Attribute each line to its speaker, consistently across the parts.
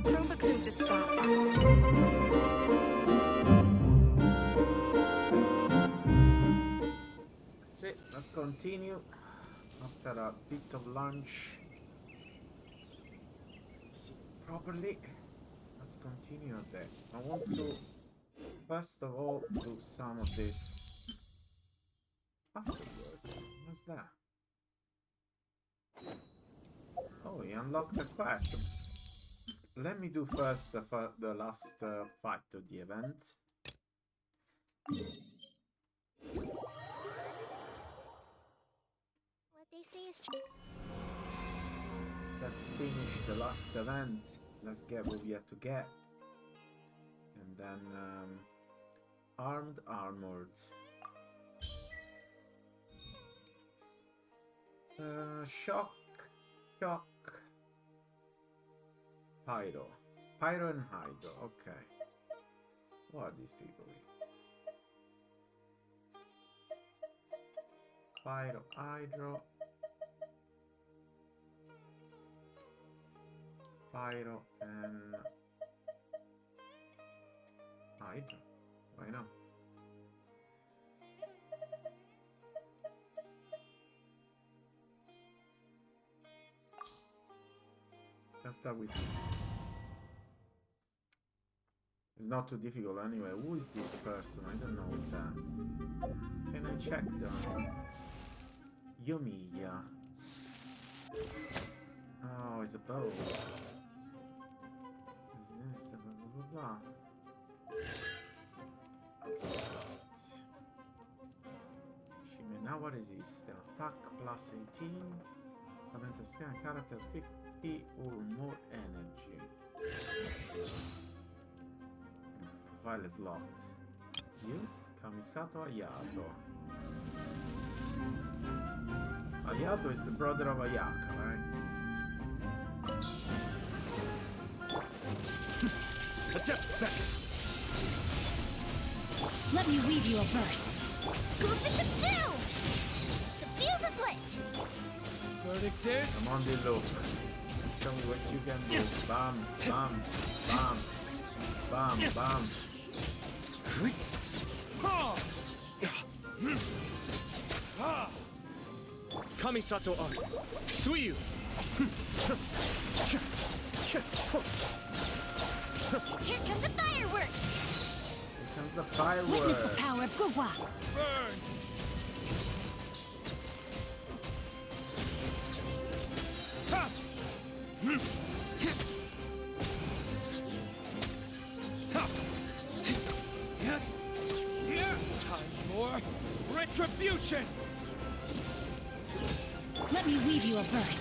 Speaker 1: Chromebooks don't just start fast.
Speaker 2: That's it. Let's continue. After a bit of lunch, sit properly. Let's continue a bit. I want to first of all do some of this afterwards. What's that? Oh, he unlocked the quest. Let me do first the last fight of the event.
Speaker 3: What they say is true.
Speaker 2: Let's finish the last event. Let's get what we have to get. And then armed, armored. Shock, Pyro. Pyro and Hydro, okay. What are these people? Pyro, Hydro. Pyro and Hydro. Why not? Let's start with this. It's not too difficult anyway. Who is this person? I don't know who's that. Can I check them? Yumiya. Oh, it's a bow. Is this blah blah blah blah? Now what is this? The attack plus 18. Augment scan characters 50 or more energy. Profile is locked. You? Kamisato Ayato. Ayato is the brother of Ayaka, right?
Speaker 3: Let me weave you a verse. Go Bishop do! The fuse is lit!
Speaker 4: Verdict is...
Speaker 2: I'm on the look. Show me what you can do. Bam, bam, bam, bam, bam.
Speaker 4: Kamisato Art. Suiyu!
Speaker 3: Here come the fireworks!
Speaker 2: Here comes the fireworks.
Speaker 3: Witness the power of Gugwa.
Speaker 4: Burn! Time for retribution!
Speaker 3: Let me weave you a verse.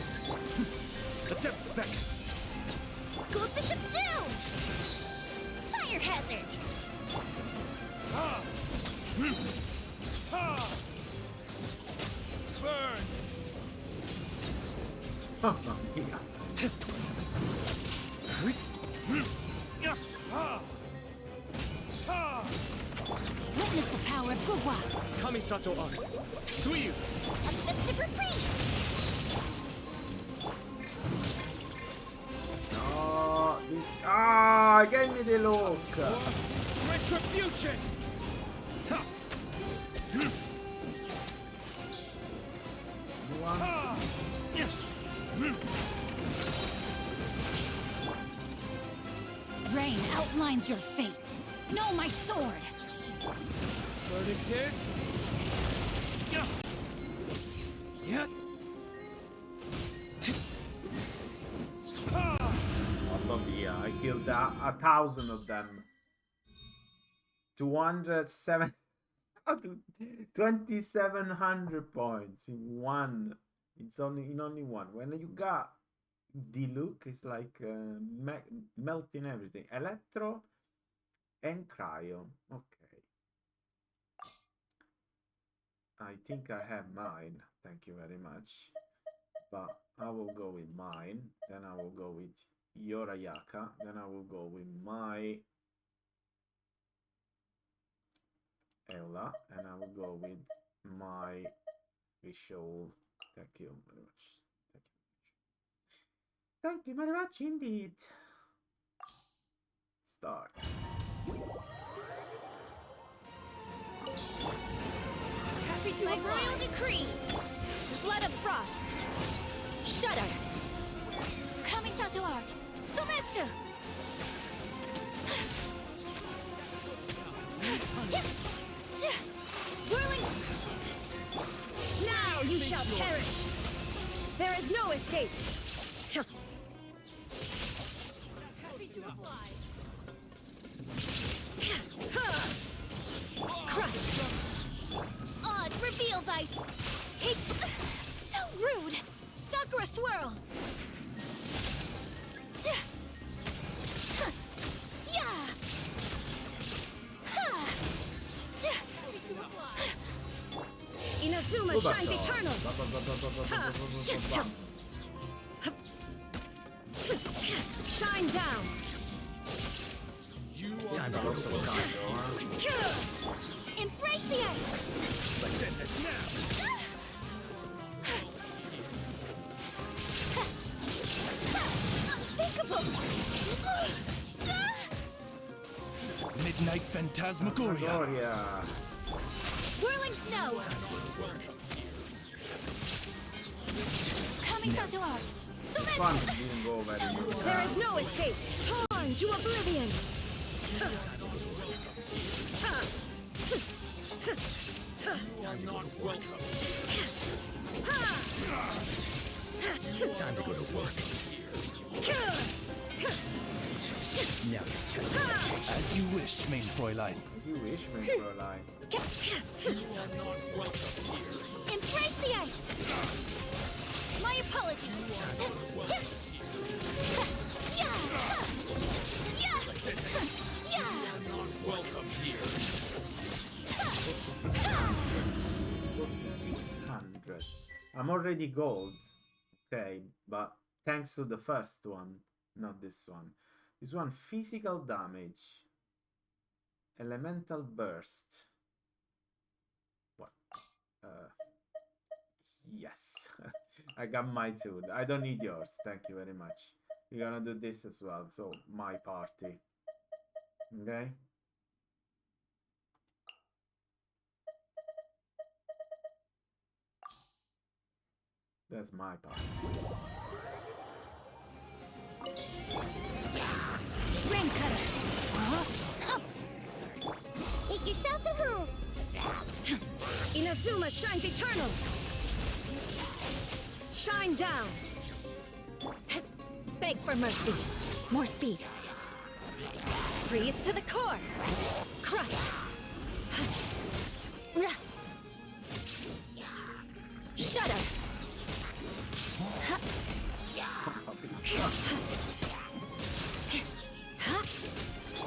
Speaker 4: Attempt back!
Speaker 3: Go Bishop do! Fire hazard!
Speaker 4: Burn!
Speaker 2: Mamma mia.
Speaker 3: Witness the power of Gugwa.
Speaker 4: Kamisato Art. Suiyu!
Speaker 3: A festive reprise!
Speaker 2: No, this. Ah, gave me the look.
Speaker 4: Retribution!
Speaker 2: One.
Speaker 3: Rain outlines your fate. Know my sword.
Speaker 4: Verdict is...
Speaker 2: Mamma mia, I killed 1,000 of them. 207. 2,700 points in one. It's only in only one. When you got the look, it's like melting everything. Electro and cryo. Okay. I think I have mine. Thank you very much. But I will go with mine. Then I will go with your Ayaka. Then I will go with my Eula. And I will go with my Visual. Thank you very much. Thank you very much indeed. Start.
Speaker 3: Happy to my royal decree. Blood of frost. Shudder. Kamisato art. Sometsu. Whirling. Now you shall perish. There is no escape. Happy to oblige. Crush. Odds reveal by. Take. So rude. Sakura swirl. Yeah. Inazuma shines eternal. Shine down.
Speaker 4: You
Speaker 2: Time to go to the
Speaker 3: Embrace the ice.
Speaker 4: Let's end this now.
Speaker 3: Unthinkable.
Speaker 4: Midnight Phantasmagoria.
Speaker 2: Gloria.
Speaker 3: Whirling snow. Kamisato art.
Speaker 2: Fun
Speaker 3: Sometsu.
Speaker 2: didn't go very good.
Speaker 3: There is no escape. Torn to oblivion.
Speaker 4: You are not welcome.
Speaker 5: Time to go to work. Now you're testing.
Speaker 4: As you wish, main Fräulein.
Speaker 2: You wish, man, Fräulein.
Speaker 4: You are not welcome here.
Speaker 3: Embrace the ice. My apologies. Yeah.
Speaker 4: Not welcome here.
Speaker 2: 4600. I'm already gold. Okay, but thanks to the first one, not this one. This one, physical damage. Elemental burst. What? Yes. I got my two. I don't need yours. Thank you very much. We're gonna do this as well. So, my party. Okay? That's my party.
Speaker 3: Rain cutter. Make yourselves at home. Inazuma shines eternal. Shine down. Beg for mercy. More speed. Freeze to the core. Crush. Shudder.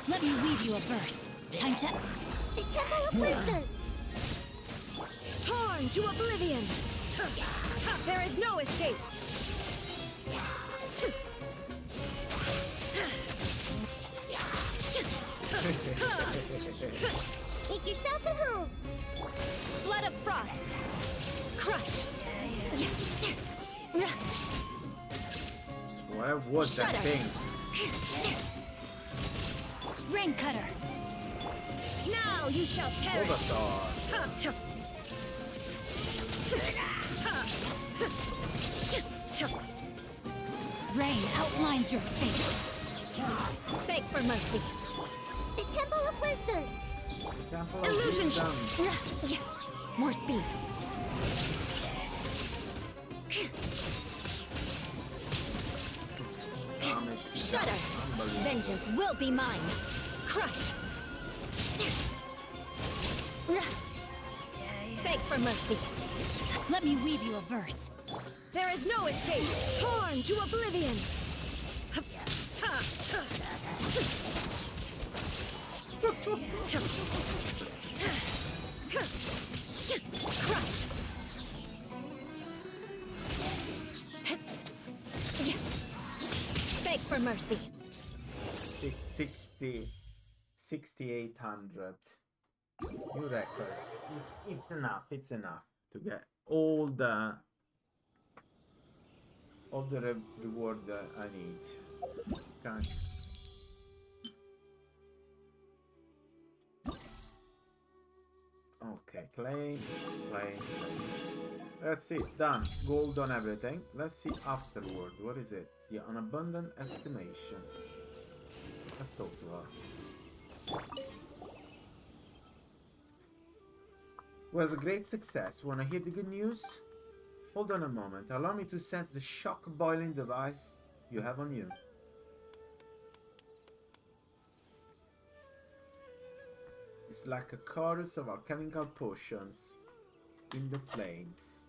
Speaker 3: Let me weave you a verse. Time to... The Temple of Wisdom! Torn to oblivion! There is no escape! Make yourselves at home! Blood of frost! Crush!
Speaker 2: What was that
Speaker 3: Shudder.
Speaker 2: thing?
Speaker 3: Rain cutter! Now you shall perish!
Speaker 2: Bulbasaur.
Speaker 3: Rain outlines your fate. Beg for mercy. The Temple of Wisdom.
Speaker 2: Temple of
Speaker 3: Illusion.
Speaker 2: Wisdom.
Speaker 3: More speed. Shudder.
Speaker 2: Unbelievable.
Speaker 3: Vengeance will be mine. Crush. Beg for mercy. Let me weave you a verse. There is no escape. Torn to oblivion. Crush. Beg for mercy.
Speaker 2: 6,800. New record. It's enough. It's enough to get all the reward that I need. Okay. Okay, claim. That's it, done. Gold on everything. Let's see afterward. What is it? The unabundant estimation. Let's talk to her. Was a great success. Wanna hear the good news? Hold on a moment. Allow me to sense the shock boiling device you have on you. It's like a chorus of alchemical potions in the flames.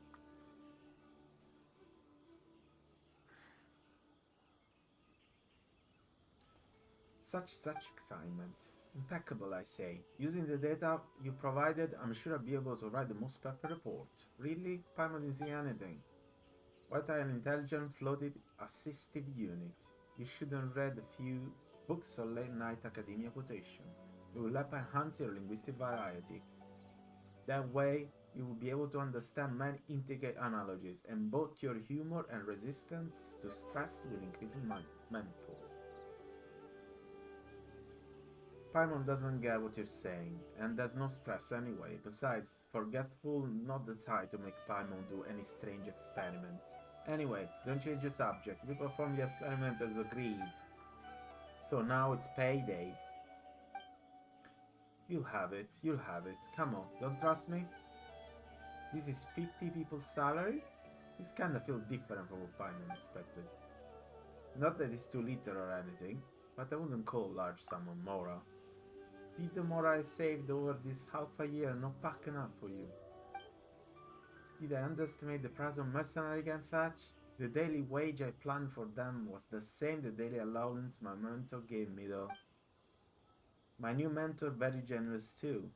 Speaker 2: Such excitement. Impeccable, I say. Using the data you provided, I'm sure I'll be able to write the most perfect report. Really? Paimon didn't see anything. What an intelligent, floated, assistive unit. You should have read a few books or late-night academia quotation. It will help enhance your linguistic variety. That way, you will be able to understand many intricate analogies, and both your humor and resistance to stress will increase manifold. Paimon doesn't get what you're saying, and there's no stress anyway. Besides, forgetful not the type to make Paimon do any strange experiment. Anyway, don't change the subject. We performed the experiment as agreed. So now it's payday. You'll have it. Come on, don't trust me? This is 50 people's salary? This kinda feels different from what Paimon expected. Not that it's too little or anything, but I wouldn't call a large sum on Mora. Did the Mora I saved over this half a year not pack enough for you? Did I underestimate the price of mercenary can fetch? The daily wage I planned for them was the same the daily allowance my mentor gave me though. My new mentor very generous too.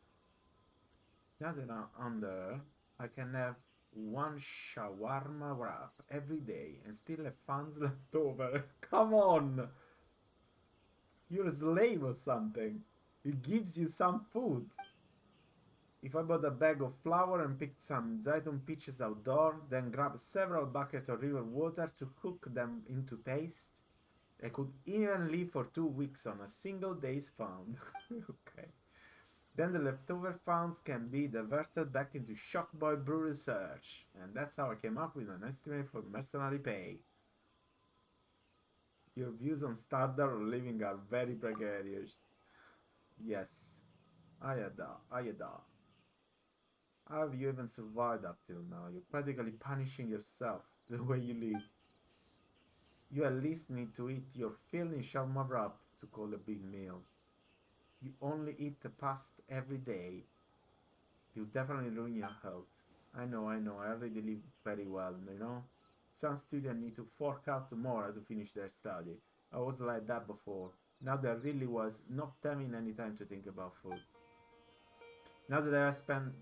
Speaker 2: Now that I'm under, I can have one shawarma wrap every day and still have funds left over. Come on! You're a slave or something. It gives you some food. If I bought a bag of flour and picked some Zaiton peaches outdoor, then grabbed several buckets of river water to cook them into paste, I could even live for 2 weeks on a single day's fund. Okay. Then the leftover funds can be diverted back into Shockboy brew research. And that's how I came up with an estimate for mercenary pay. Your views on Stardust living are very precarious. Yes. Ayada. How have you even survived up till now? You're practically punishing yourself the way you live. You at least need to eat your fill in shawarma wrap to call a big meal. You only eat the past every day. You definitely ruin your health. I know, I already live very well, you know? Some students need to fork out more to finish their study. I was like that before. Now there really was not having any time to think about food. Now that I have spent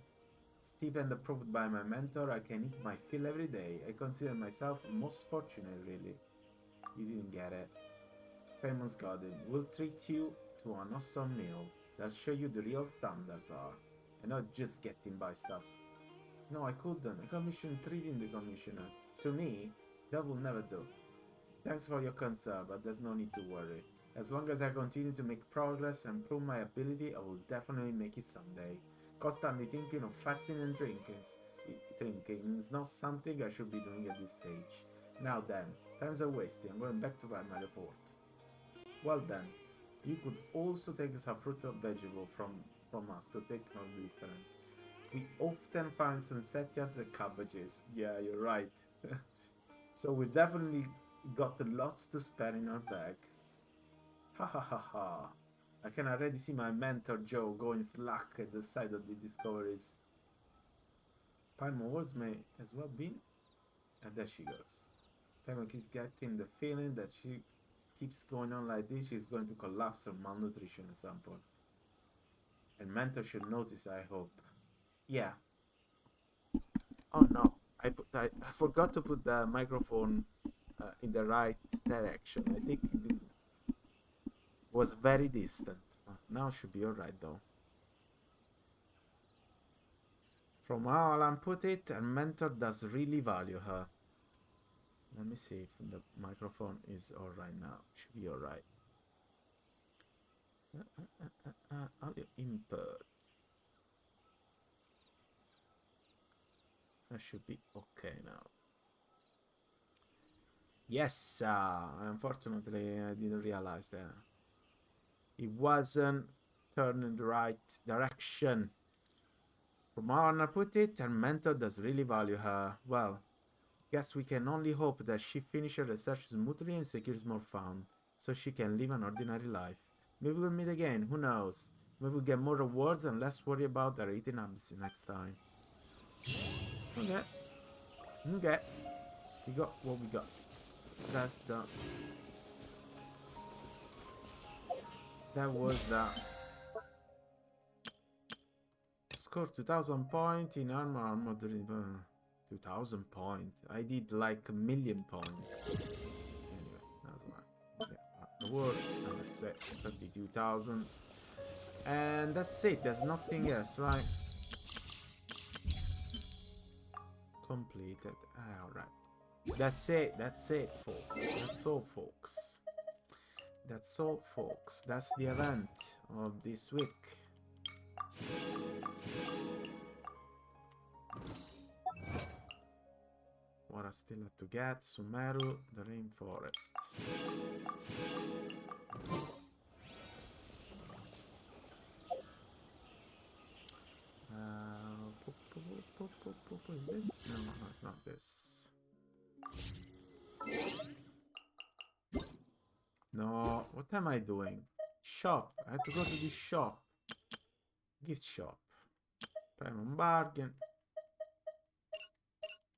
Speaker 2: stipend approved by my mentor, I can eat my fill every day. I consider myself most fortunate, really. You didn't get it. Payment's got it. We'll treat you to an awesome meal. That'll show you the real standards are, and not just getting by stuff. No, I couldn't. I commissioned treating the commissioner. To me, that will never do. Thanks for your concern, but there's no need to worry. As long as I continue to make progress and prove my ability, I will definitely make it someday. Constantly thinking of fasting and drinking is not something I should be doing at this stage. Now then, time's a wasting. I'm going back to write my report. Well then, you could also take some fruit or vegetable from us to take no difference. We often find sunsettians and cabbages. Yeah, you're right. So we definitely got lots to spare in our bag. Ha ha ha ha. I can already see my mentor Joe going slack at the sight of the discoveries. Paimon Wars may as well be. And there she goes. Paimon keeps getting the feeling that she keeps going on like this, she's going to collapse from malnutrition at some point. And mentor should notice, I hope. Yeah. Oh no, I forgot to put the microphone in the right direction. I think it was very distant. Now it should be alright though. From how Alan put it, her mentor does really value her. Let me see if the microphone is alright now. Should be alright. Audio input. That should be okay now. Yes, unfortunately I didn't realize that. It wasn't turned in the right direction. From how Anna put it, her mentor does really value her. Well, guess we can only hope that she finishes her research smoothly and secures more funds, so she can live an ordinary life. Maybe we'll meet again, who knows? Maybe we'll get more rewards and less worry about her eating abs next time. Okay. Okay. We got what we got. That's the... That was the... Score 2000 points in armor during 2000 points. I did like 1,000,000 points. Anyway, that's right. Yeah, reward, and that's it. 32,000. And that's it. There's nothing else, right? Completed. Alright. That's it. That's it, folks. That's all, folks. That's all, folks. That's the event of this week. What I still have to get? Sumeru, the rainforest. Is this? No, it's not this. No, what am I doing? Shop. I have to go to the shop. Gift shop. Payment bargain.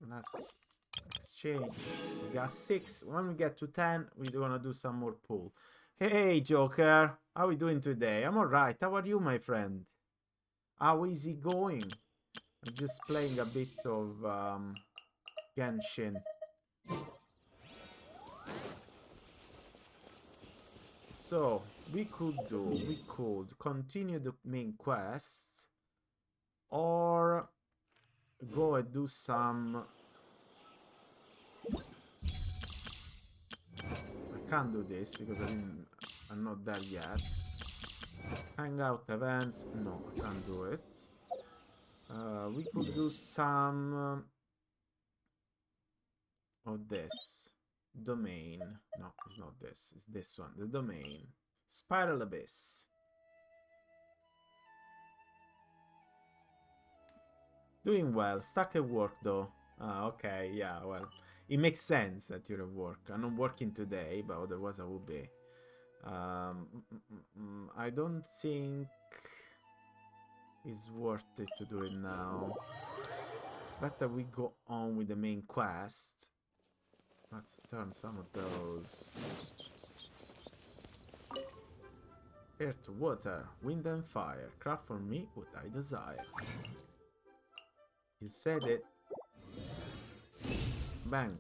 Speaker 2: Let's exchange. We got 6. When we get to 10, we're gonna do some more pull. Hey, Joker. How are we doing today? I'm alright. How are you, my friend? How is it going? I'm just playing a bit of Genshin. So, we could continue the main quest, or go and do some... I can't do this because I'm not there yet. Hangout events, no, I can't do it. We could do some of this. Domain. No, it's not this. It's this one. The domain. Spiral Abyss. Doing well. Stuck at work though. Ah, okay. Yeah, well. It makes sense that you're at work. I'm not working today, but otherwise I would be. I don't think it's worth it to do it now. It's better we go on with the main quest. Let's turn some of those. Air to water, wind and fire. Craft for me what I desire. You said it. Bang.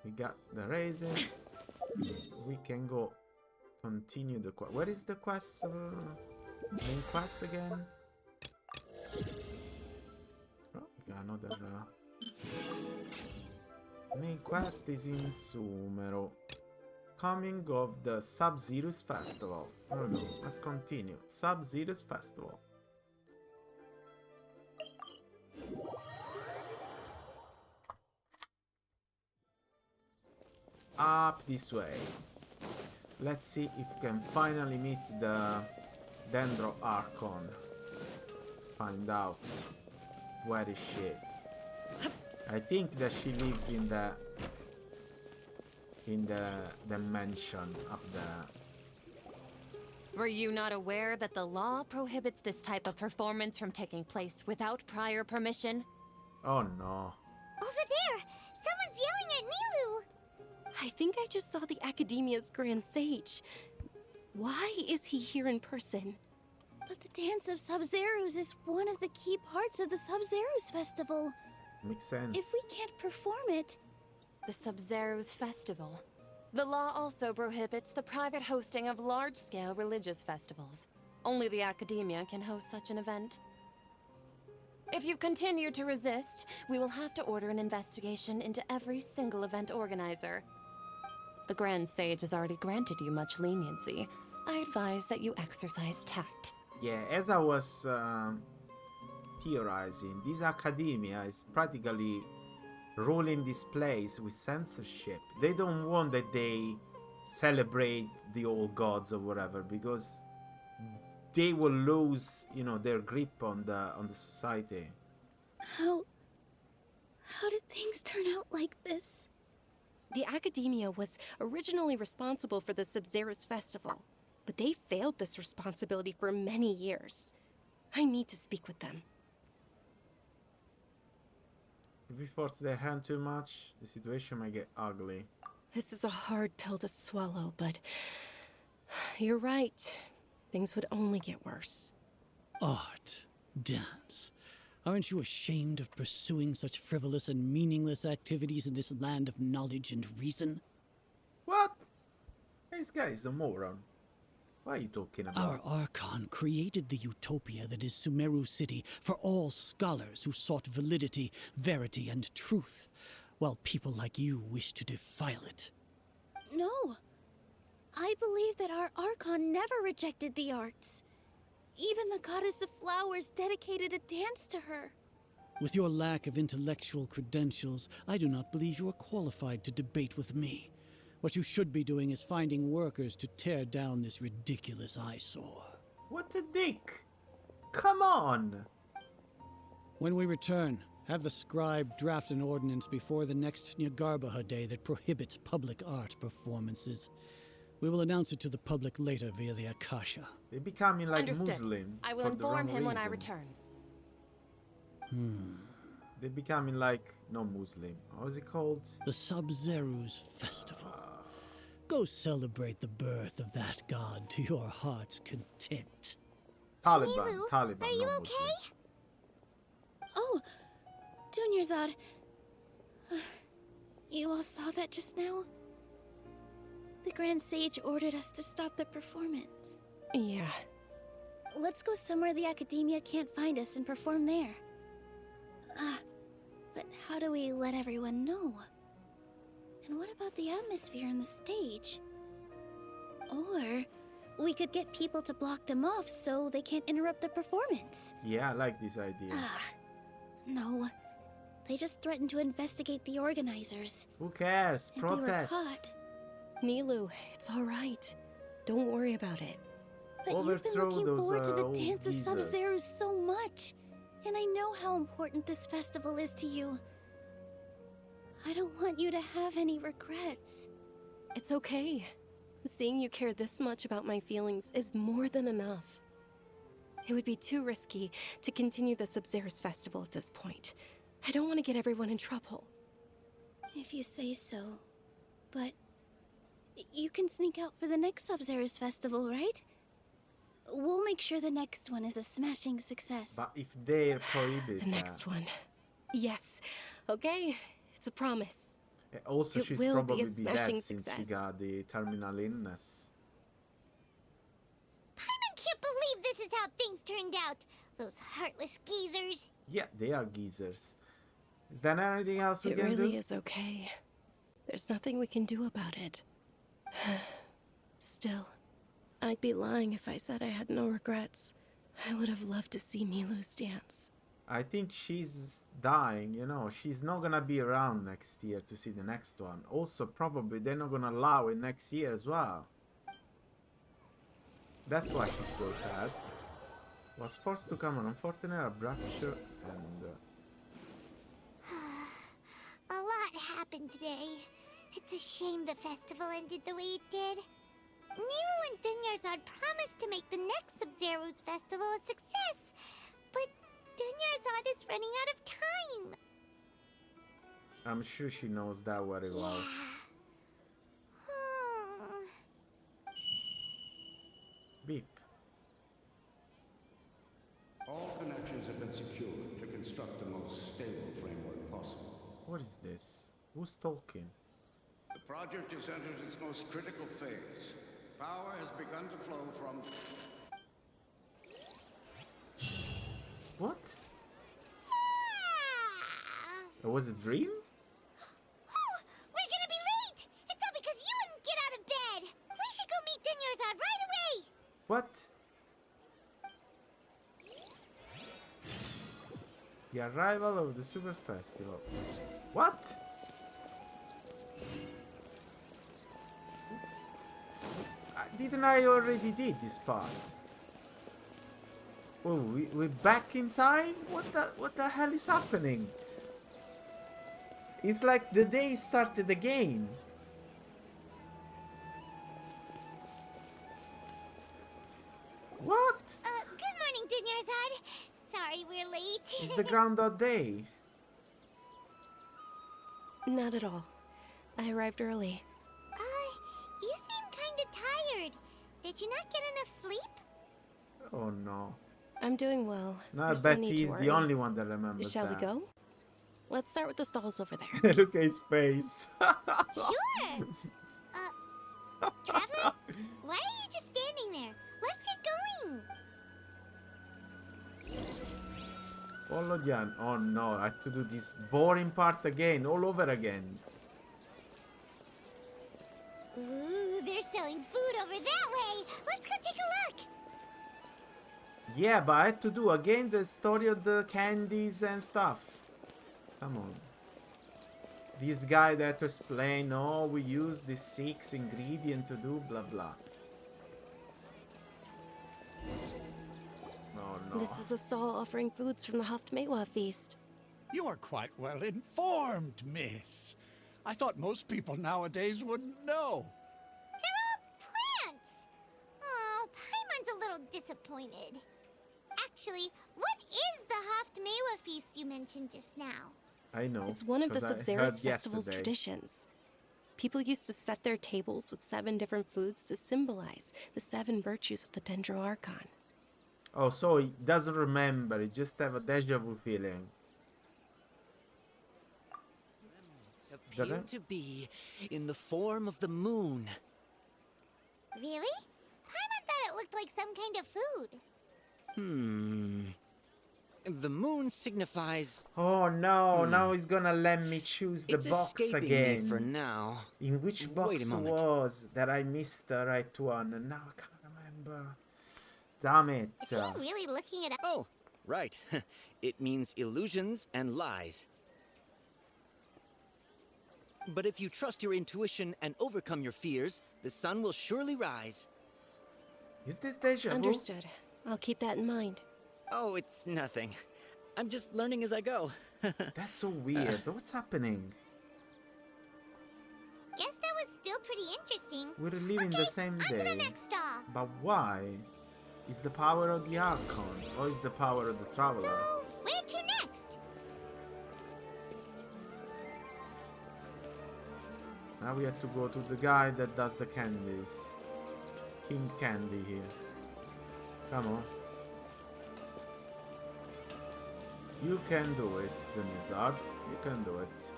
Speaker 2: We got the raisins. We can go continue the quest. Where is the quest? Main quest again? Oh, we got another... Main quest is in Sumeru. Coming of the Sub-Zero's Festival. Oh no, let's continue. Sub-Zero's Festival. Up this way. Let's see if we can finally meet the Dendro Archon. Find out where is she. I think that she lives in the mansion up there.
Speaker 3: Were you not aware that the law prohibits this type of performance from taking place without prior permission?
Speaker 2: Oh no.
Speaker 6: Over there! Someone's yelling at Nilu!
Speaker 7: I think I just saw the Academia's Grand Sage. Why is he here in person?
Speaker 6: But the Dance of Sub-Zeros is one of the key parts of the Sub-Zeros Festival.
Speaker 2: Makes sense.
Speaker 6: If we can't perform it...
Speaker 3: The Sub-Zero's Festival. The law also prohibits the private hosting of large-scale religious festivals. Only the Academia can host such an event. If you continue to resist, we will have to order an investigation into every single event organizer. The Grand Sage has already granted you much leniency. I advise that you exercise tact.
Speaker 2: Yeah, as I was theorizing, this academia is practically ruling this place with censorship. They don't want that they celebrate the old gods or whatever, because they will lose, you know, their grip on the society.
Speaker 6: How did things turn out like this?
Speaker 7: The Academia was originally responsible for the Sub-Zero's festival, but they failed this responsibility for many years. I need to speak with them.
Speaker 2: If we force their hand too much, the situation might get ugly.
Speaker 7: This is a hard pill to swallow, but you're right. Things would only get worse.
Speaker 5: Art, dance. Aren't you ashamed of pursuing such frivolous and meaningless activities in this land of knowledge and reason?
Speaker 2: What? This guy is a moron. What are you talking about?
Speaker 5: Our Archon created the utopia that is Sumeru City for all scholars who sought validity, verity, and truth, while people like you wish to defile it.
Speaker 6: No. I believe that our Archon never rejected the arts. Even the goddess of flowers dedicated a dance to her.
Speaker 5: With your lack of intellectual credentials, I do not believe you are qualified to debate with me. What you should be doing is finding workers to tear down this ridiculous eyesore.
Speaker 2: What a dick! Come on!
Speaker 5: When we return, have the scribe draft an ordinance before the next Nyargarbaha Day that prohibits public art performances. We will announce it to the public later via the Akasha.
Speaker 2: They're becoming like
Speaker 3: Understood.
Speaker 2: Muslim.
Speaker 3: I will
Speaker 2: for the
Speaker 3: inform
Speaker 2: wrong
Speaker 3: him when I
Speaker 2: reason.
Speaker 3: return.
Speaker 2: They're becoming like non-Muslim. How is it called?
Speaker 5: The Sub-Zeru's Festival. Go celebrate the birth of that god to your heart's content.
Speaker 2: Taliban.
Speaker 6: Milu,
Speaker 2: Taliban.
Speaker 6: are you
Speaker 2: non-Muslim.
Speaker 6: okay? Oh, Dunyarzad. You all saw that just now? The Grand Sage ordered us to stop the performance.
Speaker 7: Yeah.
Speaker 6: Let's go somewhere the Academia can't find us and perform there. But how do we let everyone know? And what about the atmosphere on the stage? Or we could get people to block them off so they can't interrupt the performance.
Speaker 2: Yeah, I like this idea.
Speaker 6: No. They just threatened to investigate the organizers.
Speaker 2: Who cares?
Speaker 6: If they were
Speaker 2: Protest.
Speaker 6: caught.
Speaker 7: Nilu, it's all right. Don't worry about it.
Speaker 6: But you've been
Speaker 2: Overthrow
Speaker 6: looking
Speaker 2: those,
Speaker 6: forward to the
Speaker 2: old
Speaker 6: Dance of
Speaker 2: geezers.
Speaker 6: Sub-Zeros so much. And I know how important this festival is to you. I don't want you to have any regrets.
Speaker 7: It's okay. Seeing you care this much about my feelings is more than enough. It would be too risky to continue the Sub-Zeros festival at this point. I don't want to get everyone in trouble.
Speaker 6: If you say so. But you can sneak out for the next Sub-Zeros festival, right? We'll make sure the next one is a smashing success.
Speaker 2: But if they prohibit
Speaker 7: The next one. Yes. Okay. It's a promise.
Speaker 2: Also,
Speaker 7: It
Speaker 2: she's
Speaker 7: will be a
Speaker 2: probably be dead
Speaker 7: smashing
Speaker 2: since she
Speaker 7: success.
Speaker 2: got the terminal illness.
Speaker 8: I can't believe this is how things turned out. Those heartless geezers.
Speaker 2: Yeah, they are geezers. Is there anything else we
Speaker 7: It
Speaker 2: can
Speaker 7: really
Speaker 2: do?
Speaker 7: is okay. There's nothing we can do about it. Still, I'd be lying if I said I had no regrets. I would have loved to see Milu's dance.
Speaker 2: I think she's dying, you know. She's not gonna be around next year to see the next one. Also, probably they're not gonna allow it next year as well. That's why she's so sad. Was forced to come on unfortunate rupture and...
Speaker 8: A lot happened today. It's a shame the festival ended the way it did. Nero and Dunyarzad promised to make the next Sub-Zero's festival a success, but Dunyarzad is running out of time.
Speaker 2: I'm sure she knows that very well.
Speaker 8: Hmm.
Speaker 2: Beep.
Speaker 9: All connections have been secured to construct the most stable framework possible.
Speaker 2: What is this? Who's talking?
Speaker 9: The project has entered its most critical phase. Power has begun to flow from...
Speaker 2: What? It was a dream?
Speaker 8: Oh, we're gonna be late! It's all because you wouldn't get out of bed! We should go meet Dunyarzad right away!
Speaker 2: What? The arrival of the Super Festival. What? Didn't I already did this part? Oh, we're back in time? What the hell is happening? It's like the day started again. What?
Speaker 8: Good morning, Dunyarzad. Sorry we're late.
Speaker 2: It's the Groundhog Day.
Speaker 7: Not at all. I arrived early.
Speaker 8: You seem kinda tired. Did you not get enough sleep?
Speaker 2: Oh no.
Speaker 7: I'm doing well.
Speaker 2: No, I
Speaker 7: There's no
Speaker 2: bet
Speaker 7: need to
Speaker 2: he's
Speaker 7: worry.
Speaker 2: the only one that remembers
Speaker 7: Shall
Speaker 2: that.
Speaker 7: we go? Let's start with the stalls over there.
Speaker 2: Look at his face.
Speaker 8: Sure! Traveler? Why are you just standing there? Let's get going!
Speaker 2: Follow Jan. Oh no, I have to do this boring part again, all over again.
Speaker 8: Ooh, they're selling food over that way! Let's go take a look!
Speaker 2: Yeah, but I had to do again the story of the candies and stuff. Come on. This guy that had to explain, oh, we use this 6 ingredient to do blah blah. Oh no.
Speaker 7: This is a stall offering foods from the Haftmewa feast.
Speaker 10: You're quite well informed, miss. I thought most people nowadays wouldn't know.
Speaker 8: They're all plants! Oh, Paimon's a little disappointed. Actually, what is the Haftmewa feast you mentioned just now?
Speaker 2: I know.
Speaker 7: It's one of the
Speaker 2: 'cause I
Speaker 7: Sub-Zeros
Speaker 2: heard
Speaker 7: festival's
Speaker 2: yesterday.
Speaker 7: traditions. People used to set their tables with 7 different foods to symbolize the 7 virtues of the Dendro Archon.
Speaker 2: Oh, so he doesn't remember. He just have a deja vu feeling.
Speaker 11: Appear to be in the form of the moon.
Speaker 8: Really? Paimon thought it looked like some kind of food.
Speaker 11: The moon signifies
Speaker 2: Oh no, now he's gonna let me choose the
Speaker 11: it's
Speaker 2: box
Speaker 11: escaping
Speaker 2: again.
Speaker 11: me for now.
Speaker 2: In which
Speaker 11: Wait
Speaker 2: box
Speaker 11: a moment.
Speaker 2: was that I missed the right one and now I can't remember. Damn it.
Speaker 8: Is he really looking it up?
Speaker 11: Oh, right. It means illusions and lies. But if you trust your intuition and overcome your fears, the sun will surely rise.
Speaker 2: Is this deja vu?
Speaker 7: Understood. I'll keep that in mind.
Speaker 11: Oh, it's nothing. I'm just learning as I go.
Speaker 2: That's so weird. What's happening?
Speaker 8: Guess that was still pretty interesting.
Speaker 2: We're living the same
Speaker 8: On to
Speaker 2: day.
Speaker 8: the next stall.
Speaker 2: But why? Is the power of the Archon or is the power of the Traveler?
Speaker 8: So, where to next?
Speaker 2: Now we have to go to the guy that does the candies. King Candy here. Come on. You can do it, Dunyarzad. You can do it.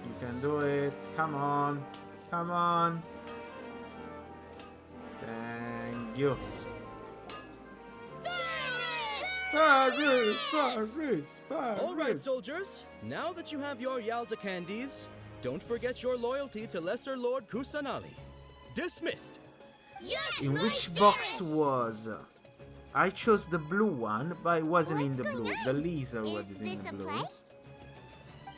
Speaker 2: You can do it. Come on. Come on. Thank you. Paris! Paris! Paris!
Speaker 12: All right, soldiers. Now that you have your Yalda candies, don't forget your loyalty to Lesser Lord Kusanali. Dismissed.
Speaker 8: Yes,
Speaker 2: In which box was? I chose the blue one, but it wasn't in the
Speaker 8: What's
Speaker 2: blue.
Speaker 8: going
Speaker 2: The
Speaker 8: on?
Speaker 2: lizard
Speaker 8: Is
Speaker 2: was in
Speaker 8: this
Speaker 2: the
Speaker 8: a
Speaker 2: blue.
Speaker 8: play?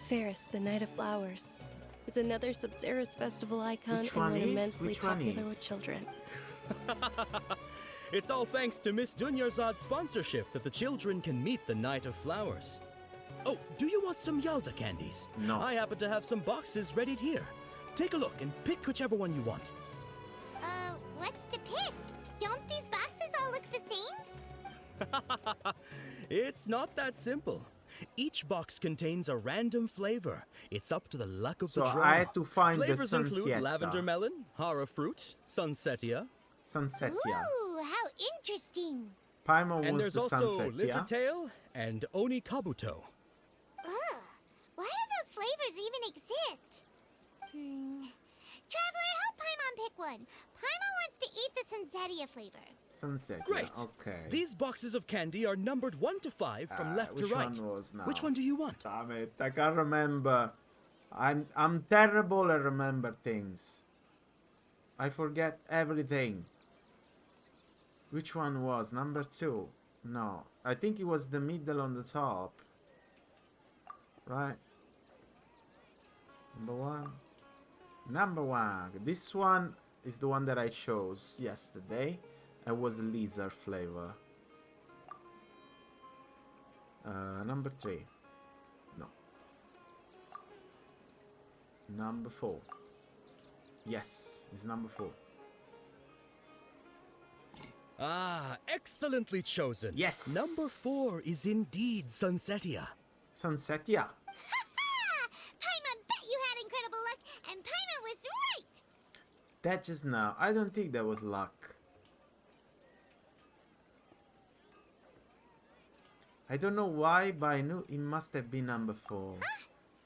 Speaker 7: Ferris, the Night of Flowers, is another Sub-Zeros festival icon
Speaker 2: Which
Speaker 7: and
Speaker 2: one
Speaker 7: one
Speaker 2: is?
Speaker 7: immensely
Speaker 2: Which one
Speaker 7: popular
Speaker 2: is?
Speaker 7: with children.
Speaker 12: It's all thanks to Miss Dunyarzad's sponsorship that the children can meet the Night of Flowers. Oh, do you want some Yalda candies?
Speaker 2: No.
Speaker 12: I happen to have some boxes ready here. Take a look and pick whichever one you want.
Speaker 8: What's to pick? Don't these boxes all look the same?
Speaker 12: It's not that simple. Each box contains a random flavor. It's up to the luck of
Speaker 2: So
Speaker 12: the draw.
Speaker 2: I had to find the
Speaker 12: Flavors include
Speaker 2: Sunsettia.
Speaker 12: lavender melon, hara fruit, sunsettia,
Speaker 2: Sunsettia.
Speaker 8: Ooh, how interesting.
Speaker 2: Paimon
Speaker 12: and
Speaker 2: was
Speaker 12: there's
Speaker 2: the
Speaker 12: also
Speaker 2: Sunsettia.
Speaker 12: lizard tail and oni kabuto.
Speaker 8: Ugh, why do those flavors even exist? Traveler, help Paimon pick one. Paimon wants to eat the Sunsetia flavor.
Speaker 2: Sunset.
Speaker 12: Great.
Speaker 2: Yeah, okay.
Speaker 12: These boxes of candy are numbered 1 to 5 from left to
Speaker 2: which
Speaker 12: right.
Speaker 2: one was now?
Speaker 12: Which one do you want?
Speaker 2: Damn it! I can't remember. I'm terrible at remember things. I forget everything. Which one was number 2? No, I think it was the middle on the top. Right. Number 1. Number 1. This one is the one that I chose yesterday. It was lizard flavor. Number 3. No. Number 4. Yes, it's number 4.
Speaker 12: Ah, excellently chosen.
Speaker 2: Yes.
Speaker 12: Number 4 is indeed Sunsetia.
Speaker 2: Sunsetia.
Speaker 8: Paimon bet you had incredible luck, and Paimon was right!
Speaker 2: That just now. I don't think that was luck. I don't know why, but I knew it must have been number 4.
Speaker 8: Huh?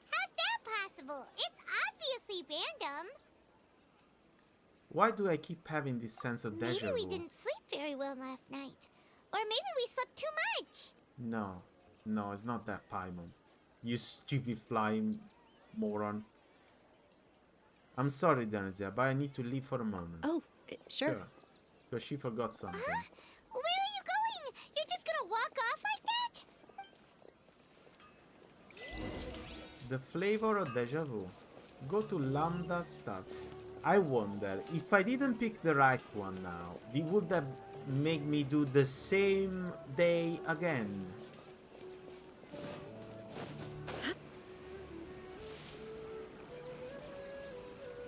Speaker 8: How's that possible? It's obviously random.
Speaker 2: Why do I keep having this sense of deja
Speaker 8: Maybe we
Speaker 2: vu?
Speaker 8: didn't sleep very well last night. Or maybe we slept too much.
Speaker 2: No, it's not that, Paimon. You stupid flying moron. I'm sorry, Danzia, but I need to leave for a moment.
Speaker 7: Oh, sure.
Speaker 2: Because she forgot something.
Speaker 8: Where are you going? You're just gonna walk off like that?
Speaker 2: The flavor of deja vu. Go to Lambda Star. I wonder if I didn't pick the right one now, it would have made me do the same day again.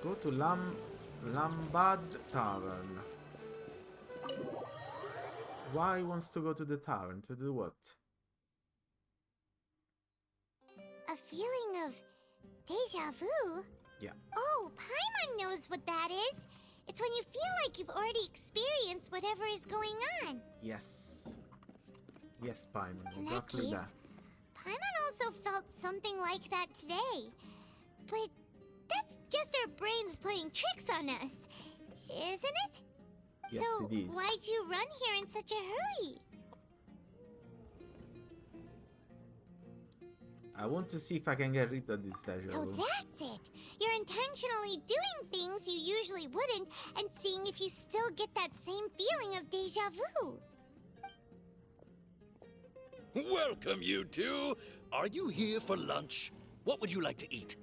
Speaker 2: Go to Lambad Tavern. Why wants to go to the tavern? To do what?
Speaker 8: A feeling of deja vu?
Speaker 2: Yeah.
Speaker 8: Oh, Paimon knows what that is. It's when you feel like you've already experienced whatever is going on.
Speaker 2: Yes. Yes, Paimon.
Speaker 8: In that
Speaker 2: Exactly
Speaker 8: case,
Speaker 2: that.
Speaker 8: Paimon also felt something like that today. But that's just our brains playing tricks on us, isn't it?
Speaker 2: Yes,
Speaker 8: so
Speaker 2: it is.
Speaker 8: why'd you run here in such a hurry?
Speaker 2: I want to see if I can get rid of this deja
Speaker 8: So
Speaker 2: vu.
Speaker 8: that's it. You're intentionally doing things you usually wouldn't and seeing if you still get that same feeling of deja vu.
Speaker 4: Welcome, you two. Are you here for lunch? What would you like to eat?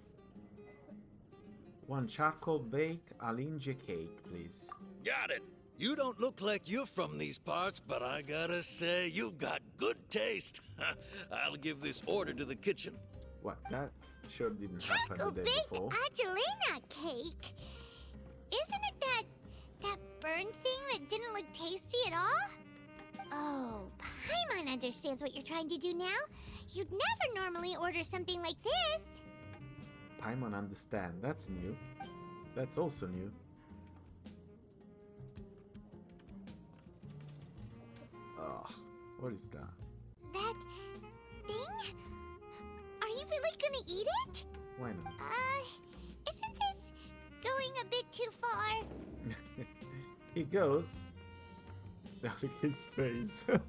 Speaker 2: 1 charcoal baked alinge cake, please.
Speaker 4: Got it. You don't look like you're from these parts, but I gotta say, you've got good taste. I'll give this order to the kitchen.
Speaker 2: What? That sure didn't
Speaker 8: Charcoal
Speaker 2: happen the day
Speaker 8: baked
Speaker 2: before.
Speaker 8: Angelina cake? Isn't it that burned thing that didn't look tasty at all? Oh, Paimon understands what you're trying to do now. You'd never normally order something like this.
Speaker 2: Paimon understand. That's new. That's also new. Ugh, what is that?
Speaker 8: That thing? Are you really gonna eat it?
Speaker 2: Why not?
Speaker 8: Isn't this going a bit too far?
Speaker 2: He goes. Look at his face.
Speaker 8: How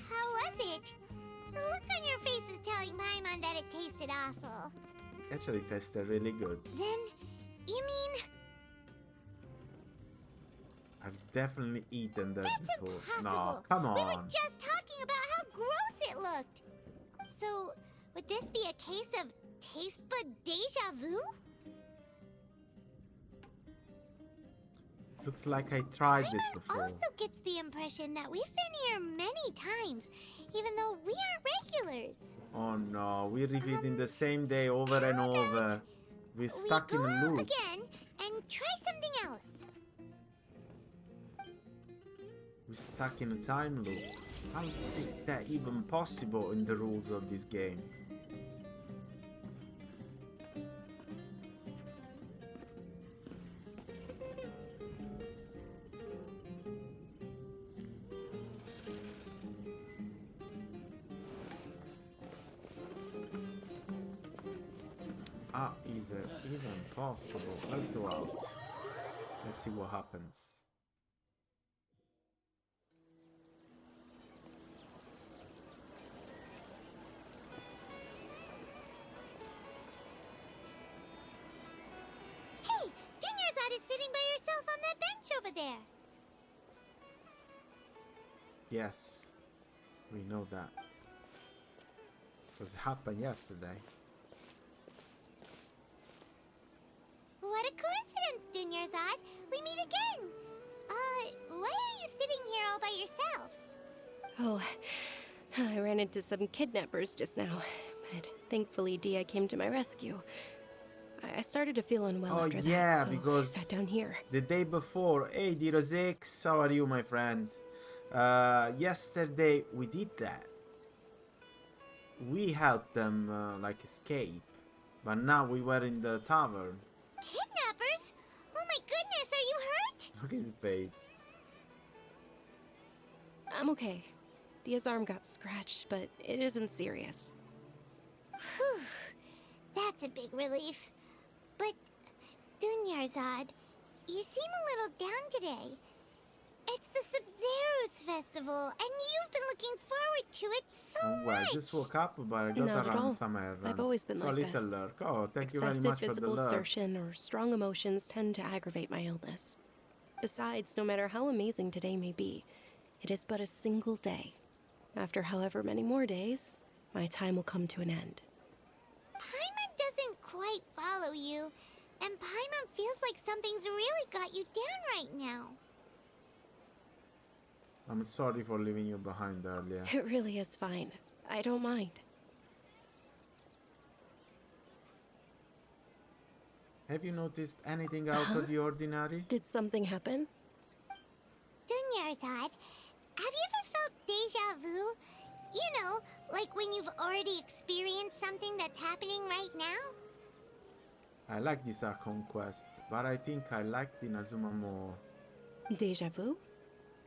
Speaker 8: was it? The look on your face is telling Paimon that it tasted awful.
Speaker 2: Actually, it tasted really good.
Speaker 8: Then, you mean...
Speaker 2: I've definitely eaten that
Speaker 8: That's
Speaker 2: before.
Speaker 8: impossible.
Speaker 2: No, come
Speaker 8: We were
Speaker 2: on.
Speaker 8: just talking about how gross it looked. So, would this be a case of taste bud deja vu?
Speaker 2: Looks like I tried this
Speaker 8: Paimon
Speaker 2: before.
Speaker 8: also gets the impression that we've been here many times, even though we are regulars.
Speaker 2: Oh no, we're repeating the same day over and over. We're stuck
Speaker 8: we
Speaker 2: in
Speaker 8: go
Speaker 2: a loop.
Speaker 8: again and try something else.
Speaker 2: We're stuck in a time loop. How is that even possible in the rules of this game? How is it even possible? Let's go out. Let's see what happens.
Speaker 8: Hey, Dinyarzad is sitting by herself on that bench over there.
Speaker 2: Yes, we know that. Because it happened yesterday.
Speaker 8: What a coincidence, Dinyarzad. We meet again. Why are you sitting here all by yourself?
Speaker 7: Oh, I ran into some kidnappers just now, but thankfully Dia came to my rescue. I started to feel unwell
Speaker 2: Oh
Speaker 7: after
Speaker 2: yeah,
Speaker 7: that, so
Speaker 2: because
Speaker 7: I sat down here.
Speaker 2: the day before, hey D-Rosix, how are you, my friend? Yesterday we did that. We helped them like escape, but now we were in the tavern.
Speaker 8: Kidnappers? Oh my goodness, are you hurt?
Speaker 2: Look at his face.
Speaker 7: I'm okay. Dia's arm got scratched, but it isn't serious.
Speaker 8: Whew, that's a big relief. But, Dunyarzad, you seem a little down today. It's the Sub-Zero's festival, and you've been looking forward to it so
Speaker 2: Oh, well, I
Speaker 8: much.
Speaker 2: just woke up, but I
Speaker 7: Not
Speaker 2: got
Speaker 7: at
Speaker 2: to run
Speaker 7: all.
Speaker 2: some errands.
Speaker 7: I've always been
Speaker 2: so
Speaker 7: like
Speaker 2: a little
Speaker 7: this.
Speaker 2: lurk. Oh, thank you very
Speaker 7: Excessive
Speaker 2: much for the
Speaker 7: physical
Speaker 2: lurk.
Speaker 7: exertion or strong emotions tend to aggravate my illness. Besides, no matter how amazing today may be, it is but a single day. After however many more days, my time will come to an end.
Speaker 8: Paimon doesn't quite follow you, and Paimon feels like something's really got you down right now.
Speaker 2: I'm sorry for leaving you behind earlier.
Speaker 7: It really is fine. I don't mind.
Speaker 2: Have you noticed anything out of the ordinary?
Speaker 7: Did something happen?
Speaker 8: Dunyarzad, have you ever felt deja vu? You know, like when you've already experienced something that's happening right now?
Speaker 2: I like this Archon quest, but I think I like the Inazuma more.
Speaker 7: Deja vu?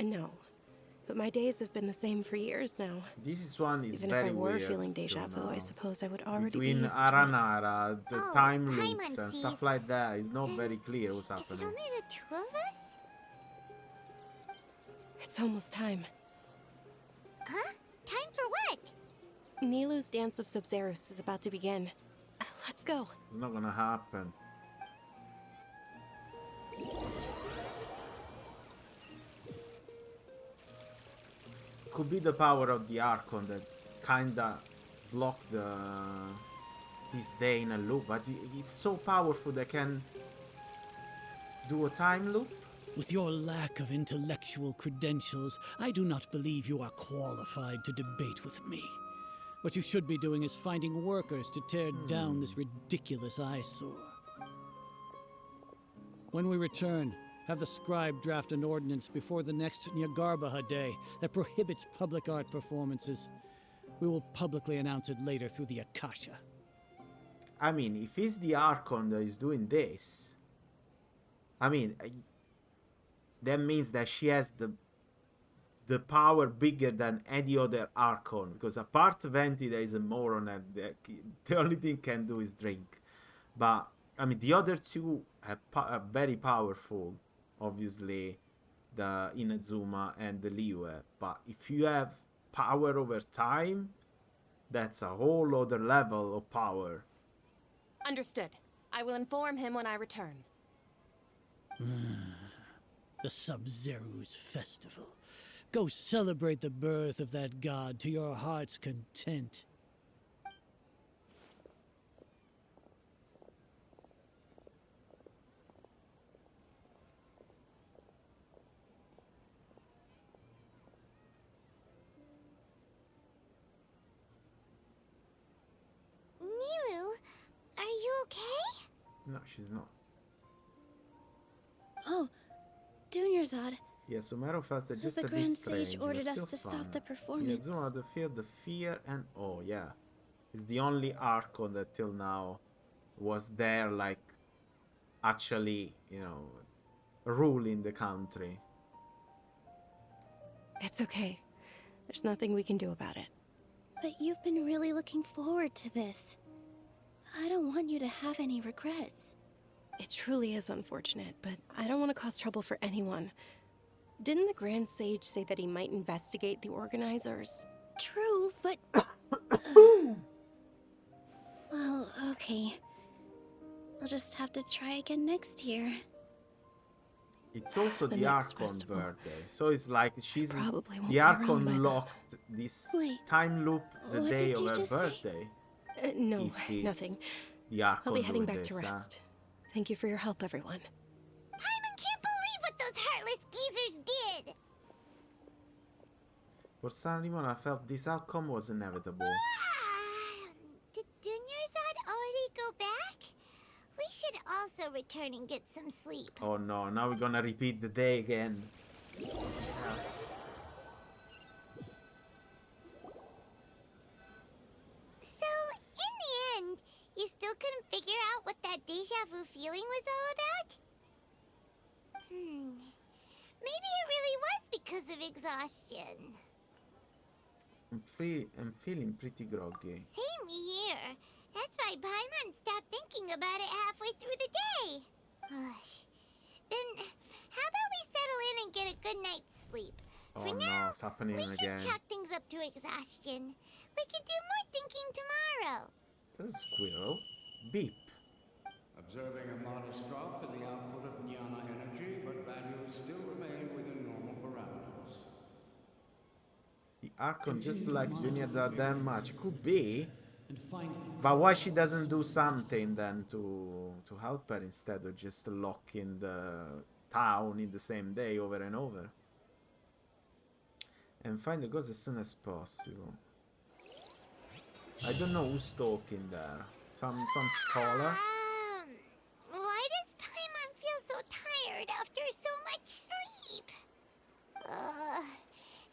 Speaker 7: No. But my days have been the same for years now.
Speaker 2: This one is
Speaker 7: Even
Speaker 2: very
Speaker 7: if I were
Speaker 2: weird.
Speaker 7: feeling deja vu, I suppose I would already
Speaker 2: Between
Speaker 7: be used to it.
Speaker 2: Aranara, the
Speaker 8: Oh,
Speaker 2: time
Speaker 8: Paimon
Speaker 2: loops and
Speaker 8: sees.
Speaker 2: stuff like that, it's not
Speaker 8: Then
Speaker 2: very clear what's
Speaker 8: Is it
Speaker 2: happening.
Speaker 8: only the two of us?
Speaker 7: It's almost time.
Speaker 8: Huh? Time for what?
Speaker 7: Nilu's Dance of Sub-Zeros is about to begin. Let's go.
Speaker 2: It's not gonna happen. Could be the power of the Archon that kinda blocked this day in a loop, but it's so powerful that can do a time loop.
Speaker 5: With your lack of intellectual credentials, I do not believe you are qualified to debate with me. What you should be doing is finding workers to tear down this ridiculous eyesore. When we return, have the scribe draft an ordinance before the next Nyagarbaha Day that prohibits public art performances. We will publicly announce it later through the Akasha.
Speaker 2: I mean, if it's the Archon that is doing this, I mean, that means that she has the power bigger than any other Archon. Because apart Venti, there is a moron, and the only thing can do is drink. But I mean, the other two are very powerful. Obviously, the Inazuma and the Liyue. But if you have power over time, that's a whole other level of power.
Speaker 3: Understood. I will inform him when I return.
Speaker 5: The Sub-Zero's festival. Go celebrate the birth of that god to your heart's content.
Speaker 8: Nilu, are you okay?
Speaker 2: No, she's not.
Speaker 6: Oh, Dunyarzad.
Speaker 2: Yeah, Sumero felt that just
Speaker 6: The
Speaker 2: a bit
Speaker 6: Grand
Speaker 2: strange.
Speaker 6: Sage
Speaker 2: It was
Speaker 6: ordered us
Speaker 2: still
Speaker 6: to
Speaker 2: fun.
Speaker 6: stop the performance.
Speaker 2: Inazuma the fear and oh yeah. It's the only Archon that till now was there, like, actually, you know, ruling the country.
Speaker 7: It's okay. There's nothing we can do about it.
Speaker 6: But you've been really looking forward to this. I don't want you to have any regrets.
Speaker 7: It truly is unfortunate, but I don't want to cause trouble for anyone. Didn't the Grand Sage say that he might investigate the organizers?
Speaker 6: True, but... well, okay. I'll just have to try again next year.
Speaker 2: It's also
Speaker 7: The
Speaker 2: the
Speaker 7: next
Speaker 2: Archon
Speaker 7: festival.
Speaker 2: birthday, so it's like she's
Speaker 7: Probably won't
Speaker 2: the
Speaker 7: be around by
Speaker 2: Archon
Speaker 7: then.
Speaker 2: locked this
Speaker 6: Wait,
Speaker 2: time loop the
Speaker 6: what
Speaker 2: day
Speaker 6: did
Speaker 2: of
Speaker 6: you
Speaker 2: her
Speaker 6: just say?
Speaker 2: birthday.
Speaker 7: No,
Speaker 2: If it's
Speaker 7: nothing.
Speaker 2: The Archon
Speaker 7: I'll be heading
Speaker 2: doing
Speaker 7: back to
Speaker 2: this,
Speaker 7: rest. Thank you for your help, everyone.
Speaker 8: Paimon can't believe what those heartless geezers did!
Speaker 2: For some reason, I felt this outcome was inevitable.
Speaker 8: Did Dunyarzad already go back? We should also return and get some sleep.
Speaker 2: Oh no, now we're gonna repeat the day again. Yeah.
Speaker 8: So, in the end, you still couldn't figure out what that deja vu feeling was all about? Maybe it really was because of exhaustion.
Speaker 2: I'm feeling pretty groggy.
Speaker 8: Same here. That's why Paimon stopped thinking about it halfway through the day. Then, how about we settle in and get a good night's sleep?
Speaker 2: Oh
Speaker 8: For
Speaker 2: no,
Speaker 8: now,
Speaker 2: it's happening
Speaker 8: we
Speaker 2: again.
Speaker 8: can chalk things up to exhaustion. We can do more thinking tomorrow.
Speaker 2: There's a squirrel. Beep.
Speaker 9: Observing a modest drop in the output of Jnana energy, but values still remain within normal parameters.
Speaker 2: The Archon just
Speaker 5: Continue to
Speaker 2: like
Speaker 5: monitor
Speaker 2: Dunyarzad
Speaker 5: the
Speaker 2: that
Speaker 5: variants
Speaker 2: much. Could be.
Speaker 5: and find them.
Speaker 2: But why she doesn't do something then to help her instead of just locking the town in the same day over and over? And find the ghost as soon as possible. I don't know who's talking there. Some scholar?
Speaker 8: Why does Paimon feel so tired after so much sleep?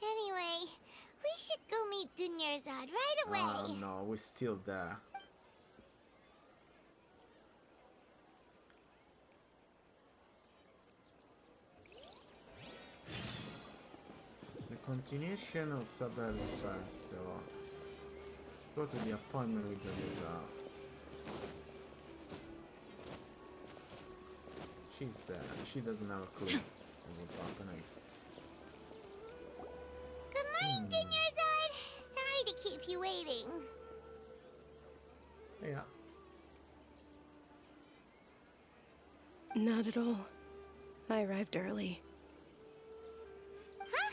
Speaker 8: Anyway, we should go meet Dunyarzad right away.
Speaker 2: Oh no, we're still there. The continuation of Sabel's festival. Go to the appointment with the wizard. She's there. She doesn't have a clue of what's happening.
Speaker 8: Good morning, Dunyarzad. Sorry to keep you waiting.
Speaker 2: Yeah.
Speaker 7: Not at all. I arrived early.
Speaker 8: Huh?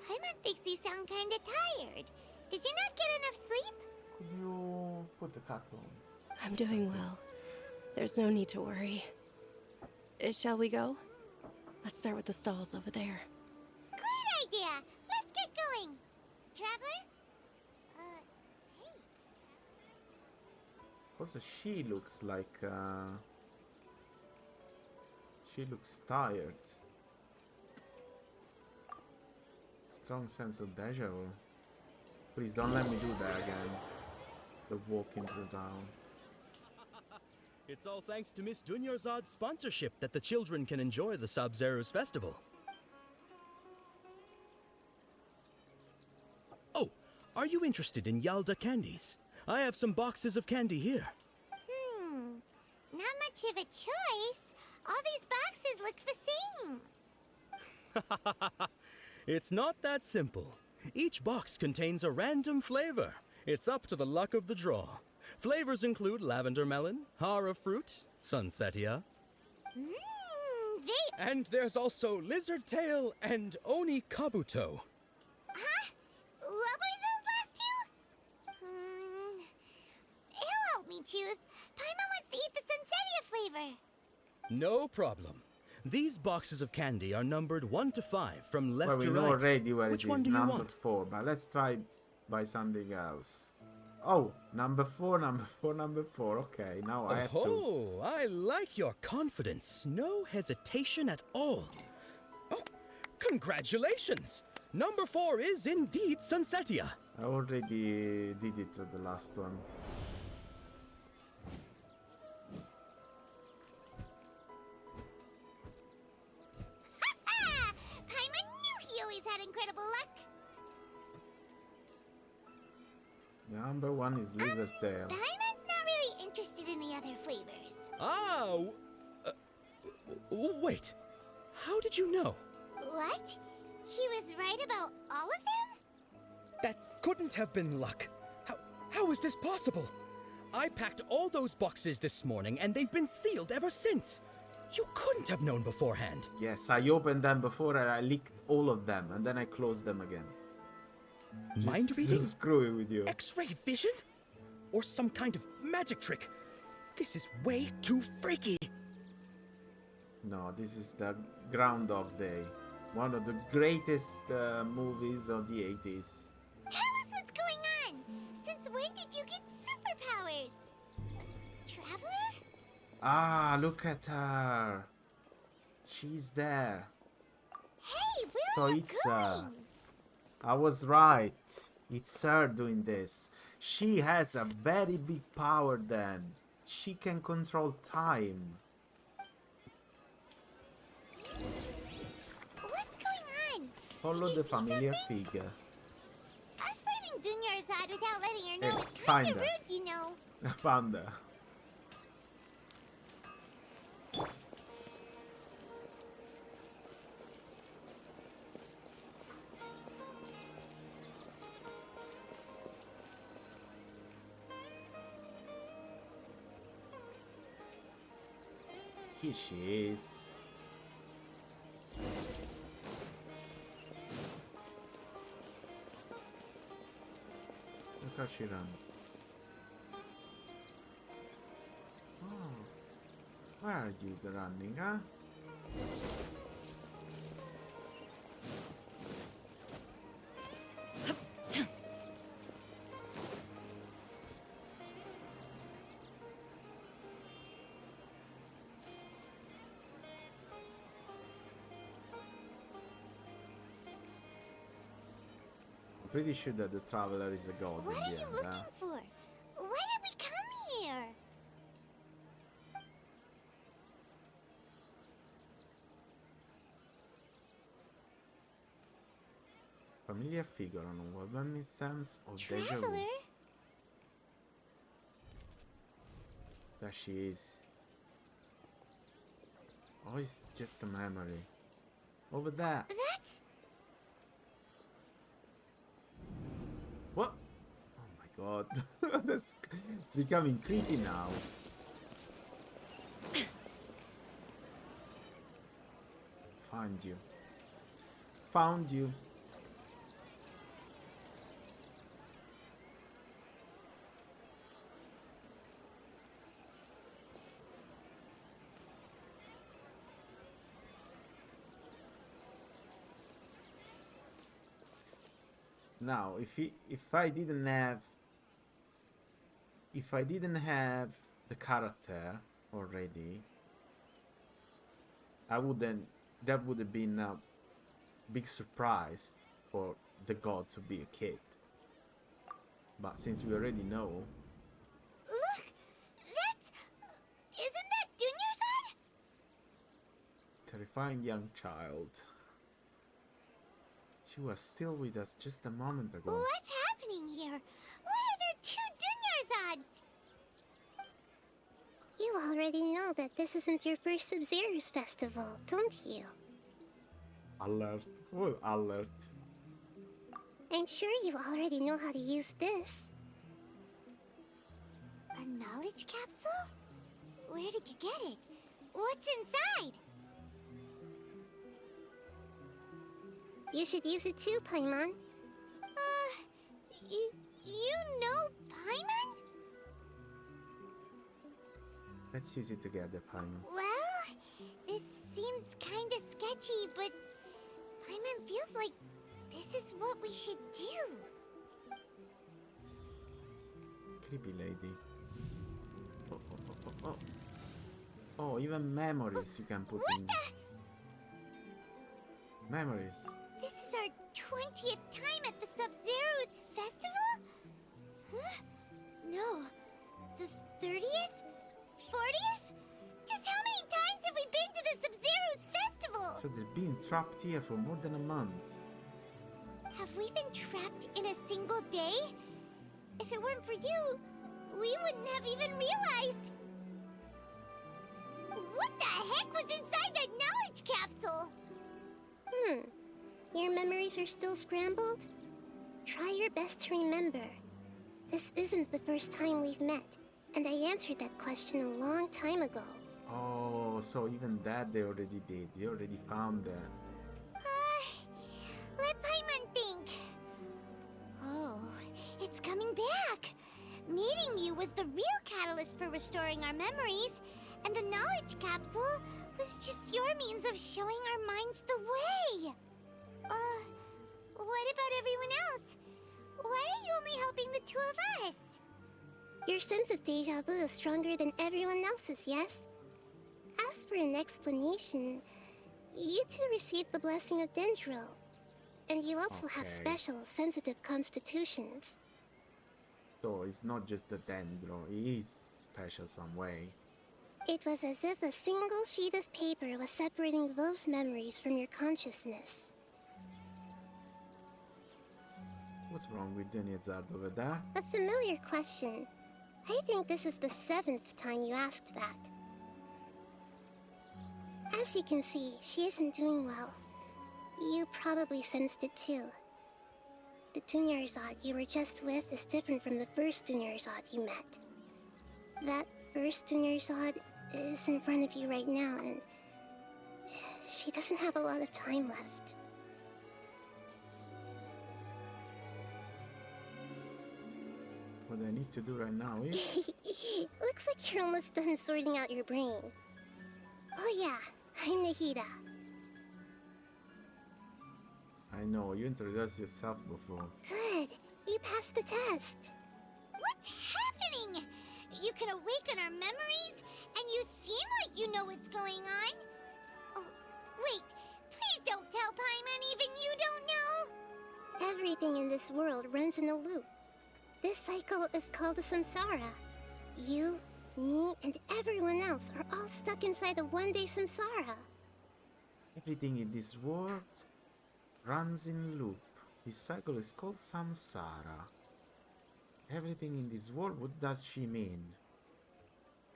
Speaker 8: Paimon thinks you sound kinda tired. Did you not get enough sleep?
Speaker 2: Could you put the cat on?
Speaker 7: I'm doing well. There's no need to worry. Shall we go? Let's start with the stalls over there.
Speaker 8: Great idea! Let's get going! Traveler? Hey.
Speaker 2: Also, she looks like, she looks tired. Strong sense of deja vu. Please don't let me do that again. The walking through town.
Speaker 12: It's all thanks to Miss Dunyarzad's sponsorship that the children can enjoy the Sub-Zero's festival. Oh, are you interested in Yalda candies? I have some boxes of candy here.
Speaker 8: Not much of a choice. All these boxes look the same.
Speaker 12: It's not that simple. Each box contains a random flavor. It's up to the luck of the draw. Flavors include lavender melon, hara fruit, sunsetia. And there's also lizard tail and oni kabuto.
Speaker 8: Huh? What were those last two? He'll help me choose. Paimon wants to eat the sunsetia flavor.
Speaker 12: No problem. These boxes of candy are numbered 1 to 5 from left
Speaker 2: Well, we
Speaker 12: to
Speaker 2: know
Speaker 12: right.
Speaker 2: already where
Speaker 12: Which
Speaker 2: it
Speaker 12: one
Speaker 2: is,
Speaker 12: do you
Speaker 2: number
Speaker 12: want?
Speaker 2: 4, but let's try by something else. Oh, number 4, number 4, number 4. Okay, now I have to...
Speaker 12: Oh, I like your confidence. No hesitation at all. Oh, congratulations! Number 4 is indeed Sunsetia.
Speaker 2: I already did it at the last one.
Speaker 8: Paimon knew he always had incredible luck.
Speaker 2: Number 1 is lizard tail.
Speaker 8: Paimon's not really interested
Speaker 12: Ah, wait. How did you know?
Speaker 8: What? He was right about all of them?
Speaker 12: That couldn't have been luck. How is this possible? I packed all those boxes this morning, and they've been sealed ever since. You couldn't have known beforehand.
Speaker 2: Yes, I opened them before and I leaked all of them, and then I closed them again.
Speaker 12: Mind reading?
Speaker 2: Just screwing with you.
Speaker 12: X-ray vision? Or some kind of magic trick? This is way too freaky.
Speaker 2: No, this is the Groundhog Day. One of the greatest movies of the 80s.
Speaker 8: Tell us what's going on! Since when did you get superpowers? Traveler?
Speaker 2: Ah, look at her. She's there.
Speaker 8: Hey, where
Speaker 2: So
Speaker 8: are you
Speaker 2: it's
Speaker 8: going?
Speaker 2: I was right. It's her doing this. She has a very big power then. She can control time.
Speaker 8: What's going on?
Speaker 2: Follow
Speaker 8: Did
Speaker 2: the
Speaker 8: you see
Speaker 2: familiar
Speaker 8: something?
Speaker 2: figure.
Speaker 8: Us leaving Dunyarzad without letting her know
Speaker 2: Hey,
Speaker 8: is
Speaker 2: find
Speaker 8: kinda
Speaker 2: her.
Speaker 8: rude, you know.
Speaker 2: I found her. Here she is. Look how she runs. Oh. Where are you running, huh? Pretty sure that the traveler is a god
Speaker 8: What
Speaker 2: in
Speaker 8: are
Speaker 2: the
Speaker 8: you
Speaker 2: end,
Speaker 8: looking
Speaker 2: huh?
Speaker 8: for? Why did we come here?
Speaker 2: Familiar figure on a overwhelming sense of deja vu.
Speaker 8: Traveler?
Speaker 2: There she is. Oh, it's just a memory. Over there.
Speaker 8: That's...
Speaker 2: What? Oh my god. That's, it's becoming creepy now. Find you. Found you. Now, if I didn't have the character already, that would have been a big surprise for the god to be a kid. But since we already know,
Speaker 8: Look! That's... Isn't that Dunyarzad?
Speaker 2: terrifying young child. She was still with us just a moment ago.
Speaker 8: What's happening here? Why are there two Dunyarzads? You already know that this isn't your first Sub-Zero's festival, don't you?
Speaker 2: Alert. Oh, alert.
Speaker 8: I'm sure you already know how to use this. A knowledge capsule? Where did you get it? What's inside? You should use it too, Paimon. You know Paimon?
Speaker 2: Let's use it together, Paimon.
Speaker 8: Well, this seems kinda sketchy, but Paimon feels like this is what we should do.
Speaker 2: Creepy lady. Oh, oh, oh, oh, oh. Oh, even memories you can put
Speaker 8: What
Speaker 2: in.
Speaker 8: the?
Speaker 2: Memories.
Speaker 8: This is our 20th time at the Sub-Zero's festival? Huh? No. The 30th? 40th? Just how many times have we been to the Sub-Zero's festival?
Speaker 2: So they've been trapped here for more than a month.
Speaker 8: Have we been trapped in a single day? If it weren't for you, we wouldn't have even realized. What the heck was inside that knowledge capsule?
Speaker 13: Your memories are still scrambled? Try your best to remember. This isn't the first time we've met, and I answered that question a long time ago.
Speaker 2: Oh, so even that they already did. They already found that.
Speaker 8: Let Paimon think. Oh, it's coming back. Meeting you was the real catalyst for restoring our memories, and the knowledge capsule was just your means of showing our minds the way. What about everyone else? Why are you only helping the two of us?
Speaker 13: Your sense of deja vu is stronger than everyone else's, yes? As for an explanation, you two received the blessing of Dendro, and you also have
Speaker 2: Okay.
Speaker 13: special, sensitive constitutions.
Speaker 2: So it's not just the Dendro, it is special some way.
Speaker 13: It was as if a single sheet of paper was separating those memories from your consciousness.
Speaker 2: What's wrong with Dunyazard over there?
Speaker 13: A familiar question. I think this is the 7th time you asked that. As you can see, she isn't doing well. You probably sensed it too. The Dunyarzad you were just with is different from the first Dunyarzad you met. That first Dunyarzad is in front of you right now, and she doesn't have a lot of time left.
Speaker 2: What I need to do right now is...
Speaker 13: Looks like you're almost done sorting out your brain. Oh yeah, I'm Nahida.
Speaker 2: I know, you introduced yourself before.
Speaker 13: Good, you passed the test.
Speaker 8: What's happening? You can awaken our memories, and you seem like you know what's going on. Oh, wait, please don't tell Paimon even you don't know.
Speaker 13: Everything in this world runs in a loop. This cycle is called a samsara. You, me, and everyone else are all stuck inside a one-day samsara.
Speaker 2: Everything in this world runs in loop. This cycle is called samsara. Everything in this world, what does she mean?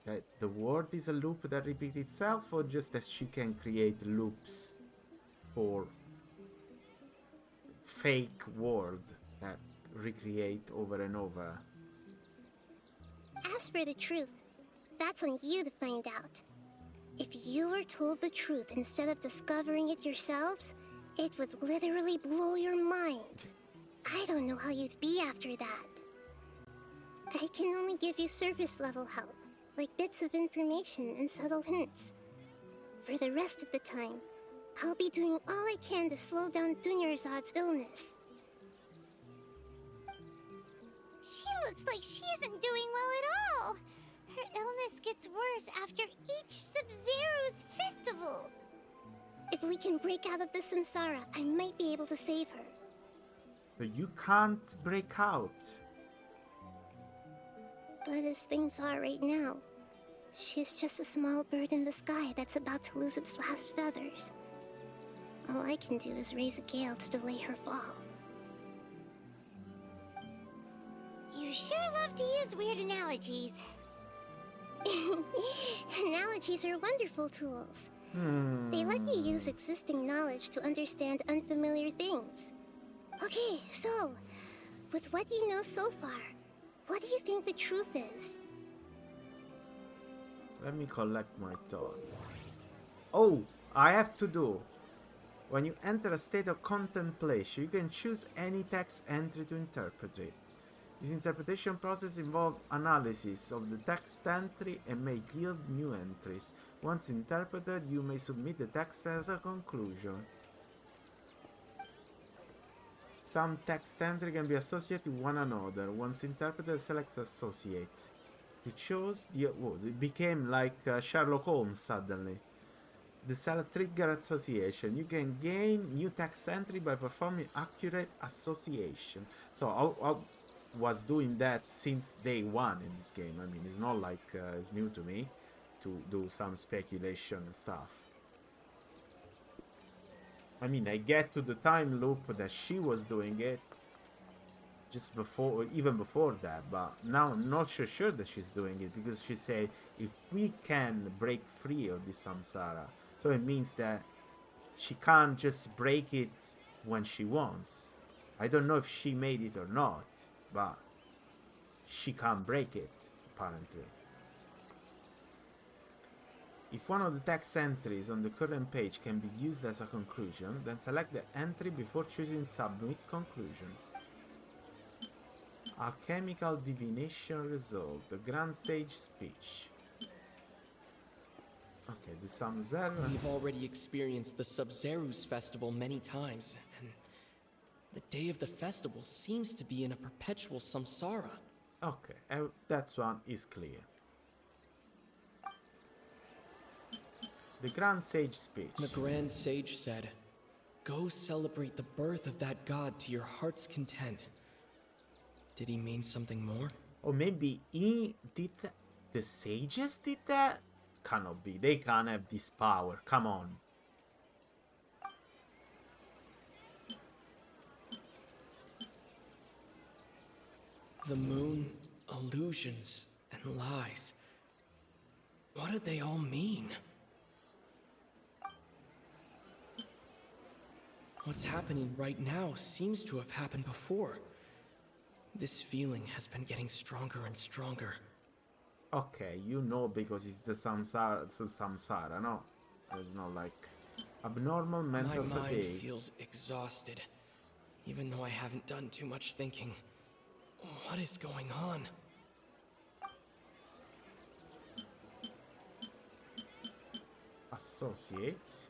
Speaker 2: That the world is a loop that repeats itself, or just that she can create loops for fake world that recreate over and over?
Speaker 13: As for the truth, that's on you to find out. If you were told the truth instead of discovering it yourselves, it would literally blow your minds. I don't know how you'd be after that. I can only give you surface level help, like bits of information and subtle hints. For the rest of the time, I'll be doing all I can to slow down Dunyarzad's illness.
Speaker 8: She looks like she isn't doing well at all. Her illness gets worse after each Sub-Zero's festival.
Speaker 13: If we can break out of the samsara, I might be able to save her.
Speaker 2: But you can't break out.
Speaker 13: But as things are right now, she's just a small bird in the sky that's about to lose its last feathers. All I can do is raise a gale to delay her fall.
Speaker 8: You sure love to use weird analogies.
Speaker 13: Analogies are wonderful tools. They let you use existing knowledge to understand unfamiliar things. Okay, so, with what you know so far, what do you think the truth is?
Speaker 2: Let me collect my thought. Oh, I have to do. When you enter a state of contemplation, you can choose any text entry to interpret it. This interpretation process involves analysis of the text entry and may yield new entries. Once interpreted, you may submit the text as a conclusion. Some text entry can be associated with one another. Once interpreted, select associate. You chose the... Whoa, it became like Sherlock Holmes suddenly. The select trigger association. You can gain new text entry by performing accurate association. So I was doing that since day one in this game. I mean, it's not like it's new to me to do some speculation and stuff. I mean, I get to the time loop that she was doing it. just before, even before that, but now I'm not sure that she's doing it, because she said if we can break free of this samsara, so it means that she can't just break it when she wants. I don't know if she made it or not, but she can't break it, apparently. If one of the text entries on the current page can be used as a conclusion, then select the entry before choosing Submit Conclusion. Alchemical Divination Result, the Grand Sage Speech. Okay, the Samsara.
Speaker 14: We've already experienced the Sub-Zeru's festival many times, and the day of the festival seems to be in a perpetual samsara.
Speaker 2: Okay, that one is clear. The Grand Sage Speech.
Speaker 14: The Grand Sage said, "Go celebrate the birth of that god to your heart's content." Did he mean something more?
Speaker 2: Or maybe he did that. The sages did that? Cannot be. They can't have this power. Come on.
Speaker 14: The moon, illusions, and lies. What do they all mean? What's happening right now seems to have happened before. This feeling has been getting stronger and stronger.
Speaker 2: Okay, you know, because it's the samsara, no? It's not like abnormal mental
Speaker 14: My mind
Speaker 2: fatigue.
Speaker 14: feels exhausted, even though I haven't done too much thinking. What is going on?
Speaker 2: Associate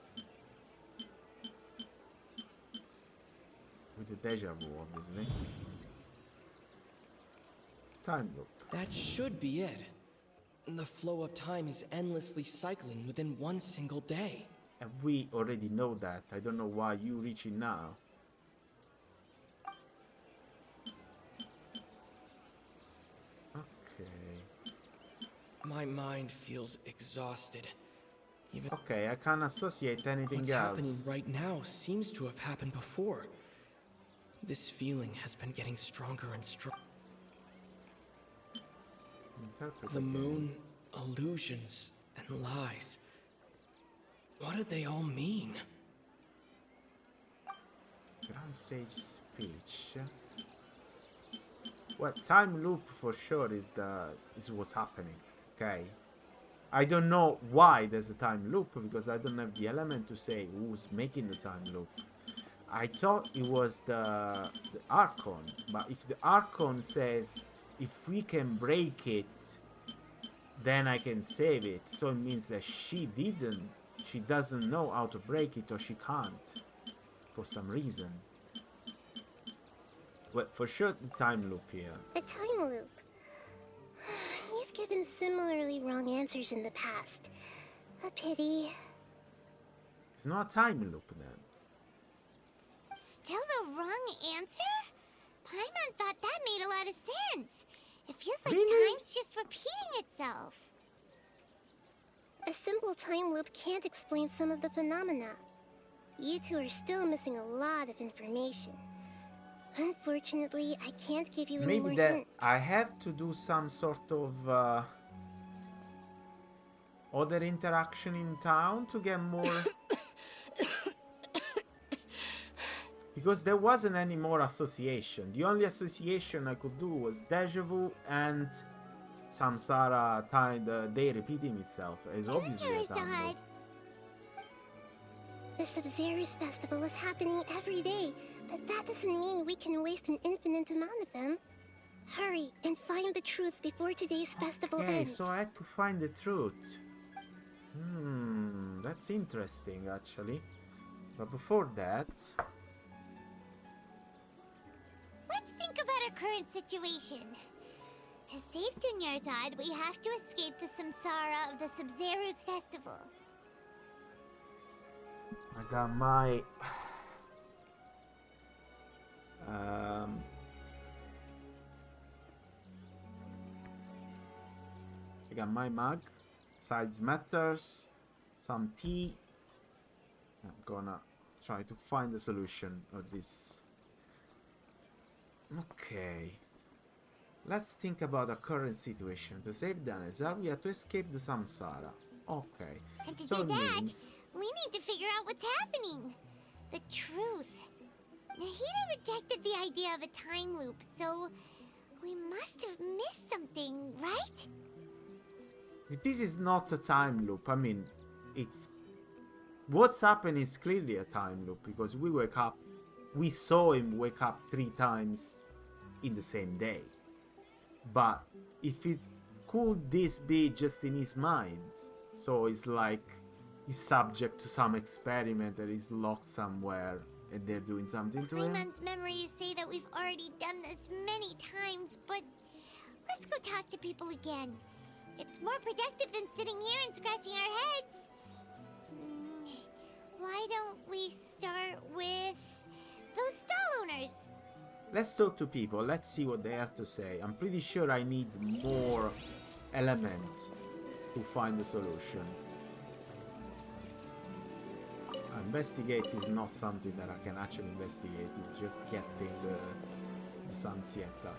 Speaker 2: with the deja vu, obviously. Time loop.
Speaker 14: That should be it. The flow of time is endlessly cycling within one single day.
Speaker 2: And we already know that. I don't know why you reach it now. Okay.
Speaker 14: My mind feels exhausted. Even
Speaker 2: okay, I can't associate anything
Speaker 14: what's
Speaker 2: else.
Speaker 14: happening right now seems to have happened before. This feeling has been getting stronger and stronger. The moon, illusions, and lies. What do they all mean?
Speaker 2: Grand Sage Speech. Well, time loop for sure is what's happening. Okay. I don't know why there's a time loop, because I don't have the element to say who's making the time loop. I thought it was the Archon, but if the Archon says if we can break it, then I can save it. So it means that she doesn't know how to break it, or she can't for some reason. Well, for sure the time loop here.
Speaker 13: A time loop. You've given similarly wrong answers in the past. A pity.
Speaker 2: It's not a time loop then.
Speaker 8: Still the wrong answer? Paimon thought that made a lot of sense. It feels like time's just repeating itself.
Speaker 13: A simple time loop can't explain some of the phenomena. You two are still missing a lot of information. Unfortunately, I can't give you any more
Speaker 2: Maybe that
Speaker 13: hints.
Speaker 2: I have to do some sort of other interaction in town to get more. Because there wasn't any more association. The only association I could do was deja vu and samsara time, the day repeating itself. Is obviously a time loop.
Speaker 13: The Sub-Zeru's festival is happening every day, but that doesn't mean we can waste an infinite amount of them. Hurry and find the truth before today's festival
Speaker 2: Okay,
Speaker 13: ends.
Speaker 2: so I had to find the truth. That's interesting actually. But before that,
Speaker 8: Let's think about our current situation. To save Dunyarzad, we have to escape the samsara of the Sub-Zeru's festival.
Speaker 2: I got my I got my mug, sides matters, some tea. I'm gonna try to find the solution of this. Okay. Let's think about our current situation. To save Danazar, we have to escape the Samsara. Okay.
Speaker 8: And to
Speaker 2: So
Speaker 8: do that,
Speaker 2: means...
Speaker 8: we need to figure out what's happening. The truth. Nahida rejected the idea of a time loop, so we must have missed something, right?
Speaker 2: This is not a time loop. I mean, it's... What's happening is clearly a time loop, because we wake up... We saw him wake up 3 times in the same day. But if it... Could this be just in his mind? So it's like he's subject to some experiment that is locked somewhere and they're doing something to him?
Speaker 8: Clayman's memories say that we've already done this many times, but let's go talk to people again. It's more productive than sitting here and scratching our heads. Why don't we start with those stall owners?
Speaker 2: Let's talk to people. Let's see what they have to say. I'm pretty sure I need more elements to find the solution. Investigate is not something that I can actually investigate. It's just getting the Sansietta.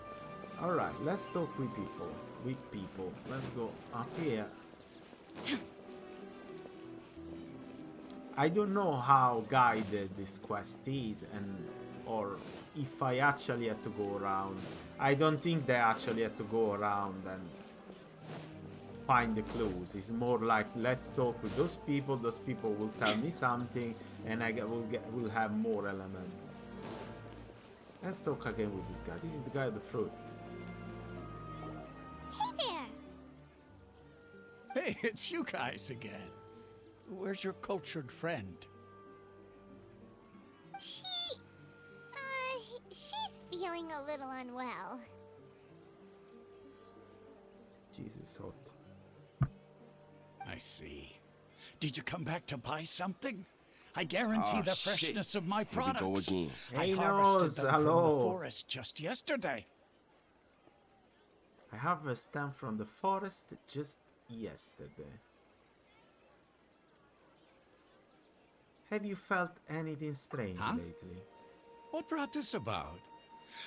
Speaker 2: Alright, let's talk with people. Let's go up here. I don't know how guided this quest is or if I actually had to go around. I don't think they actually had to go around and find the clues. It's more like, let's talk with those people will tell me something, and will have more elements. Let's talk again with this guy. This is the guy with the fruit.
Speaker 8: Hey there!
Speaker 10: Hey, it's you guys again. Where's your cultured friend?
Speaker 8: She's feeling a little unwell.
Speaker 2: Jesus, hot.
Speaker 10: I see. Did you come back to buy something? I guarantee the freshness of my products.
Speaker 15: Here we go again.
Speaker 10: I
Speaker 2: Hey,
Speaker 10: harvested them
Speaker 2: hello.
Speaker 10: from the forest just yesterday.
Speaker 2: I harvested them from the forest just yesterday. Have you felt anything strange lately?
Speaker 10: What brought this about?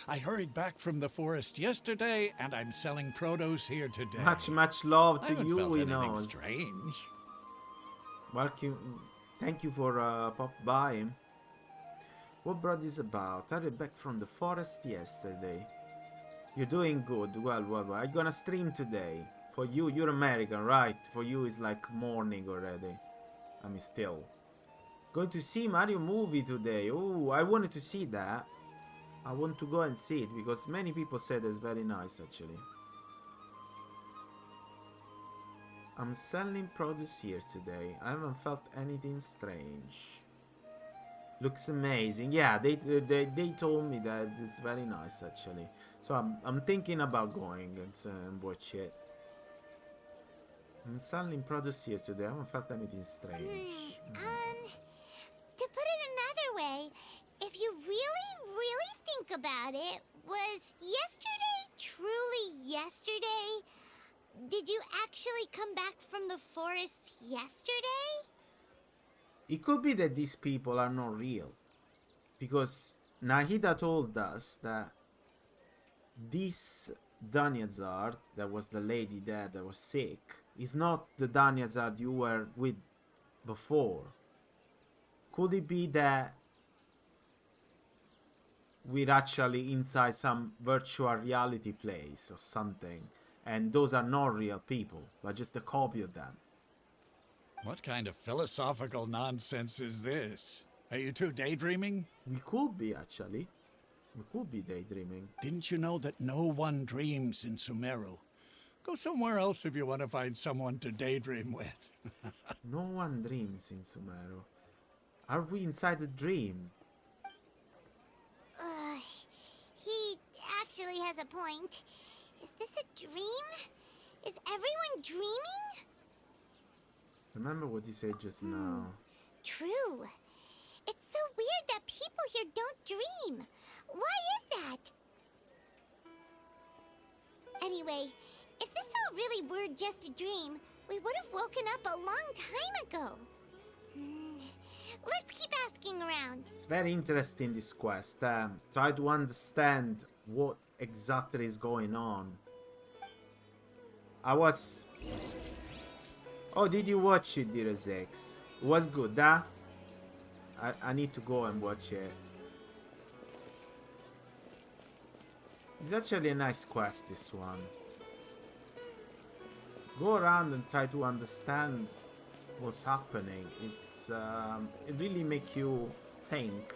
Speaker 10: I hurried back from the forest yesterday, and I'm selling produce here today.
Speaker 2: Much love
Speaker 10: I
Speaker 2: to
Speaker 10: haven't
Speaker 2: you,
Speaker 10: felt
Speaker 2: we
Speaker 10: anything
Speaker 2: know.
Speaker 10: strange.
Speaker 2: Welcome. Thank you for pop by. What brought this about? I hurried back from the forest yesterday. You're doing good. Well. I'm gonna stream today. For you, you're American, right? For you, it's like morning already. I mean, still. Going to see Mario movie today. Oh, I wanted to see that. I want to go and see it because many people said it's very nice actually. I'm selling produce here today. I haven't felt anything strange. Looks amazing. Yeah, they told me that it's very nice actually. So I'm thinking about going and watch it. I'm selling produce here today. I haven't felt anything strange.
Speaker 8: To put it another way, if you really think about it, was yesterday truly yesterday? Did you actually come back from the forest yesterday?
Speaker 2: It could be that these people are not real. Because Nahida told us that this Danyazard, that was the lady there that was sick, is not the Danyazard you were with before. Could it be that we're actually inside some virtual reality place or something, and those are not real people, but just a copy of them?
Speaker 10: What kind of philosophical nonsense is this? Are you two daydreaming?
Speaker 2: We could be, actually. We could be daydreaming.
Speaker 10: Didn't you know that no one dreams in Sumeru? Go somewhere else if you want to find someone to daydream with.
Speaker 2: No one dreams in Sumeru. Are we inside a dream?
Speaker 8: He actually has a point. Is this a dream? Is everyone dreaming?
Speaker 2: Remember what he said just now.
Speaker 8: True. It's so weird that people here don't dream. Why is that? Anyway, if this all really were just a dream, we would have woken up a long time ago. Let's keep asking around.
Speaker 2: It's very interesting, this quest. Try to understand what exactly is going on. I was... Oh, did you watch it, Dear Zex? It was good, huh? I need to go and watch it. It's actually a nice quest, this one. Go around and try to understand what's happening. It's it really makes you think.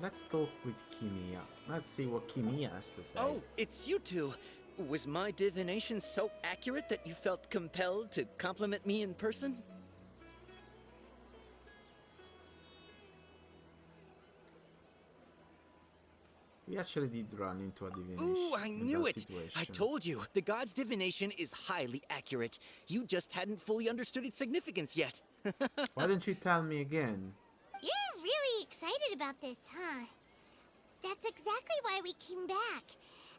Speaker 2: Let's talk with Kimia. Let's see what Kimia has to say.
Speaker 11: Oh, it's you two. Was my divination so accurate that you felt compelled to compliment me in person?
Speaker 2: We actually did run into a divination.
Speaker 11: Ooh, I knew it!
Speaker 2: Situation.
Speaker 11: I told you, the god's divination is highly accurate. You just hadn't fully understood its significance yet.
Speaker 2: Why don't you tell me again?
Speaker 8: You're really excited about this, huh? That's exactly why we came back.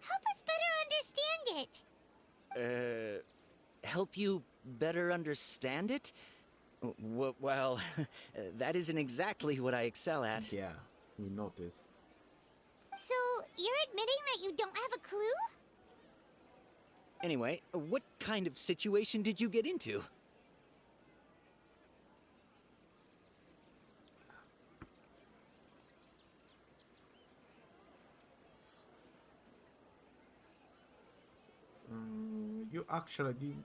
Speaker 8: Help us better understand it.
Speaker 11: Help you better understand it? Well, that isn't exactly what I excel at.
Speaker 2: Yeah, we noticed.
Speaker 8: So, you're admitting that you don't have a clue?
Speaker 11: Anyway, what kind of situation did you get into?
Speaker 2: You actually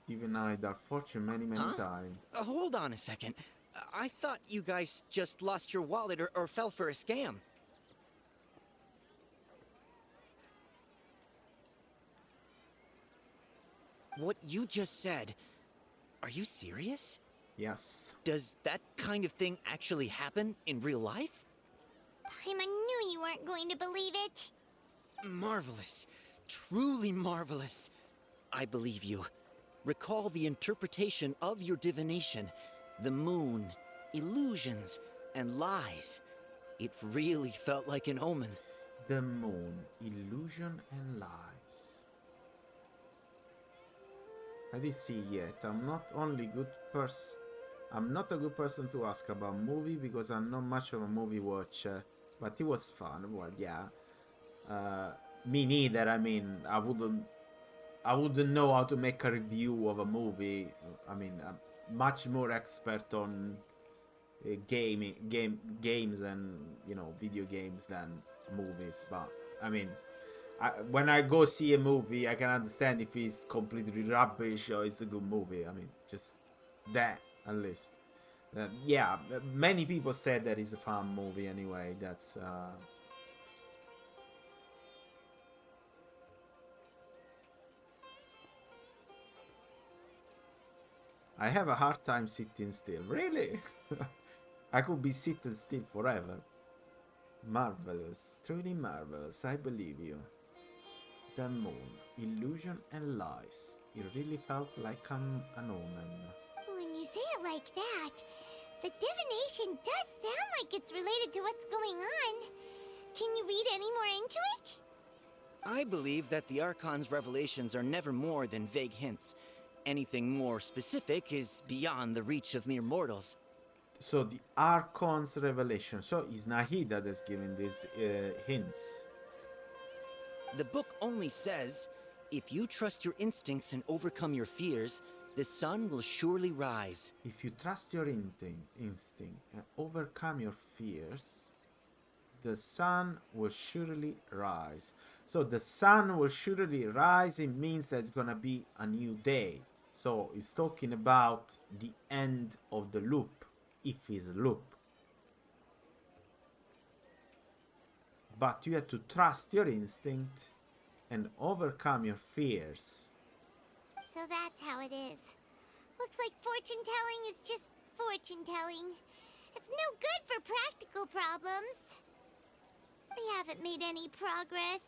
Speaker 2: denied our fortune many times.
Speaker 11: Hold on a second. I thought you guys just lost your wallet or fell for a scam. What you just said, are you serious?
Speaker 2: Yes.
Speaker 11: Does that kind of thing actually happen in real life?
Speaker 8: Paimon knew you weren't going to believe it.
Speaker 11: Marvelous. Truly marvelous. I believe you. Recall the interpretation of your divination. The moon, illusions, and lies. It really felt like an omen.
Speaker 2: The moon, illusion, and lies. I did see yet. I'm not only good person. I'm not a good person to ask about movie because I'm not much of a movie watcher. But it was fun. Well, yeah. Me neither. I mean, I wouldn't know how to make a review of a movie. I mean, I'm much more expert on games and video games than movies. But I mean, when I go see a movie, I can understand if it's completely rubbish or it's a good movie. I mean, just that at least. Yeah, many people said that it's a fun movie anyway. That's I have a hard time sitting still. Really? I could be sitting still forever. Marvelous, truly marvelous. I believe you. The moon, illusion and lies. It really felt like an omen.
Speaker 8: When you say it like that, the divination does sound like it's related to what's going on. Can you read any more into it?
Speaker 11: I believe that the Archon's revelations are never more than vague hints. Anything more specific is beyond the reach of mere mortals.
Speaker 2: So the Archon's revelation. So it's Nahida that's giving these hints.
Speaker 11: The book only says, if you trust your instincts and overcome your fears, the sun will surely rise.
Speaker 2: If you trust your instinct and overcome your fears, the sun will surely rise. So the sun will surely rise. It means there's gonna be a new day. So it's talking about the end of the loop, if it's a loop. But you have to trust your instinct and overcome your fears.
Speaker 8: So that's how it is. Looks like fortune telling is just fortune telling. It's no good for practical problems. We haven't made any progress.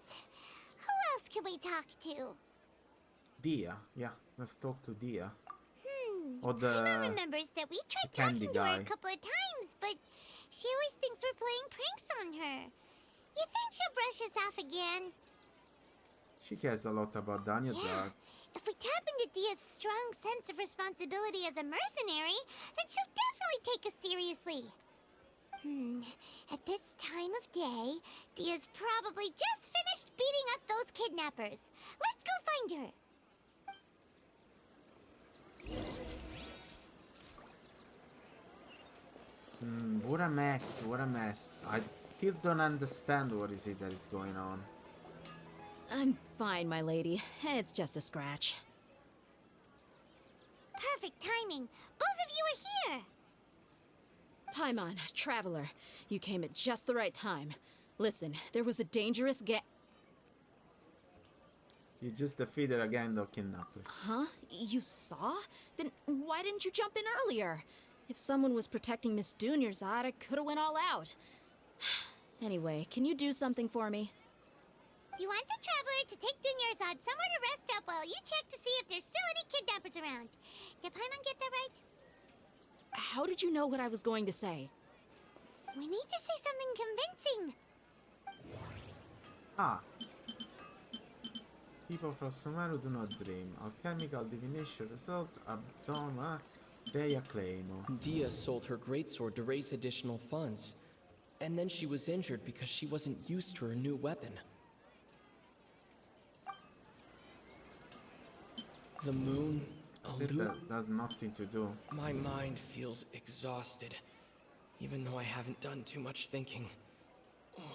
Speaker 8: Who else can we talk to?
Speaker 2: Dia, yeah, let's talk to Dia.
Speaker 8: Or Emma remembers that we tried talking to her a couple of times, but she always thinks we're playing pranks on her. You think she'll brush us off again?
Speaker 2: She cares a lot about Danya's art.
Speaker 8: If we tap into Dia's strong sense of responsibility as a mercenary, then she'll definitely take us seriously. At this time of day, Dia's probably just finished beating up those kidnappers. Let's go find her.
Speaker 2: What a mess, what a mess. I still don't understand what is it that is going on.
Speaker 15: I'm fine, my lady. It's just a scratch.
Speaker 8: Perfect timing. Both of you are here.
Speaker 15: Paimon, Traveler, you came at just the right time. Listen, there was a dangerous
Speaker 2: You just defeated a gang of kidnappers.
Speaker 15: Huh? You saw? Then why didn't you jump in earlier? If someone was protecting Miss Dunyarzad, I could have went all out. Anyway, can you do something for me?
Speaker 8: You want the Traveler to take Dunyarzad somewhere to rest up while you check to see if there's still any kidnappers around. Did Paimon get that right?
Speaker 15: How did you know what I was going to say?
Speaker 8: We need to say something convincing.
Speaker 2: Ah. People from Sumeru do not dream. Alchemical divination result abnormal. They acclaim.
Speaker 14: Dia sold her greatsword to raise additional funds. And then she was injured because she wasn't used to her new weapon. The moon...
Speaker 2: That has nothing to do.
Speaker 14: My mind feels exhausted, even though I haven't done too much thinking.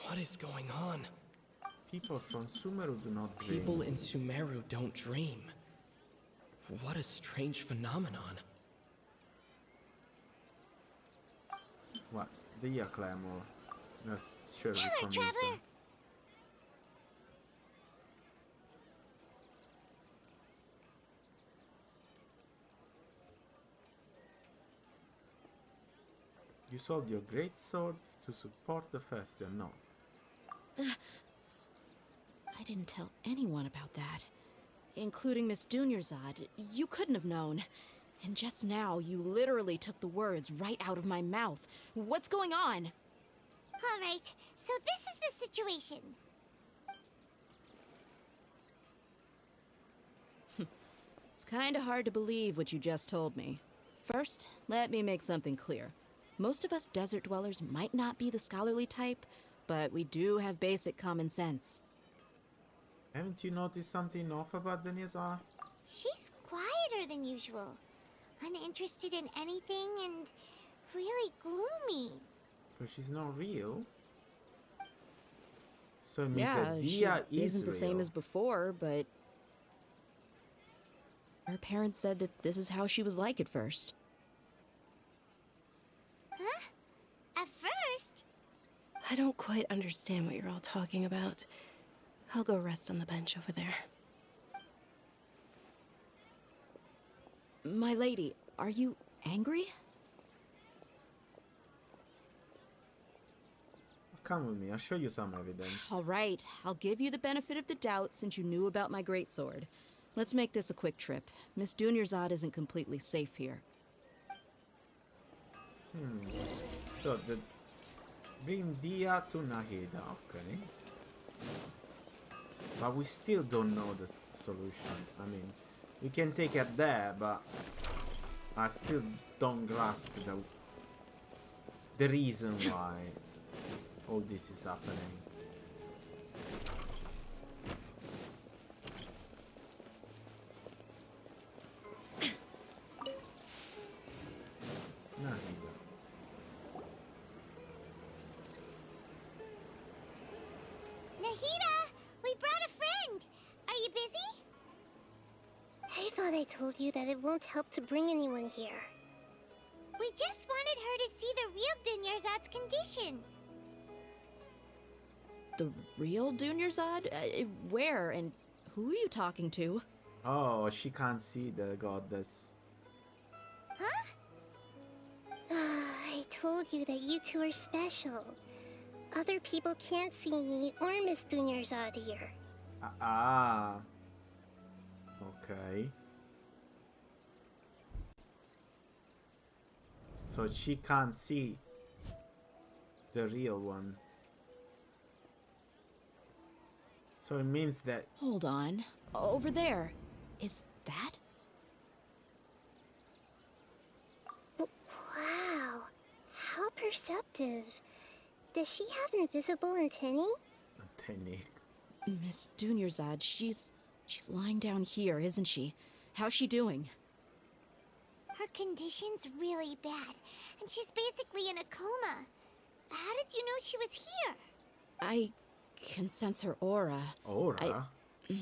Speaker 14: What is going on?
Speaker 2: People from Sumeru do not dream.
Speaker 14: People in Sumeru don't dream. What a strange phenomenon.
Speaker 2: What? The acclaim or... That's surely
Speaker 8: Tell her,
Speaker 2: convincing.
Speaker 8: Traveler!
Speaker 2: You sold your great sword to support the festival. No.
Speaker 15: I didn't tell anyone about that. Including Miss Dunyarzad. You couldn't have known. And just now, you literally took the words right out of my mouth. What's going on?
Speaker 8: All right, so this is the situation.
Speaker 15: It's kinda hard to believe what you just told me. First, let me make something clear. Most of us desert dwellers might not be the scholarly type, but we do have basic common sense.
Speaker 2: Haven't you noticed something off about Dunyarzad?
Speaker 8: She's quieter than usual. Uninterested in anything and really gloomy.
Speaker 2: Because she's not real. So it means
Speaker 15: Yeah,
Speaker 2: that
Speaker 15: she
Speaker 2: Dia is
Speaker 15: isn't the same
Speaker 2: real.
Speaker 15: as before, but... Her parents said that this is how she was like at first.
Speaker 8: Huh? At first?
Speaker 7: I don't quite understand what you're all talking about. I'll go rest on the bench over there.
Speaker 15: My lady, are you angry?
Speaker 2: Come with me, I'll show you some evidence.
Speaker 15: All right, I'll give you the benefit of the doubt since you knew about my greatsword. Let's make this a quick trip. Miss Dunyarzad isn't completely safe here.
Speaker 2: So, bring Dia to Nahida, okay. But we still don't know the solution. I mean, we can take it there, but I still don't grasp the reason why all this is happening. Nahida.
Speaker 8: Nahida, we brought a friend. Are you busy?
Speaker 13: I thought I told you that it won't help to bring anyone here.
Speaker 8: We just wanted her to see the real Dunyarzad's condition.
Speaker 15: The real Dunyarzad? Where and who are you talking to?
Speaker 2: Oh, she can't see the goddess.
Speaker 8: Huh?
Speaker 13: I told you that you two are special. Other people can't see me or Miss Dunyarzad here.
Speaker 2: Okay. So she can't see the real one. So it means that...
Speaker 15: Hold on. Over there. Is that?
Speaker 13: Wow. How perceptive. Does she have invisible antennae?
Speaker 2: Antennae.
Speaker 15: Miss Dunyarzad, she's lying down here, isn't she? How's she doing?
Speaker 8: Her condition's really bad, and she's basically in a coma. How did you know she was here?
Speaker 15: I can sense her aura.
Speaker 2: Aura?
Speaker 15: There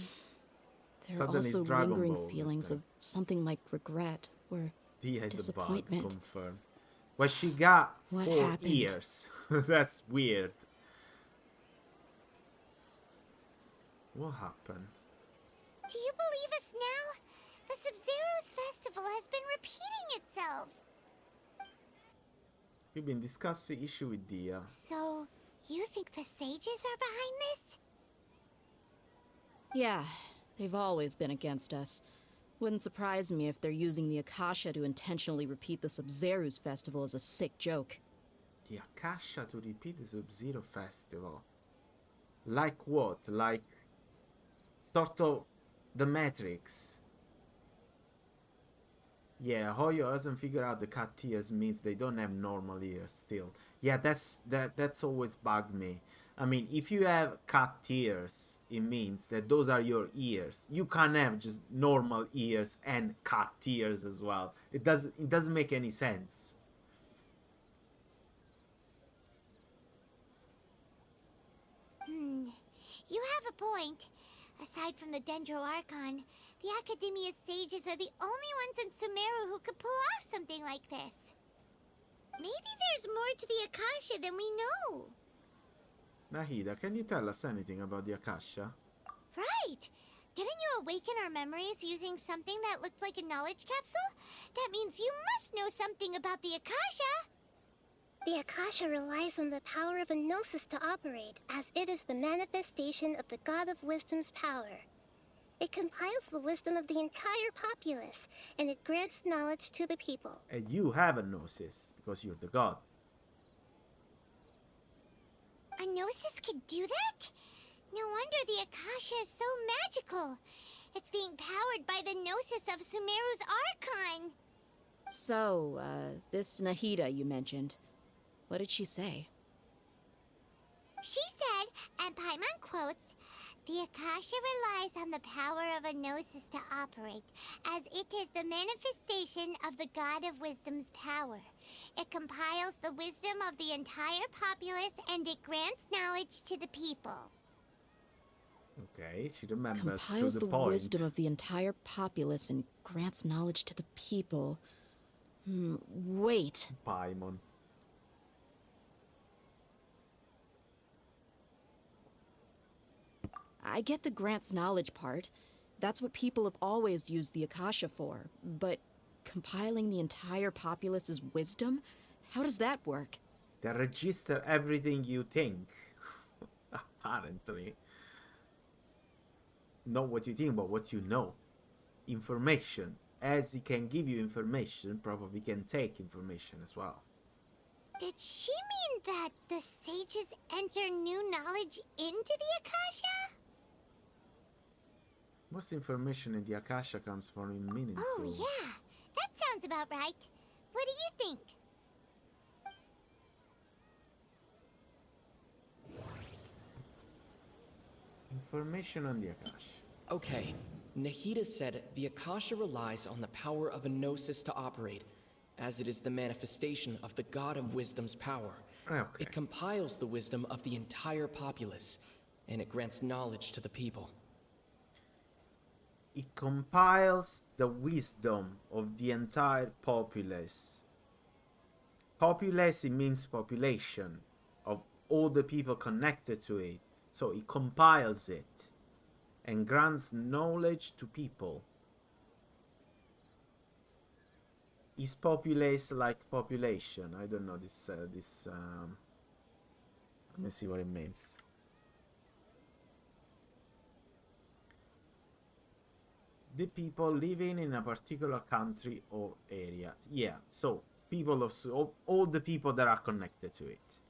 Speaker 2: Suddenly
Speaker 15: are also
Speaker 2: it's Dragon
Speaker 15: lingering
Speaker 2: Ball,
Speaker 15: feelings of something like regret or
Speaker 2: Dia is a bug,
Speaker 15: disappointment.
Speaker 2: confirmed. Well, she got
Speaker 15: What
Speaker 2: 4
Speaker 15: happened?
Speaker 2: ears. That's weird. What happened?
Speaker 8: Do you believe us now? The Sub-Zero's festival has been repeating itself.
Speaker 2: We've been discussing issue with Dia.
Speaker 8: So, you think the sages are behind this?
Speaker 15: Yeah, they've always been against us. Wouldn't surprise me if they're using the Akasha to intentionally repeat the Sub-Zero's festival as a sick joke.
Speaker 2: The Akasha to repeat the Sub-Zero festival. Like what? Like sort of the Matrix. Yeah, Hoyo hasn't figured out the cat ears means they don't have normal ears still. Yeah, that's always bugged me. I mean, if you have cat ears, it means that those are your ears. You can't have just normal ears and cat ears as well. It doesn't make any sense.
Speaker 8: You have a point. Aside from the Dendro Archon, the Academia's sages are the only ones in Sumeru who could pull off something like this. Maybe there's more to the Akasha than we know.
Speaker 2: Nahida, can you tell us anything about the Akasha?
Speaker 8: Right! Didn't you awaken our memories using something that looked like a knowledge capsule? That means you must know something about the Akasha!
Speaker 13: The Akasha relies on the power of a gnosis to operate, as it is the manifestation of the God of Wisdom's power. It compiles the wisdom of the entire populace, and it grants knowledge to the people.
Speaker 2: And you have a gnosis, because you're the god.
Speaker 8: A gnosis could do that? No wonder the Akasha is so magical. It's being powered by the gnosis of Sumeru's Archon.
Speaker 15: So, this Nahida you mentioned, what did she say?
Speaker 8: She said, and Paimon quotes, "The Akasha relies on the power of a gnosis to operate, as it is the manifestation of the God of Wisdom's power. It compiles the wisdom of the entire populace, and it grants knowledge to the people."
Speaker 2: Okay, she remembers
Speaker 15: Compiles
Speaker 2: to
Speaker 15: the
Speaker 2: the point.
Speaker 15: wisdom of the entire populace and grants knowledge to the people. Wait.
Speaker 2: Paimon.
Speaker 15: I get the grants knowledge part. That's what people have always used the Akasha for. But compiling the entire populace's wisdom? How does that work?
Speaker 2: They register everything you think. Apparently. Not what you think, but what you know. Information. As it can give you information, probably can take information as well.
Speaker 8: Did she mean that the sages enter new knowledge into the Akasha?
Speaker 2: Most information in the Akasha comes from Minazu.
Speaker 8: Oh, yeah. That sounds about right. What do you think?
Speaker 2: Information on the Akasha.
Speaker 14: Okay, Nahida said the Akasha relies on the power of a gnosis to operate, as it is the manifestation of the God of Wisdom's power.
Speaker 2: Okay.
Speaker 14: It compiles the wisdom of the entire populace, and it grants knowledge to the people.
Speaker 2: It compiles the wisdom of the entire populace. Populace, it means population of all the people connected to it. So it compiles it and grants knowledge to people. Is populace like population? I don't know this. Let me see what it means. The people living in a particular country or area. Yeah, so people of all the people that are connected to it.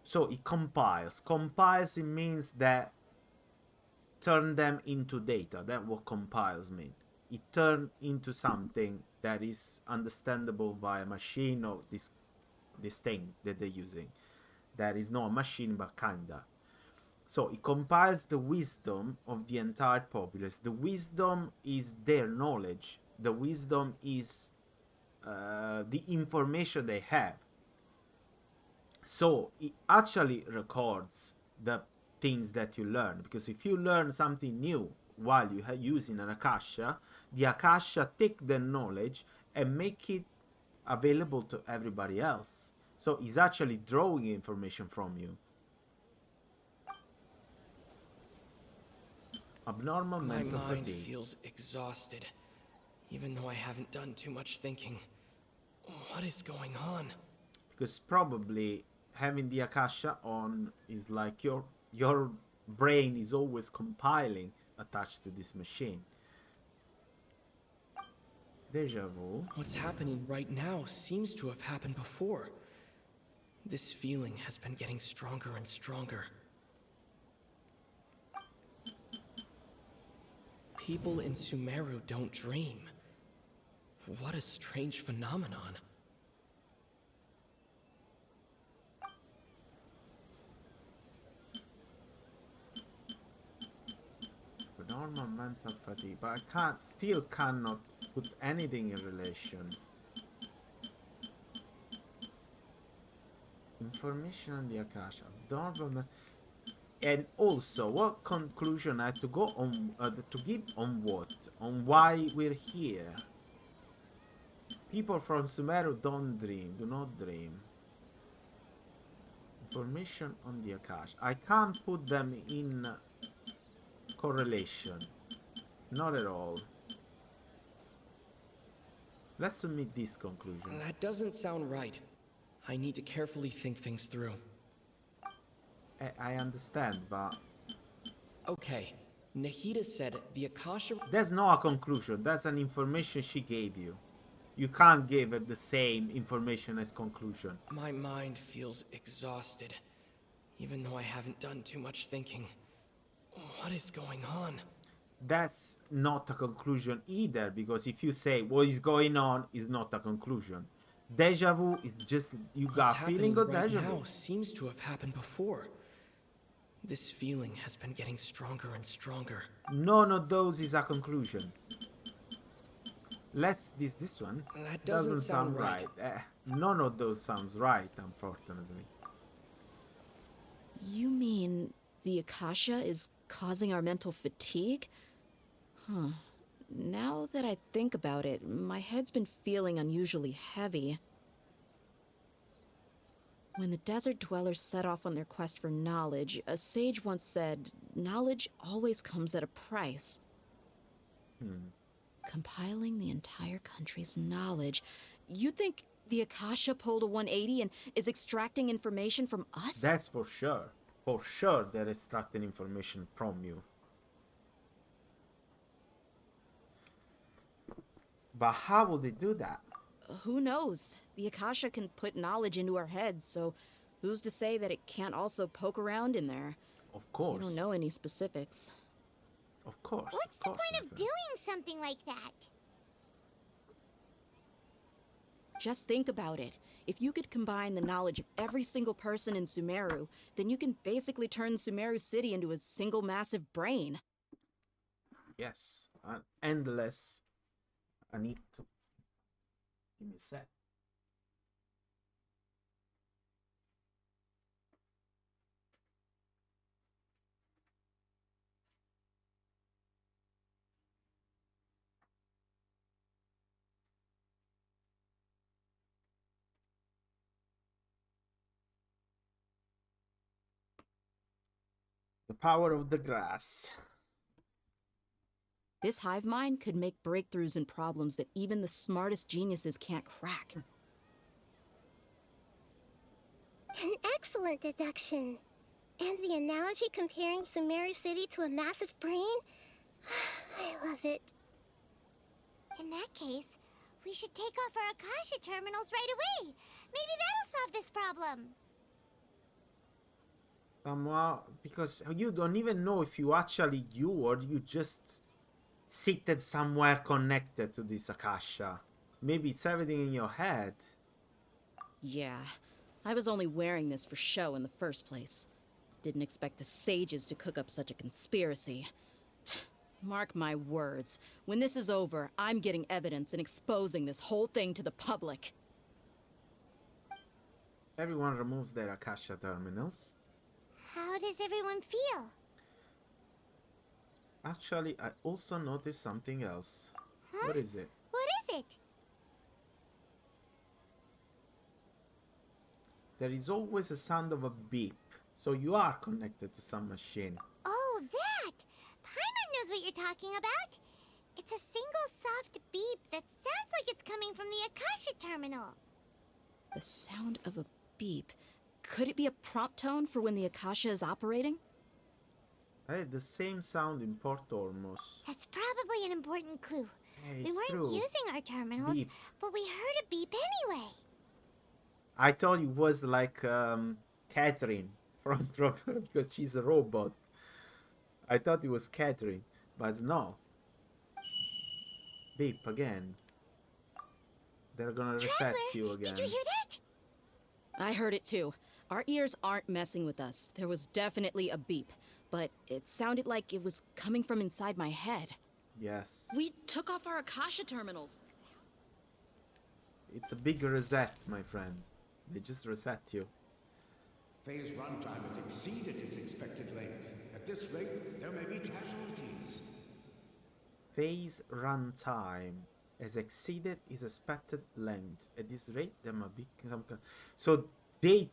Speaker 2: So it compiles. Compiles, it means that turn them into data. That's what compiles mean. It turns into something that is understandable by a machine or this this thing that they're using. That is not a machine, but kinda. So it compiles the wisdom of the entire populace. The wisdom is their knowledge. The wisdom is the information they have. So it actually records the things that you learn, because if you learn something new while you are using an Akasha, the Akasha take the knowledge and make it available to everybody else. So it's actually drawing information from you. Abnormal mental
Speaker 14: My mind
Speaker 2: fatigue.
Speaker 14: feels exhausted, even though I haven't done too much thinking. What is going on?
Speaker 2: Because probably having the Akasha on is like your brain is always compiling attached to this machine. Deja vu.
Speaker 14: What's happening right now seems to have happened before. This feeling has been getting stronger and stronger. People in Sumeru don't dream. What a strange phenomenon.
Speaker 2: Normal mental fatigue, but I still cannot put anything in relation. Information on the Akasha. Abnormal. And also, what conclusion I have to go on to give on what? On why we're here. People from Sumeru don't dream, do not dream. Information on the Akasha. I can't put them in correlation. Not at all. Let's submit this conclusion.
Speaker 14: That doesn't sound right. I need to carefully think things through.
Speaker 2: I understand, but...
Speaker 14: Okay, Nahida said the Akasha...
Speaker 2: That's not a conclusion, that's an information she gave you. You can't give her the same information as conclusion.
Speaker 14: My mind feels exhausted, even though I haven't done too much thinking. What is going on?
Speaker 2: That's not a conclusion either, because if you say what is going on is not a conclusion. Deja vu is just you got a feeling of
Speaker 14: right
Speaker 2: deja
Speaker 14: now
Speaker 2: vu.
Speaker 14: Seems to have happened before. This feeling has been getting stronger and stronger.
Speaker 2: None of those is a conclusion. Let's this one.
Speaker 14: That doesn't sound right.
Speaker 2: None of those sounds right, unfortunately.
Speaker 15: You mean the Akasha is causing our mental fatigue? Huh. Now that I think about it, my head's been feeling unusually heavy. When the desert dwellers set off on their quest for knowledge, a sage once said, knowledge always comes at a price. Compiling the entire country's knowledge. You think the Akasha pulled a 180 and is extracting information from us?
Speaker 2: That's for sure. For sure they're extracting information from you. But how will they do that?
Speaker 15: Who knows? The Akasha can put knowledge into our heads, so who's to say that it can't also poke around in there?
Speaker 2: Of course.
Speaker 15: We don't know any specifics.
Speaker 2: Of course.
Speaker 8: What's the point of doing something like that?
Speaker 15: Just think about it. If you could combine the knowledge of every single person in Sumeru, then you can basically turn Sumeru City into a single massive brain.
Speaker 2: Yes. Endless. I need to... Give me a sec. The power of the grass.
Speaker 15: This hive mind could make breakthroughs in problems that even the smartest geniuses can't crack.
Speaker 13: An excellent deduction. And the analogy comparing Sumeru City to a massive brain? I love it.
Speaker 8: In that case, we should take off our Akasha terminals right away. Maybe that'll solve this problem.
Speaker 2: Somehow, because you don't even know if you actually or you just seated somewhere connected to this Akasha. Maybe it's everything in your head.
Speaker 15: Yeah, I was only wearing this for show in the first place. Didn't expect the sages to cook up such a conspiracy. Mark my words, when this is over, I'm getting evidence and exposing this whole thing to the public.
Speaker 2: Everyone removes their Akasha terminals.
Speaker 8: How does everyone feel?
Speaker 2: Actually, I also noticed something else.
Speaker 8: Huh?
Speaker 2: What is it?
Speaker 8: What is it?
Speaker 2: There is always a sound of a beep, so you are connected to some machine.
Speaker 8: Oh, that! Paimon knows what you're talking about. It's a single soft beep that sounds like it's coming from the Akasha terminal.
Speaker 15: The sound of a beep. Could it be a prompt tone for when the Akasha is operating?
Speaker 2: I had the same sound in Port Ormos.
Speaker 8: That's probably an important clue.
Speaker 2: Hey,
Speaker 8: We
Speaker 2: it's
Speaker 8: weren't
Speaker 2: true.
Speaker 8: using our terminals,
Speaker 2: Beep.
Speaker 8: but we heard a beep anyway.
Speaker 2: I thought it was like Catherine from because she's a robot. I thought it was Catherine, but no. Beep again. They're gonna reset
Speaker 8: Traveler,
Speaker 2: you again.
Speaker 8: did you hear that?
Speaker 15: I heard it too. Our ears aren't messing with us. There was definitely a beep, but it sounded like it was coming from inside my head.
Speaker 2: Yes.
Speaker 15: We took off our Akasha terminals.
Speaker 2: It's a big reset, my friend. They just reset you.
Speaker 9: Phase runtime has exceeded its expected length. At this rate, there may be casualties.
Speaker 2: Phase runtime has exceeded its expected length. At this rate, there might be some. So they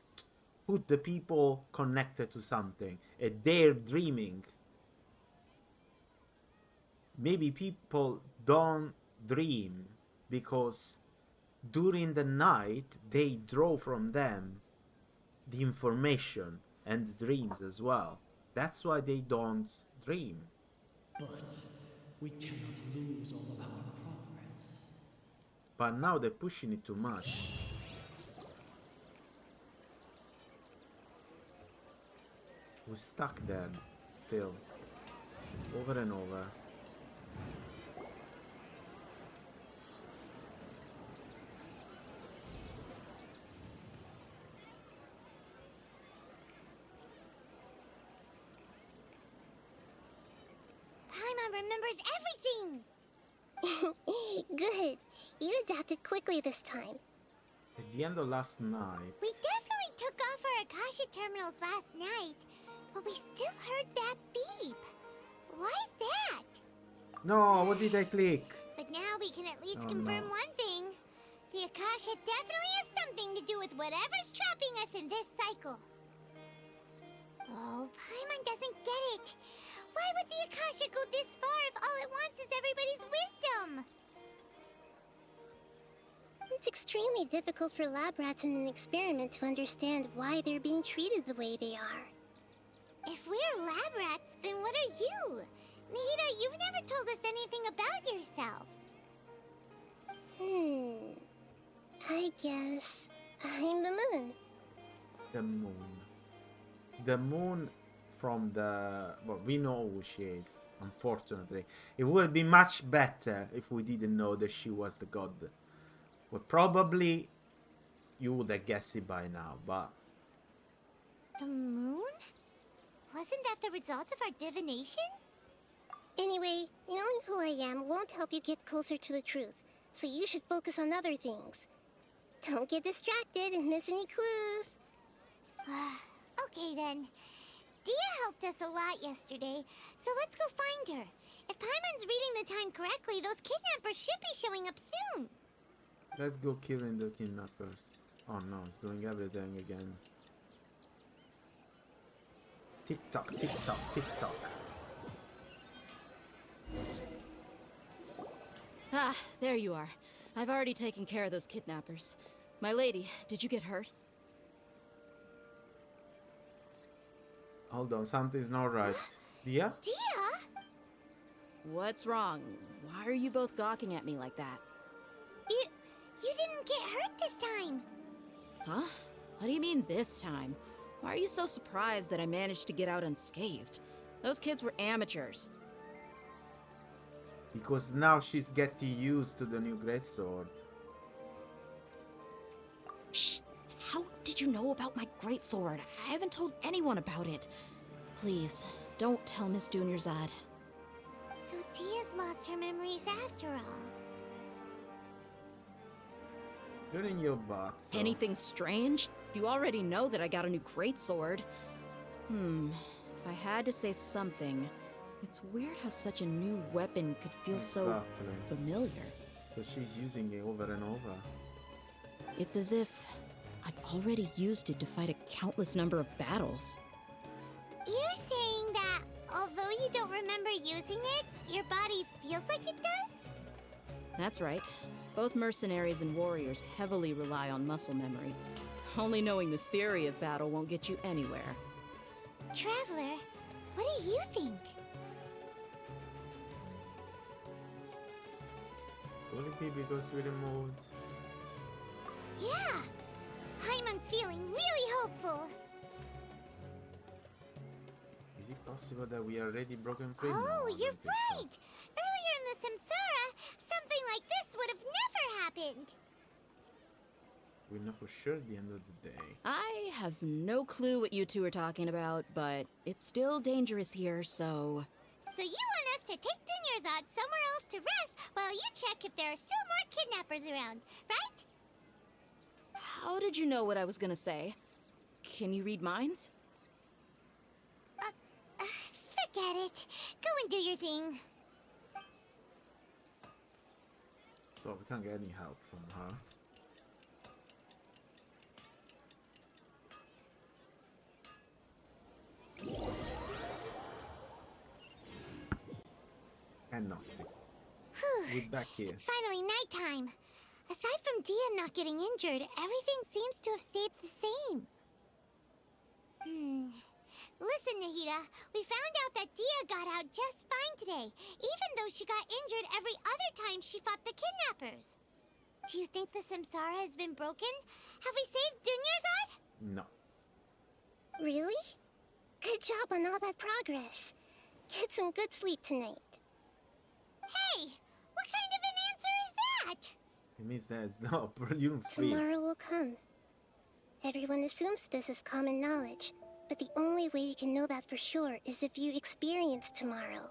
Speaker 2: put the people connected to something, and they're dreaming. Maybe people don't dream because during the night they draw from them the information and the dreams as well. That's why they don't dream.
Speaker 5: But we cannot lose all of our progress.
Speaker 2: But now they're pushing it too much. We're stuck there still. Over and over.
Speaker 8: Paimon remembers everything!
Speaker 13: Good. You adapted quickly this time.
Speaker 2: At the end of last night,
Speaker 8: We definitely took off our Akasha terminals last night, but we still heard that beep. Why is that?
Speaker 2: no, what did I click?
Speaker 8: But now we can at least
Speaker 2: Oh,
Speaker 8: confirm
Speaker 2: no.
Speaker 8: one thing. The Akasha definitely has something to do with whatever's trapping us in this cycle. Oh, Paimon doesn't get it. Why would the Akasha go this far if all it wants is everybody's wisdom?
Speaker 13: It's extremely difficult for lab rats in an experiment to understand why they're being treated the way they are.
Speaker 8: If we're lab rats, then what are you? Nahida, you've never told us anything about yourself.
Speaker 13: I guess I'm the moon.
Speaker 2: The moon. The moon from the... Well, we know who she is, unfortunately. It would be much better if we didn't know that she was the god. Well, probably you would have guessed it by now, but...
Speaker 8: The moon? Wasn't that the result of our divination?
Speaker 13: Anyway, knowing who I am won't help you get closer to the truth, so you should focus on other things. Don't get distracted and miss any clues.
Speaker 8: Okay then. Dia helped us a lot yesterday, so let's go find her. If Paimon's reading the time correctly, those kidnappers should be showing up soon.
Speaker 2: Let's go killing the kidnappers. Oh no, it's doing everything again. Tick tock, tick tock, tick tock.
Speaker 15: Ah, there you are. I've already taken care of those kidnappers. My lady, did you get hurt?
Speaker 2: Hold on, something's not right. Dia?
Speaker 8: Dia?
Speaker 15: What's wrong? Why are you both gawking at me like that?
Speaker 8: You didn't get hurt this time.
Speaker 15: Huh? What do you mean this time? Why are you so surprised that I managed to get out unscathed? Those kids were amateurs.
Speaker 2: Because now she's getting used to the new greatsword.
Speaker 15: Shh! How did you know about my greatsword? I haven't told anyone about it. Please, don't tell Miss Dunyarzad.
Speaker 8: So Dia's lost her memories after all.
Speaker 2: During your butt, so...
Speaker 15: Anything strange? You already know that I got a new greatsword. If I had to say something, it's weird how such a new weapon could feel so familiar.
Speaker 2: Because she's using it over and over.
Speaker 15: It's as if I've already used it to fight a countless number of battles.
Speaker 8: You're saying that, although you don't remember using it, your body feels like it does?
Speaker 15: That's right. Both mercenaries and warriors heavily rely on muscle memory. Only knowing the theory of battle won't get you anywhere.
Speaker 8: Traveler, what do you think?
Speaker 2: Will it be because we removed...
Speaker 8: Yeah! Paimon's feeling really hopeful.
Speaker 2: Is it possible that we are already broken free?
Speaker 8: Oh,
Speaker 2: No,
Speaker 8: you're
Speaker 2: I don't think
Speaker 8: right! Earlier in the Samsara, something like this would have never happened.
Speaker 2: So. We know for sure at the end of the day.
Speaker 15: I have no clue what you two are talking about, but it's still dangerous here, so...
Speaker 8: So you want us to take Dunyarzad somewhere else to rest while you check if there are still more kidnappers around, right?
Speaker 15: How did you know what I was gonna say? Can you read minds?
Speaker 8: Forget it. Go and do your thing.
Speaker 2: So we can't get any help from her. And nothing. We're back here.
Speaker 8: It's finally nighttime. Aside from Dia not getting injured, everything seems to have stayed the same. Listen, Nahida, we found out that Dia got out just fine today, even though she got injured every other time she fought the kidnappers. Do you think the Samsara has been broken? Have we saved Dunyarzad?
Speaker 2: No.
Speaker 13: Really? Good job on all that progress. Get some good sleep tonight.
Speaker 8: Hey, what kind of an answer is that?
Speaker 2: It means that it's not you don't sleep.
Speaker 13: Tomorrow will come. Everyone assumes this is common knowledge, but the only way you can know that for sure is if you experience tomorrow.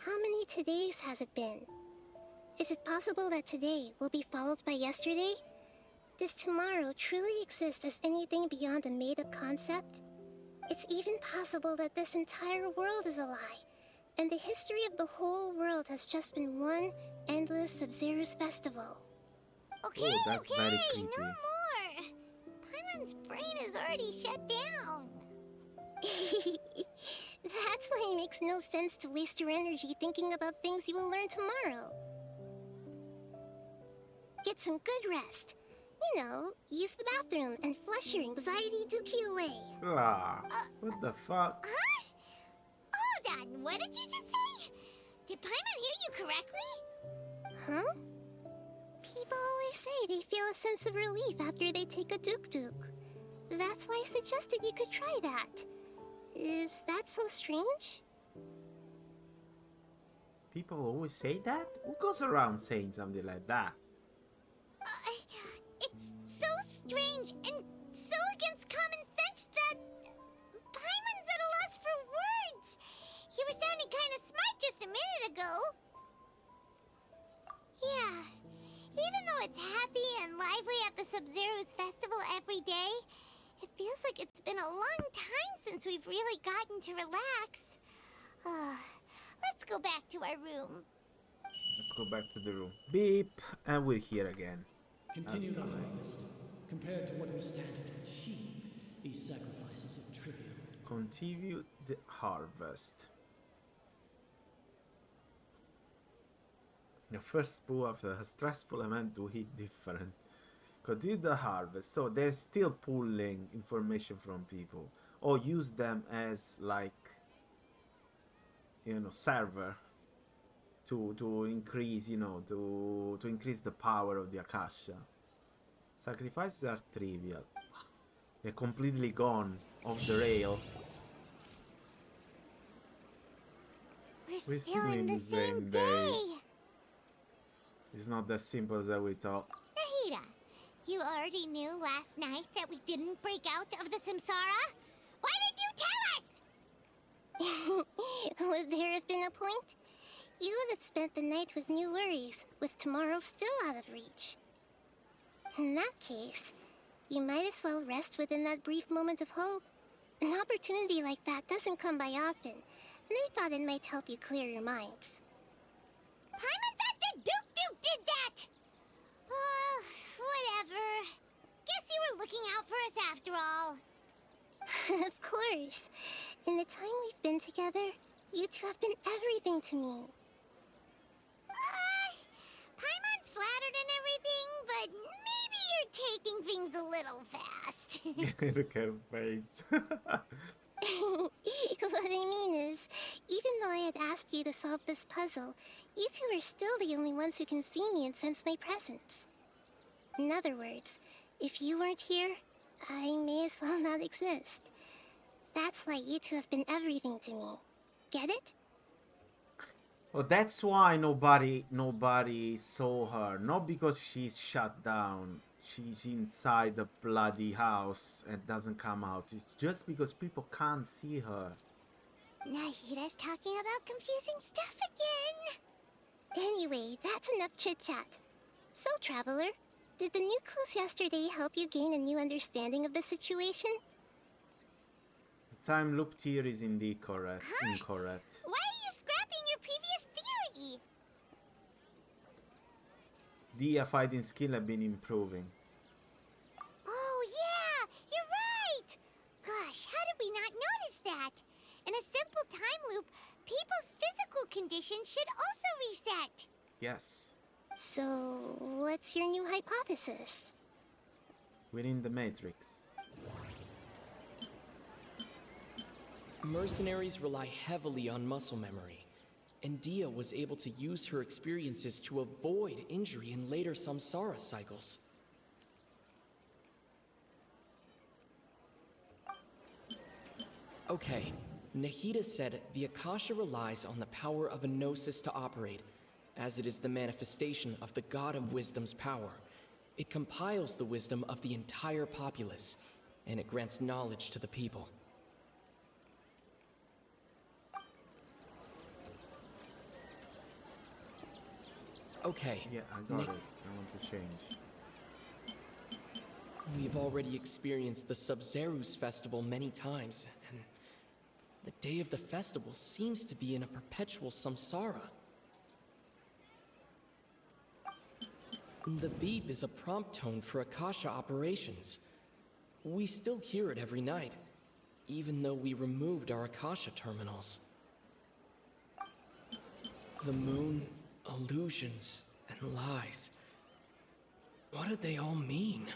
Speaker 13: How many todays has it been? Is it possible that today will be followed by yesterday? Does tomorrow truly exist as anything beyond a made-up concept? It's even possible that this entire world is a lie, and the history of the whole world has just been one endless Sub-Zero's festival.
Speaker 8: Okay,
Speaker 2: that's very creepy.
Speaker 8: No more. Paimon's brain is already shut down.
Speaker 13: That's why it makes no sense to waste your energy thinking about things you will learn tomorrow. Get some good rest. You know, use the bathroom and flush your anxiety dookie away.
Speaker 2: What the fuck?
Speaker 8: Huh? Hold on, what did you just say? Did Paimon hear you correctly?
Speaker 13: Huh? People always say they feel a sense of relief after they take a duk-duk. That's why I suggested you could try that. Is that so strange?
Speaker 2: People always say that? Who goes around saying something like that?
Speaker 8: It's so strange and so against common sense that Paimon's at a loss for words. You were sounding kind of smart just a minute ago. Yeah, even though it's happy and lively at the Sub-Zero's festival every day, it feels like it's been a long time since we've really gotten to relax. Let's go back to our room.
Speaker 2: Let's go back to the room. Beep, and we're here again.
Speaker 5: Continue the harvest. Compared to what we stand to achieve, these sacrifices are trivial.
Speaker 2: Continue the harvest. The first spool of a stressful event to hit different. Continue the harvest. So they're still pulling information from people. Or use them as like, you know, server. To increase, you know, to increase the power of the Akasha. Sacrifices are trivial. They're completely gone off the rail.
Speaker 8: We're still in the same day.
Speaker 2: It's not as simple as we thought.
Speaker 8: Nahida, You already knew last night that we didn't break out of the Samsara? Why did you tell us?
Speaker 13: Would there have been a point? You would have spent the night with new worries, with tomorrow still out of reach. In that case, you might as well rest within that brief moment of hope. An opportunity like that doesn't come by often, and I thought it might help you clear your minds.
Speaker 8: Paimon thought that Duke did that! Whatever. Guess you were looking out for us after all.
Speaker 13: Of course. In the time we've been together, you two have been everything to me.
Speaker 8: Paimon's flattered and everything, but maybe you're taking things a little fast.
Speaker 2: Look at her face.
Speaker 13: What I mean is, even though I had asked you to solve this puzzle, you two are still the only ones who can see me and sense my presence. In other words, if you weren't here, I may as well not exist. That's why you two have been everything to me. Get it?
Speaker 2: Oh, that's why nobody saw her. Not because she's shut down. She's inside the bloody house and doesn't come out. It's just because people can't see her.
Speaker 8: Nahida's talking about confusing stuff again.
Speaker 13: Anyway, that's enough chit-chat. So, Traveler, did the new clues yesterday help you gain a new understanding of the situation?
Speaker 2: The time loop theory is indeed incorrect.
Speaker 8: Why are you scrapping your previous theory?
Speaker 2: Dia fighting skill have been improving.
Speaker 8: Oh yeah, you're right! Gosh, how did we not notice that? In a simple time loop, people's physical condition should also reset.
Speaker 2: Yes.
Speaker 13: So, what's your new hypothesis?
Speaker 2: We're in the Matrix.
Speaker 14: Mercenaries rely heavily on muscle memory, and Dia was able to use her experiences to avoid injury in later samsara cycles. Okay, Nahida said the Akasha relies on the power of a gnosis to operate, as it is the manifestation of the God of Wisdom's power. It compiles the wisdom of the entire populace, and it grants knowledge to the people. Okay.
Speaker 2: Yeah, I got it. I want to change.
Speaker 14: We've already experienced the Sub-Zerus festival many times, and the day of the festival seems to be in a perpetual samsara. The beep is a prompt tone for Akasha operations. We still hear it every night, even though we removed our Akasha terminals. The moon, illusions, and lies. What do they all mean?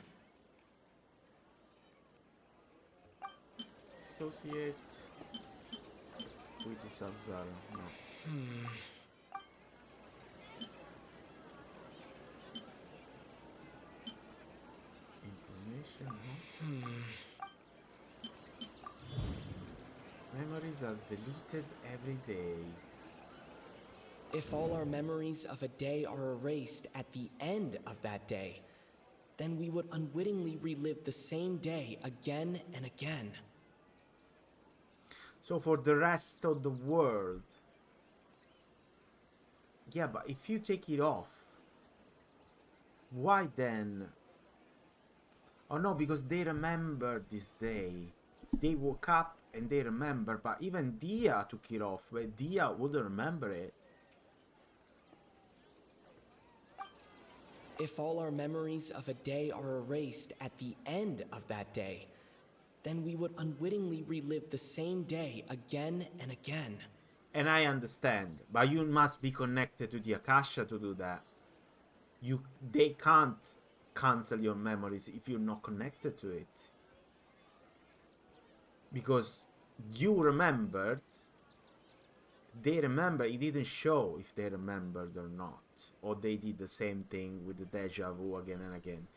Speaker 2: Associate with the Sub-Zero. No. Information, huh? Memories are deleted every day.
Speaker 14: If all our memories of a day are erased at the end of that day, then we would unwittingly relive the same day again and again.
Speaker 2: So for the rest of the world... Yeah, but if you take it off, why then... Oh no, because they remember this day. They woke up and they remember, but even Dia took it off, but Dia wouldn't remember it.
Speaker 14: If all our memories of a day are erased at the end of that day, then we would unwittingly relive the same day again and again.
Speaker 2: And I understand, but you must be connected to the Akasha to do that. They can't cancel your memories if you're not connected to it. Because you remembered, they remember, it didn't show if they remembered or not. Or they did the same thing with the deja vu again and again.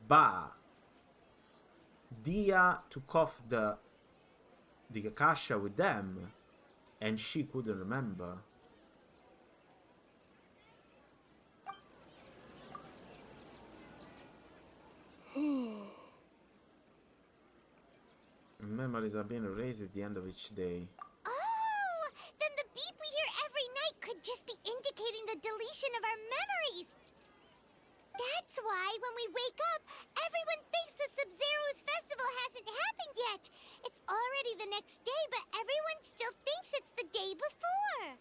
Speaker 2: But Dia took off the Akasha with them, and she couldn't remember. memories are being erased at the end of each day.
Speaker 8: Oh! Then the beep we hear every night could just be indicating the deletion of our memories! That's why when we wake up, everyone thinks the Sub-Zero's festival hasn't happened yet! It's already the next day, but everyone still thinks it's the day before!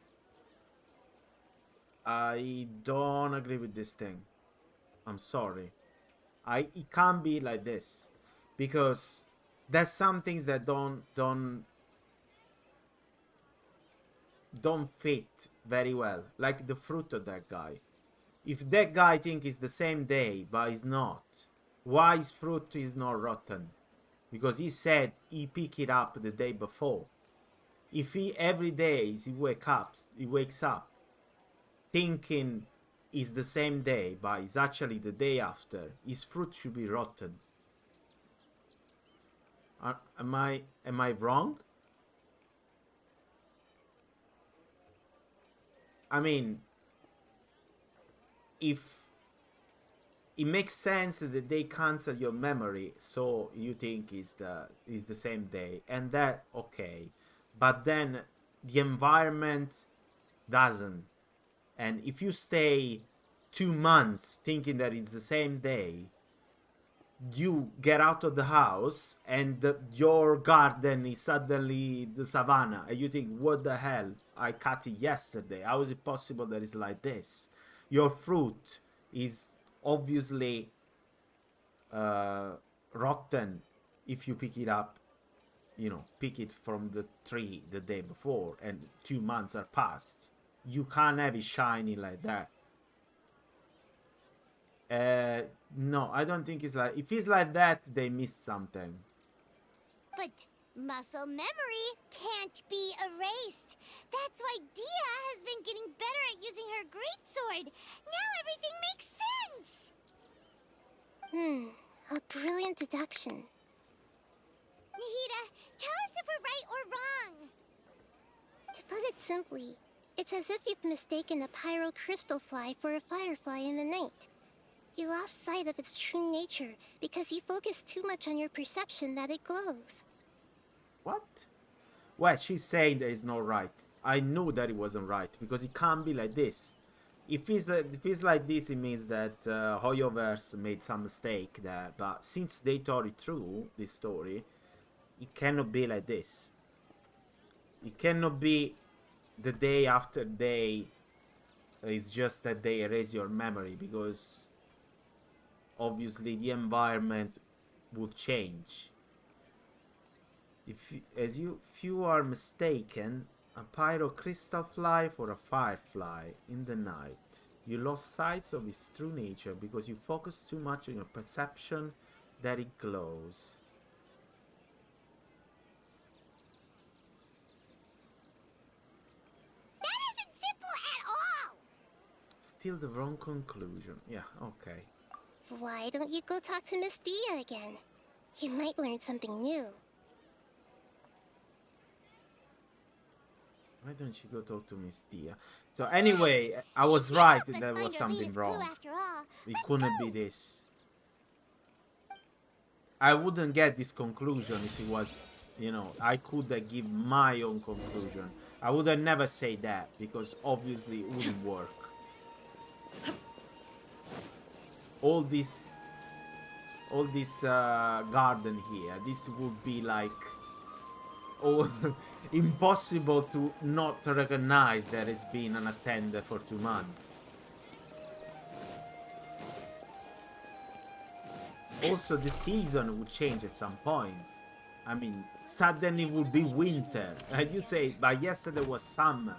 Speaker 2: I don't agree with this thing. I'm sorry. It can't be like this. Because there's some things that don't fit very well. Like the fruit of that guy. If that guy think it's the same day, but it's not, why his fruit is not rotten? Because he said he pick it up the day before. If he every day he wakes up thinking it's the same day, but it's actually the day after, his fruit should be rotten. Am I wrong? I mean, if it makes sense that they cancel your memory, so you think it's the same day, and that okay, but then the environment doesn't. And if you stay 2 months thinking that it's the same day, you get out of the house and your garden is suddenly the savannah, and you think, what the hell, I cut it yesterday, how is it possible that it's like this? Your fruit is obviously rotten if you pick it up, pick it from the tree the day before and 2 months are past. You can't have it shiny like that. No, I don't think it's like... If it's like that, they missed something.
Speaker 8: But muscle memory can't be erased. That's why Dia has been getting better at using her greatsword. Now everything makes sense!
Speaker 13: A brilliant deduction.
Speaker 8: Nahida, tell us if we're right or wrong.
Speaker 13: To put it simply, it's as if you've mistaken a pyro crystal fly for a firefly in the night. You lost sight of its true nature because you focused too much on your perception that it glows.
Speaker 2: What? Well, she's saying that it's not right. I knew that it wasn't right because it can't be like this. If it's like this, it means that Hoyoverse made some mistake there. But since they thought it through, this story, it cannot be like this. It cannot be the day after day. It's just that they erase your memory because obviously the environment would change. If you are mistaken, a pyro crystal fly for a firefly in the night, you lost sight of its true nature because you focus too much on your perception that it glows.
Speaker 8: That isn't simple at all!
Speaker 2: Still the wrong conclusion. Yeah, okay.
Speaker 13: Why don't you go talk to Miss Dia again? You might learn something new.
Speaker 2: Why don't you go talk to Miss Dia? So anyway, I was right that there was something wrong. It couldn't be this. I wouldn't get this conclusion if it was, I could give my own conclusion. I would have never say that because obviously it wouldn't work. All this garden here, this would be like impossible to not recognize that it's been unattended for 2 months. Also, the season would change at some point. I mean, suddenly it would be winter. And you say, but yesterday was summer.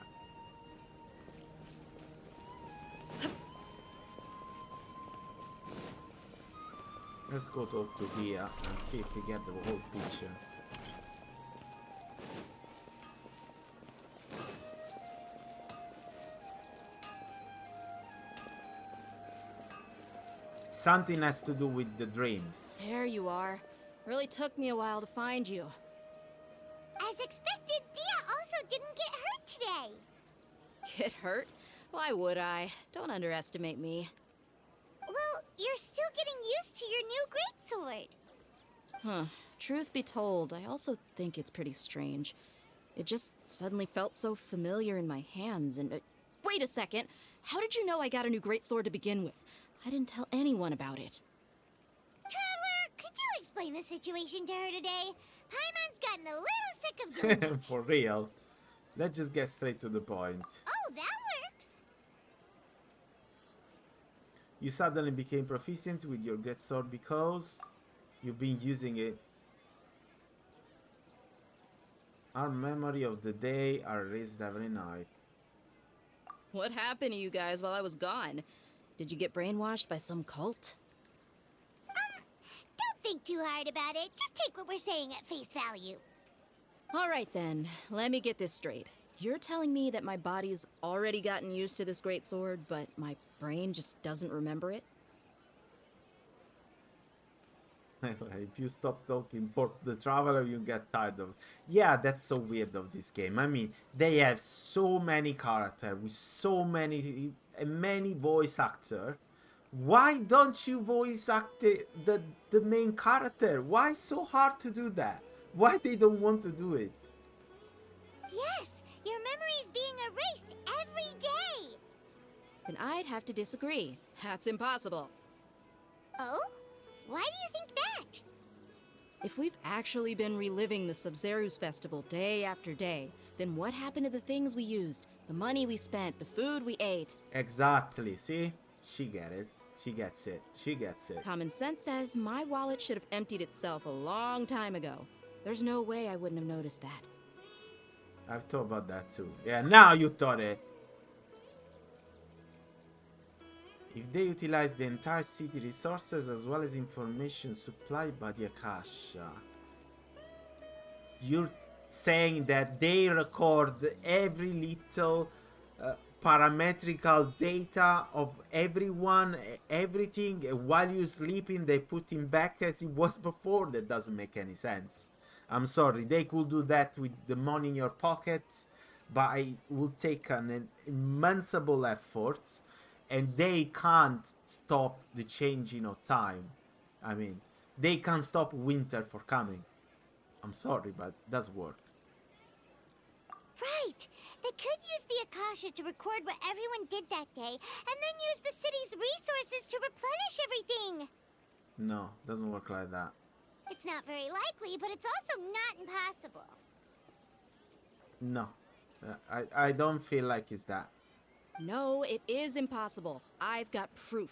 Speaker 2: Let's go talk to Dia and see if we get the whole picture. Something has to do with the dreams.
Speaker 15: There you are. Really took me a while to find you.
Speaker 8: As expected, Dia also didn't get hurt today.
Speaker 15: Get hurt? Why would I? Don't underestimate me.
Speaker 8: Well, you're still getting used to your new greatsword.
Speaker 15: Huh. Truth be told, I also think it's pretty strange. It just suddenly felt so familiar in my hands, and... wait a second! How did you know I got a new greatsword to begin with? I didn't tell anyone about it.
Speaker 8: Traveler, could you explain the situation to her today? Paimon's gotten a little sick of doing it.
Speaker 2: For real. Let's just get straight to the point.
Speaker 8: Oh, that works!
Speaker 2: You suddenly became proficient with your greatsword because you've been using it. Our memory of the day are erased every night.
Speaker 15: What happened to you guys while I was gone? Did you get brainwashed by some cult?
Speaker 8: Don't think too hard about it. Just take what we're saying at face value.
Speaker 15: All right then, let me get this straight. You're telling me that my body's already gotten used to this greatsword, but my brain just doesn't remember it?
Speaker 2: If you stop talking for the traveler, you get tired of. Yeah, that's so weird of this game. I mean, they have so many characters with so many voice actor. Why don't you voice act the main character? Why so hard to do that? Why they don't want to do it?
Speaker 8: Yes, your memory's being erased every day.
Speaker 15: Then I'd have to disagree. That's impossible.
Speaker 8: Oh? Why do you think that?
Speaker 15: If we've actually been reliving the Sub-Zero's festival day after day, then what happened to the things we used, the money we spent, the food we ate?
Speaker 2: Exactly, see? She gets it. She gets it. She gets it.
Speaker 15: Common sense says my wallet should have emptied itself a long time ago. There's no way I wouldn't have noticed that.
Speaker 2: I've thought about that too. Yeah, now you thought it. If they utilize the entire city resources as well as information supplied by the Akasha, you're saying that they record every little parametrical data of everyone, everything, while you're sleeping they put him back as he was before? That doesn't make any sense. I'm sorry, they could do that with the money in your pocket, but it will take an immense effort. And they can't stop the changing of time. I mean, they can't stop winter for coming. I'm sorry, but it does work.
Speaker 8: Right. They could use the Akasha to record what everyone did that day, and then use the city's resources to replenish everything.
Speaker 2: No, doesn't work like that.
Speaker 8: It's not very likely, but it's also not impossible.
Speaker 2: No, I don't feel like it's that.
Speaker 15: No, it is impossible. I've got proof.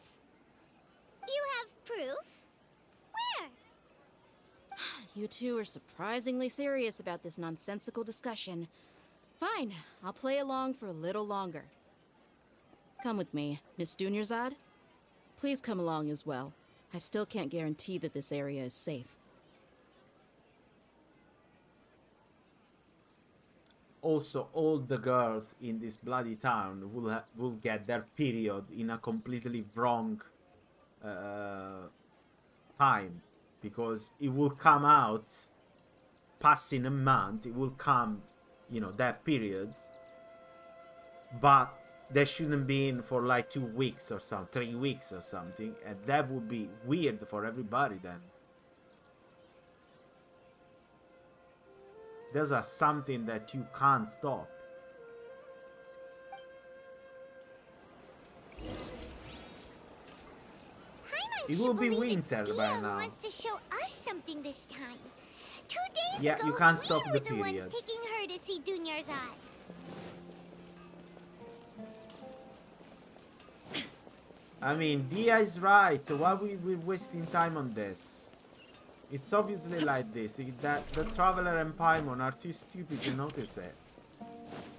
Speaker 8: You have proof? Where?
Speaker 15: You two are surprisingly serious about this nonsensical discussion. Fine, I'll play along for a little longer. Come with me, Miss Dunyarzad. Please come along as well. I still can't guarantee that this area is safe.
Speaker 2: Also, all the girls in this bloody town will get their period in a completely wrong time, because it will come out passing a month. It will come, you know, that period, but there shouldn't be in for like 2 weeks or 3 weeks or something, and that would be weird for everybody then. Those are something that you can't stop. It will be winter by now.
Speaker 8: Wants to show us something this time. 2 days
Speaker 2: Yeah,
Speaker 8: ago,
Speaker 2: you can't stop
Speaker 8: we
Speaker 2: the
Speaker 8: were the
Speaker 2: period.
Speaker 8: ones taking her to see Dunyarzad.
Speaker 2: I mean, Dia is right. Why we're wasting time on this? It's obviously like this, that the Traveler and Paimon are too stupid to notice it.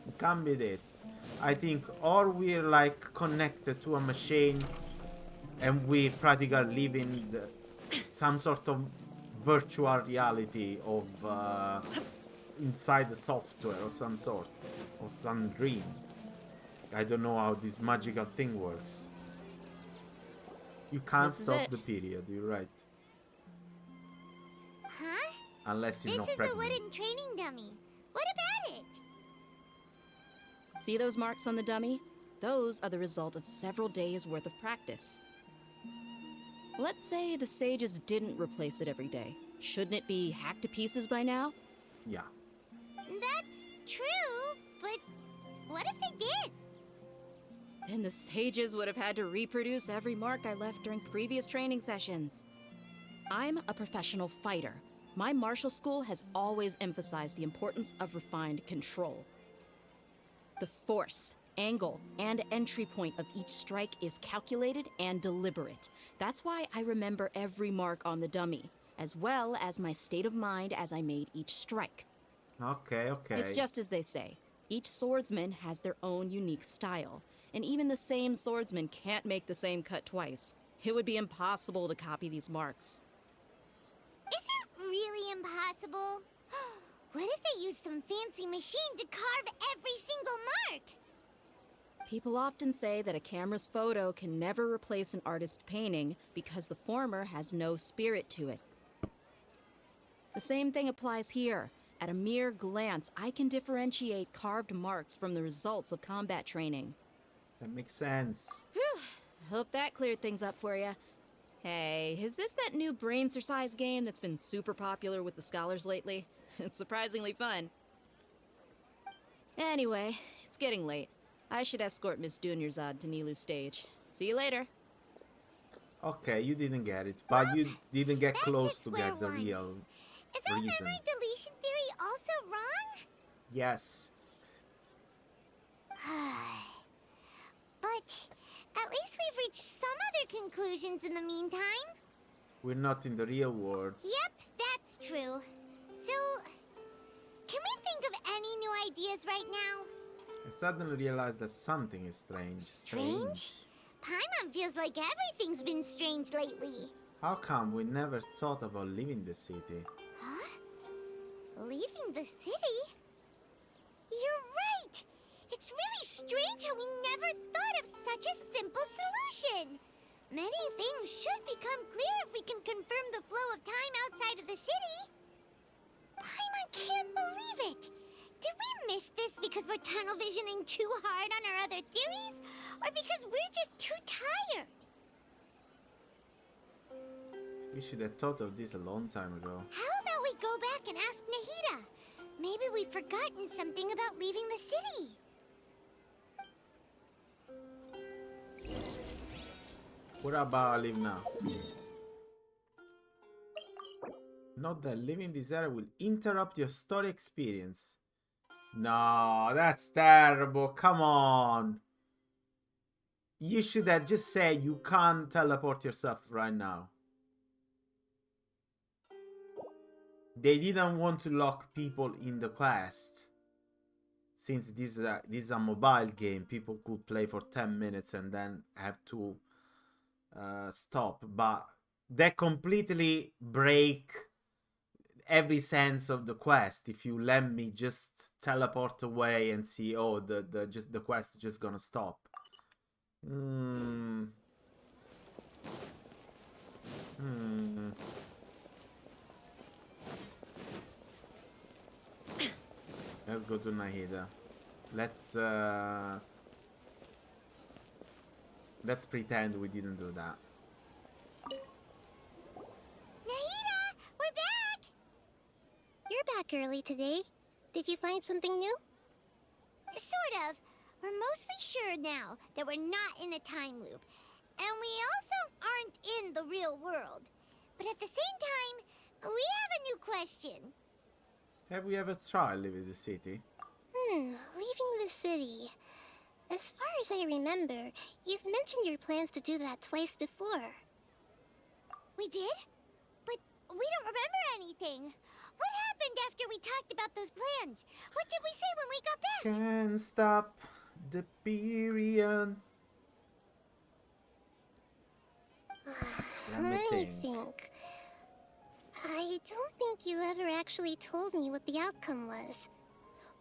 Speaker 2: It can't be this. I think, or we're like connected to a machine and we practically live in some sort of virtual reality of inside the software or some sort, or some dream. I don't know how this magical thing works. You can't stop the period, you're right.
Speaker 8: Huh?
Speaker 2: Unless you're not
Speaker 8: This is
Speaker 2: pregnant.
Speaker 8: the wooden training dummy. What about it?
Speaker 15: See those marks on the dummy? Those are the result of several days' worth of practice. Let's say the sages didn't replace it every day. Shouldn't it be hacked to pieces by now?
Speaker 2: Yeah.
Speaker 8: That's true, but what if they did?
Speaker 15: Then the sages would have had to reproduce every mark I left during previous training sessions. I'm a professional fighter. My martial school has always emphasized the importance of refined control. The force, angle, and entry point of each strike is calculated and deliberate. That's why I remember every mark on the dummy, as well as my state of mind as I made each strike.
Speaker 2: Okay.
Speaker 15: It's just as they say. Each swordsman has their own unique style, and even the same swordsman can't make the same cut twice. It would be impossible to copy these marks.
Speaker 8: Is it really impossible? What if they used some fancy machine to carve every single mark?
Speaker 15: People often say that a camera's photo can never replace an artist's painting because the former has no spirit to it. The same thing applies here. At a mere glance, I can differentiate carved marks from the results of combat training.
Speaker 2: That makes sense.
Speaker 15: Whew. Hope that cleared things up for you. Hey, is this that new brain exercise game that's been super popular with the scholars lately? It's surprisingly fun. Anyway, it's getting late. I should escort Miss Dunyarzad to Nilu's stage. See you later.
Speaker 2: Okay, you didn't get it, but you didn't get close to get the real
Speaker 8: Is our
Speaker 2: reason.
Speaker 8: memory deletion theory also wrong?
Speaker 2: Yes.
Speaker 8: But at least we've reached some other conclusions in the meantime.
Speaker 2: We're not in the real world.
Speaker 8: Yep, that's true. So, can we think of any new ideas right now?
Speaker 2: I suddenly realized that something is strange.
Speaker 8: Strange? Paimon feels like everything's been strange lately.
Speaker 2: How come we never thought about leaving the city?
Speaker 8: Huh? Leaving the city? You're right! It's really strange how we never thought of such a simple solution! Many things should become clear if we can confirm the flow of time outside of the city. Paimon can't believe it! Did we miss this because we're tunnel visioning too hard on our other theories? Or because we're just too tired?
Speaker 2: We should have thought of this a long time ago.
Speaker 8: How about we go back and ask Nahida? Maybe we've forgotten something about leaving the city.
Speaker 2: What about I leave now? Note that leaving this area will interrupt your story experience. No, that's terrible. Come on. You should have just said you can't teleport yourself right now. They didn't want to lock people in the quest. Since this is a mobile game, people could play for 10 minutes and then have to stop. But they completely break every sense of the quest. If you let me just teleport away and see, oh, the quest is just gonna stop. Let's go to Nahida. Let's pretend we didn't do that.
Speaker 8: Nahida, we're back!
Speaker 13: You're back early today. Did you find something new?
Speaker 8: Sort of. We're mostly sure now that we're not in a time loop. And we also aren't in the real world. But at the same time, we have a new question.
Speaker 2: Have we ever tried leaving the city?
Speaker 13: Leaving the city. As far as I remember, you've mentioned your plans to do that twice before.
Speaker 8: We did? But we don't remember anything. What happened after we talked about those plans? What did we say when we got back?
Speaker 2: Can't stop the period.
Speaker 13: Let me think. I don't think you ever actually told me what the outcome was.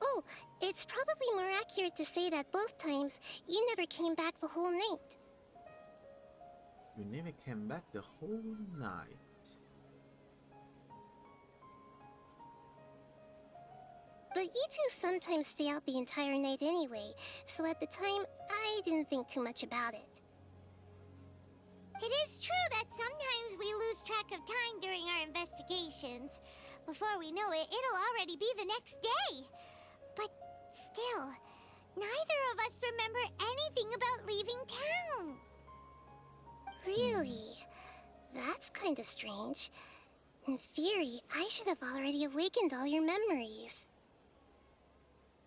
Speaker 13: Oh, it's probably more accurate to say that both times you never came back the whole night.
Speaker 2: You never came back the whole night.
Speaker 13: But you two sometimes stay out the entire night anyway, so at the time, I didn't think too much about it.
Speaker 8: It is true that sometimes we lose track of time during our investigations. Before we know it, it'll already be the next day. But still, neither of us remember anything about leaving town.
Speaker 13: Really? That's kinda strange. In theory, I should have already awakened all your memories.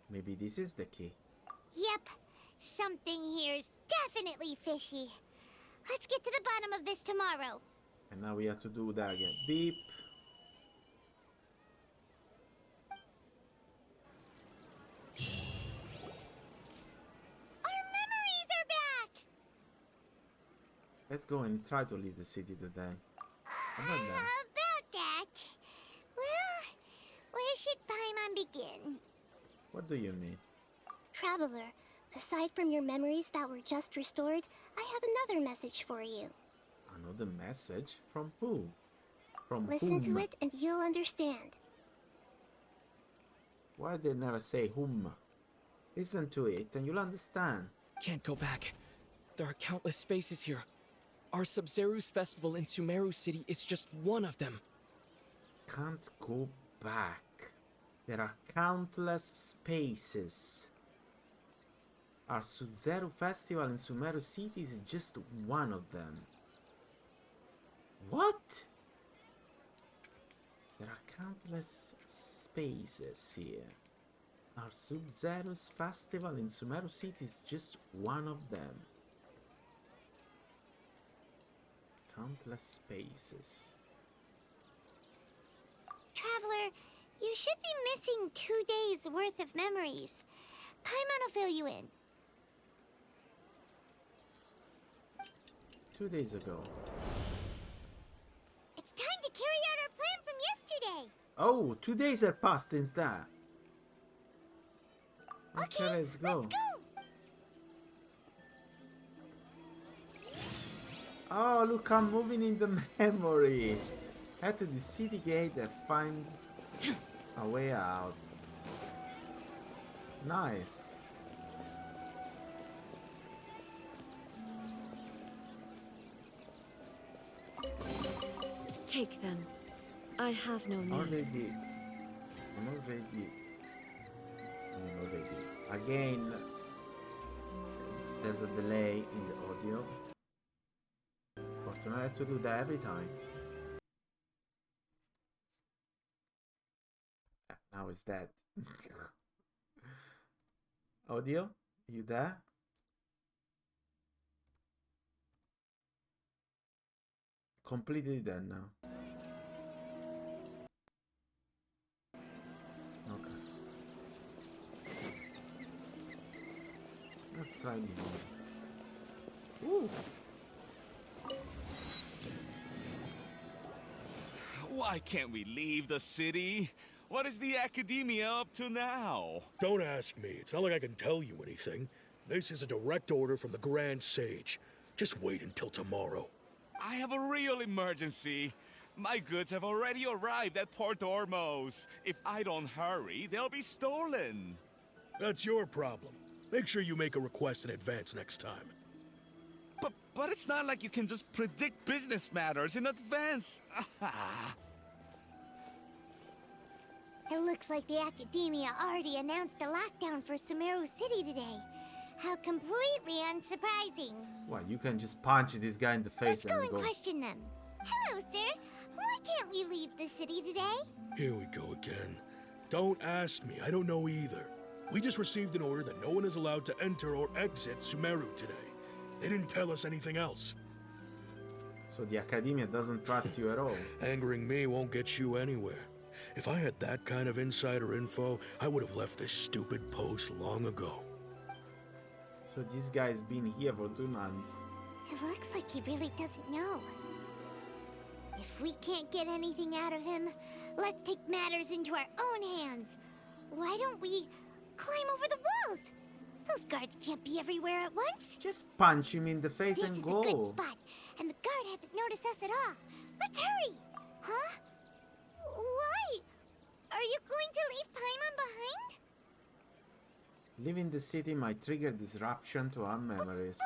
Speaker 2: Maybe this is the key.
Speaker 8: Yep, something here's definitely fishy. Let's get to the bottom of this tomorrow.
Speaker 2: And now we have to do that again. Beep.
Speaker 8: Our memories are back!
Speaker 2: Let's go and try to leave the city today. How about that?
Speaker 8: About that. Well, where should Paimon begin?
Speaker 2: What do you mean?
Speaker 13: Traveler, aside from your memories that were just restored, I have another message for you.
Speaker 2: Another message? From who? From
Speaker 13: Listen
Speaker 2: whom?
Speaker 13: to it and you'll understand.
Speaker 2: Why they never say whom? Listen to it and you'll understand.
Speaker 14: Can't go back. There are countless spaces here. Our Sub-Zero's festival in Sumeru City is just one of them.
Speaker 2: Can't go back. There are countless spaces. Our Sub-Zero festival in Sumeru City is just one of them. What? There are countless spaces here. Our Sub-Zero's festival in Sumeru City is just one of them. Countless spaces.
Speaker 8: Traveler, you should be missing 2 days worth of memories. Paimon will fill you in.
Speaker 2: 2 days ago.
Speaker 8: It's time to carry out our plan from yesterday.
Speaker 2: Oh, 2 days have passed since that. Okay, let's go. Oh, look, I'm moving in the memory. Head to the city gate and find a way out. Nice.
Speaker 16: Take them. I have no need.
Speaker 2: Already. Again, there's a delay in the audio. Fortunately, I have to do that every time. Now it's dead. Audio, you there? Completely dead now. Okay. Let's try this one. Ooh.
Speaker 17: Why can't we leave the city? What is the academia up to now?
Speaker 18: Don't ask me. It's not like I can tell you anything. This is a direct order from the Grand Sage. Just wait until tomorrow.
Speaker 17: I have a real emergency. My goods have already arrived at Port Ormos. If I don't hurry, they'll be stolen.
Speaker 18: That's your problem. Make sure you make a request in advance next time.
Speaker 17: But it's not like you can just predict business matters in advance.
Speaker 8: It looks like the Academia already announced a lockdown for Sumeru City today. How completely unsurprising.
Speaker 2: What, you can just punch this guy in the face
Speaker 8: Let's go
Speaker 2: and
Speaker 8: and question them. Hello, sir. Why can't we leave the city today?
Speaker 18: Here we go again. Don't ask me. I don't know either. We just received an order that no one is allowed to enter or exit Sumeru today. They didn't tell us anything else.
Speaker 2: So the Academia doesn't trust you at all.
Speaker 18: Angering me won't get you anywhere. If I had that kind of insider info, I would have left this stupid post long ago.
Speaker 2: So this guy's been here for 2 months.
Speaker 8: It looks like he really doesn't know. If we can't get anything out of him, let's take matters into our own hands. Why don't we climb over the walls? Those guards can't be everywhere at once.
Speaker 2: Just punch him in the face
Speaker 8: This
Speaker 2: and
Speaker 8: is
Speaker 2: go.
Speaker 8: a good spot, and the guard hasn't noticed us at all. Let's hurry! Huh? Why? Are you going to leave Paimon behind?
Speaker 2: Leaving the city might trigger disruption to our memories.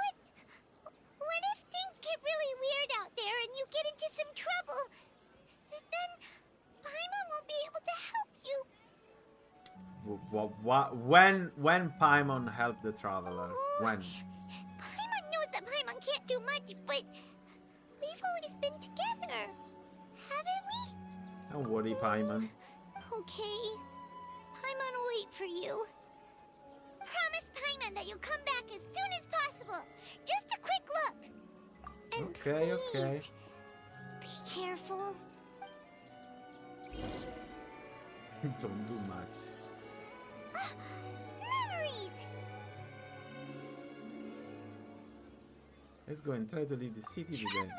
Speaker 8: What if things get really weird there and you get into some trouble, then Paimon won't be able to help you.
Speaker 2: When Paimon helped the traveler? When?
Speaker 8: Paimon knows that Paimon can't do much, but we've always been together, haven't we?
Speaker 2: Don't worry, Paimon.
Speaker 8: Okay. Paimon will wait for you. Promise Paimon that you'll come back as soon as possible. Just a quick look. And
Speaker 2: Okay,
Speaker 8: please,
Speaker 2: okay.
Speaker 8: be careful.
Speaker 2: Don't do much.
Speaker 8: Memories!
Speaker 2: Let's go and try to leave the city today.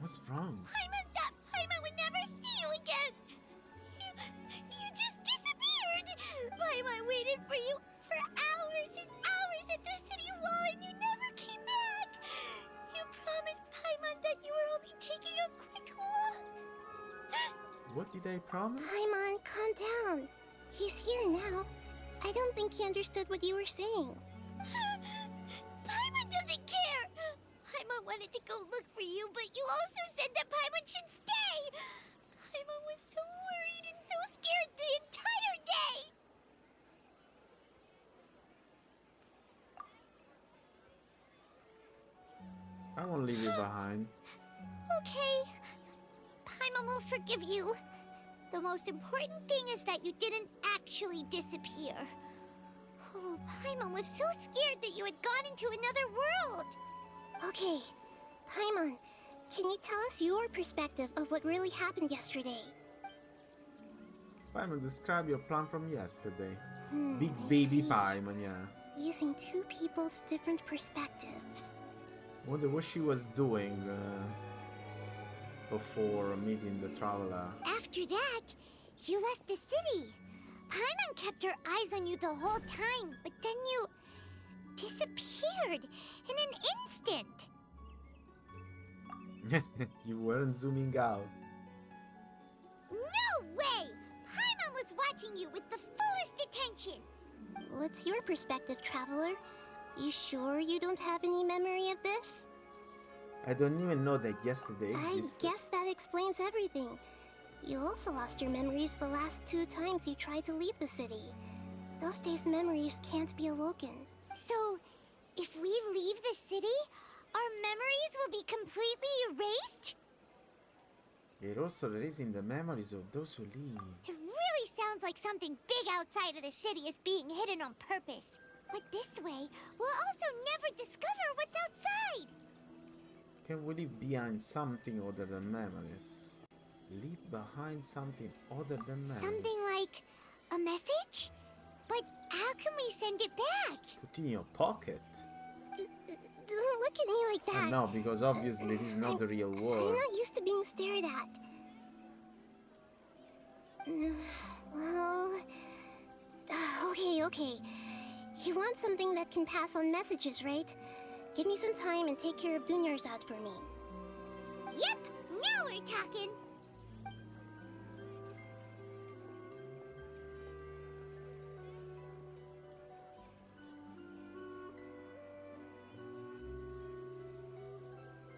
Speaker 2: What's wrong?
Speaker 8: Paimon thought Paimon would never see you again. You just disappeared. Paimon waited for you for hours and hours at the city wall and you never came back. You promised Paimon that you were only taking a quick look.
Speaker 2: What did I promise?
Speaker 13: Paimon, calm down. He's here now. I don't think he understood what you were saying.
Speaker 8: Paimon doesn't care. Paimon wanted to go look for you, but you also said that Paimon should stay. Paimon was so worried and so scared the entire day.
Speaker 2: I won't leave you behind.
Speaker 8: Okay. Paimon will forgive you. The most important thing is that you didn't actually disappear. Oh, Paimon was so scared that you had gone into another world.
Speaker 13: Okay, Paimon, can you tell us your perspective of what really happened yesterday?
Speaker 2: Paimon, describe your plan from yesterday. Big
Speaker 13: I
Speaker 2: baby
Speaker 13: see.
Speaker 2: Paimon, yeah.
Speaker 13: Using two people's different perspectives.
Speaker 2: Wonder what she was doing before meeting the traveler.
Speaker 8: After that, you left the city. Paimon kept her eyes on you the whole time, but then you disappeared in an instant.
Speaker 2: You weren't zooming out.
Speaker 8: No way! Paimon was watching you with the fullest attention.
Speaker 13: What's your perspective, Traveler? You sure you don't have any memory of this?
Speaker 2: I don't even know that yesterday existed.
Speaker 13: I guess that explains everything. You also lost your memories the last 2 times you tried to leave the city. Those days' memories can't be awoken.
Speaker 8: So, if we leave the city, our memories will be completely erased?
Speaker 2: You're also erasing the memories of those who leave.
Speaker 8: It really sounds like something big outside of the city is being hidden on purpose. But this way, we'll also never discover what's outside.
Speaker 2: Can we leave behind something other than memories? Leave behind something other than memories.
Speaker 8: Something like a message? But how can we send it back?
Speaker 2: Put in your pocket.
Speaker 13: Don't look at me like that.
Speaker 2: No, because obviously this is not the real
Speaker 13: I'm
Speaker 2: world.
Speaker 13: not used to being stared at. Well... Okay. You want something that can pass on messages, right? Give me some time and take care of Dunyarzad for me.
Speaker 8: Yep, now we're talking.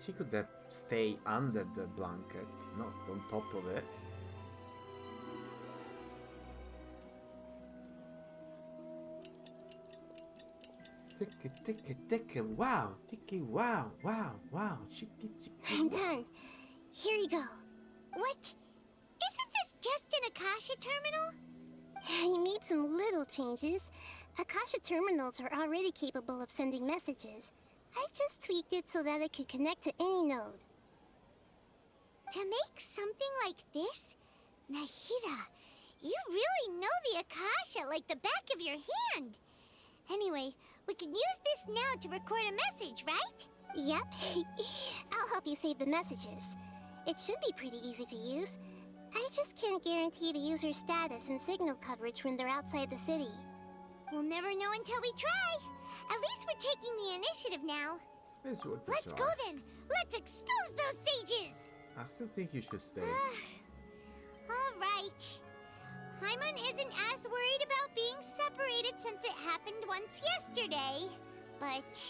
Speaker 2: She could have stayed under the blanket, not on top of it. Ticky, wow, ticky, wow, chicky.
Speaker 13: I'm done. Here you go.
Speaker 8: What? Isn't this just an Akasha terminal?
Speaker 13: I made some little changes. Akasha terminals are already capable of sending messages. I just tweaked it so that it could connect to any node.
Speaker 8: To make something like this? Nahida, you really know the Akasha like the back of your hand. Anyway, we can use this now to record a message, right?
Speaker 13: Yep. I'll help you save the messages. It should be pretty easy to use. I just can't guarantee the user's status and signal coverage when they're outside the city.
Speaker 8: We'll never know until we try. At least we're taking the initiative now.
Speaker 2: It's worth a
Speaker 8: Let's
Speaker 2: try.
Speaker 8: go then. Let's expose those sages.
Speaker 2: I still think you should stay.
Speaker 8: All right. Paimon isn't as worried about being separated since it happened once yesterday. But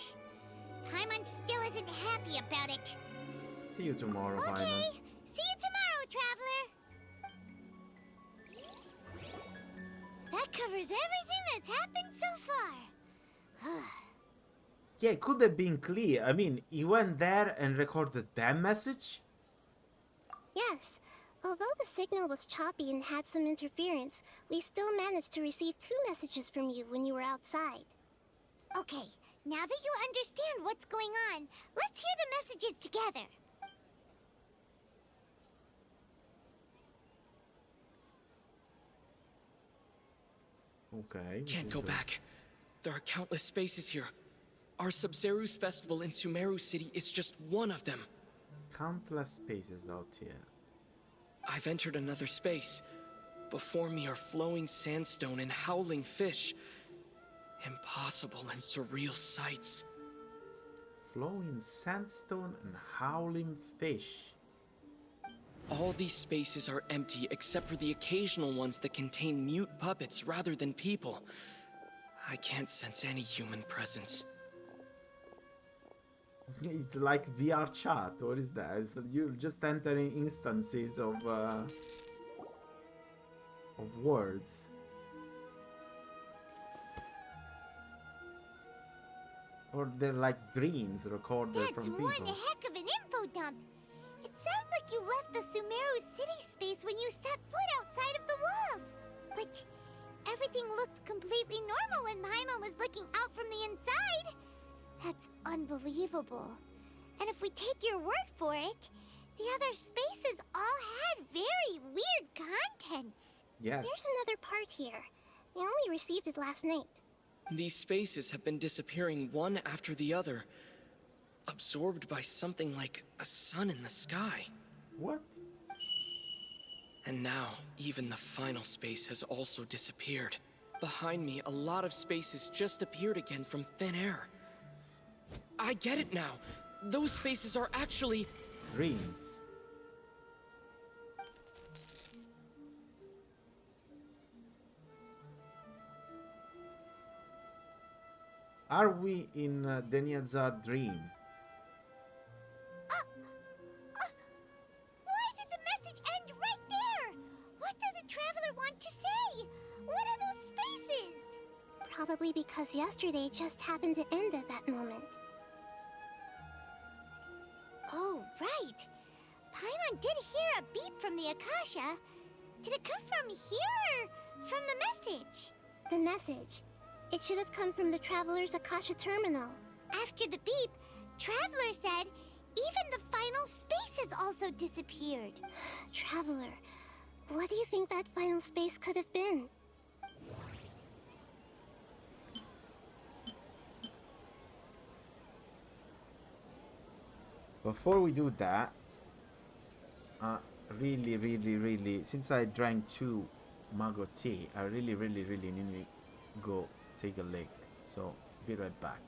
Speaker 8: Paimon still isn't happy about it.
Speaker 2: See you tomorrow,
Speaker 8: Okay,
Speaker 2: Paimon.
Speaker 8: see you tomorrow, Traveler. That covers everything that's happened so far.
Speaker 2: Yeah, it could have been clear. I mean, he went there and recorded that message?
Speaker 13: Yes. Although the signal was choppy and had some interference, we still managed to receive 2 messages from you when you were outside.
Speaker 8: Okay, now that you understand what's going on, let's hear the messages together.
Speaker 2: Okay.
Speaker 14: Can't go back. There are countless spaces here. Our Sub-Zero's festival in Sumeru City is just one of them.
Speaker 2: Countless spaces out here.
Speaker 14: I've entered another space. Before me are flowing sandstone and howling fish. Impossible and surreal sights.
Speaker 2: Flowing sandstone and howling fish.
Speaker 14: All these spaces are empty except for the occasional ones that contain mute puppets rather than people. I can't sense any human presence.
Speaker 2: It's like VR chat. What is that? You're just entering instances of words. Or they're like dreams recorded from people.
Speaker 8: That's one heck of an info dump. It sounds like you left the Sumeru City space when you set foot outside of the walls. But everything looked completely normal when Paimon was looking out from the inside. That's unbelievable. And if we take your word for it, the other spaces all had very weird contents.
Speaker 2: Yes.
Speaker 13: There's another part here. We only received it last night.
Speaker 14: These spaces have been disappearing one after the other, absorbed by something like a sun in the sky.
Speaker 2: What?
Speaker 14: And now, even the final space has also disappeared. Behind me, a lot of spaces just appeared again from thin air. I get it now. Those spaces are actually...
Speaker 2: dreams. Are we in Deniazar dream?
Speaker 8: Why did the message end right there? What did the Traveler want to say? What are those spaces?
Speaker 13: Probably because yesterday just happened to end at that moment.
Speaker 8: Oh, right. Paimon did hear a beep from the Akasha. Did it come from here or from the message?
Speaker 13: The message. It should have come from the Traveler's Akasha terminal.
Speaker 8: After the beep, Traveler said even the final space has also disappeared.
Speaker 13: Traveler, what do you think that final space could have been?
Speaker 2: Before we do that, really, since I drank 2 mango tea, I really need to go take a lick. So, be right back.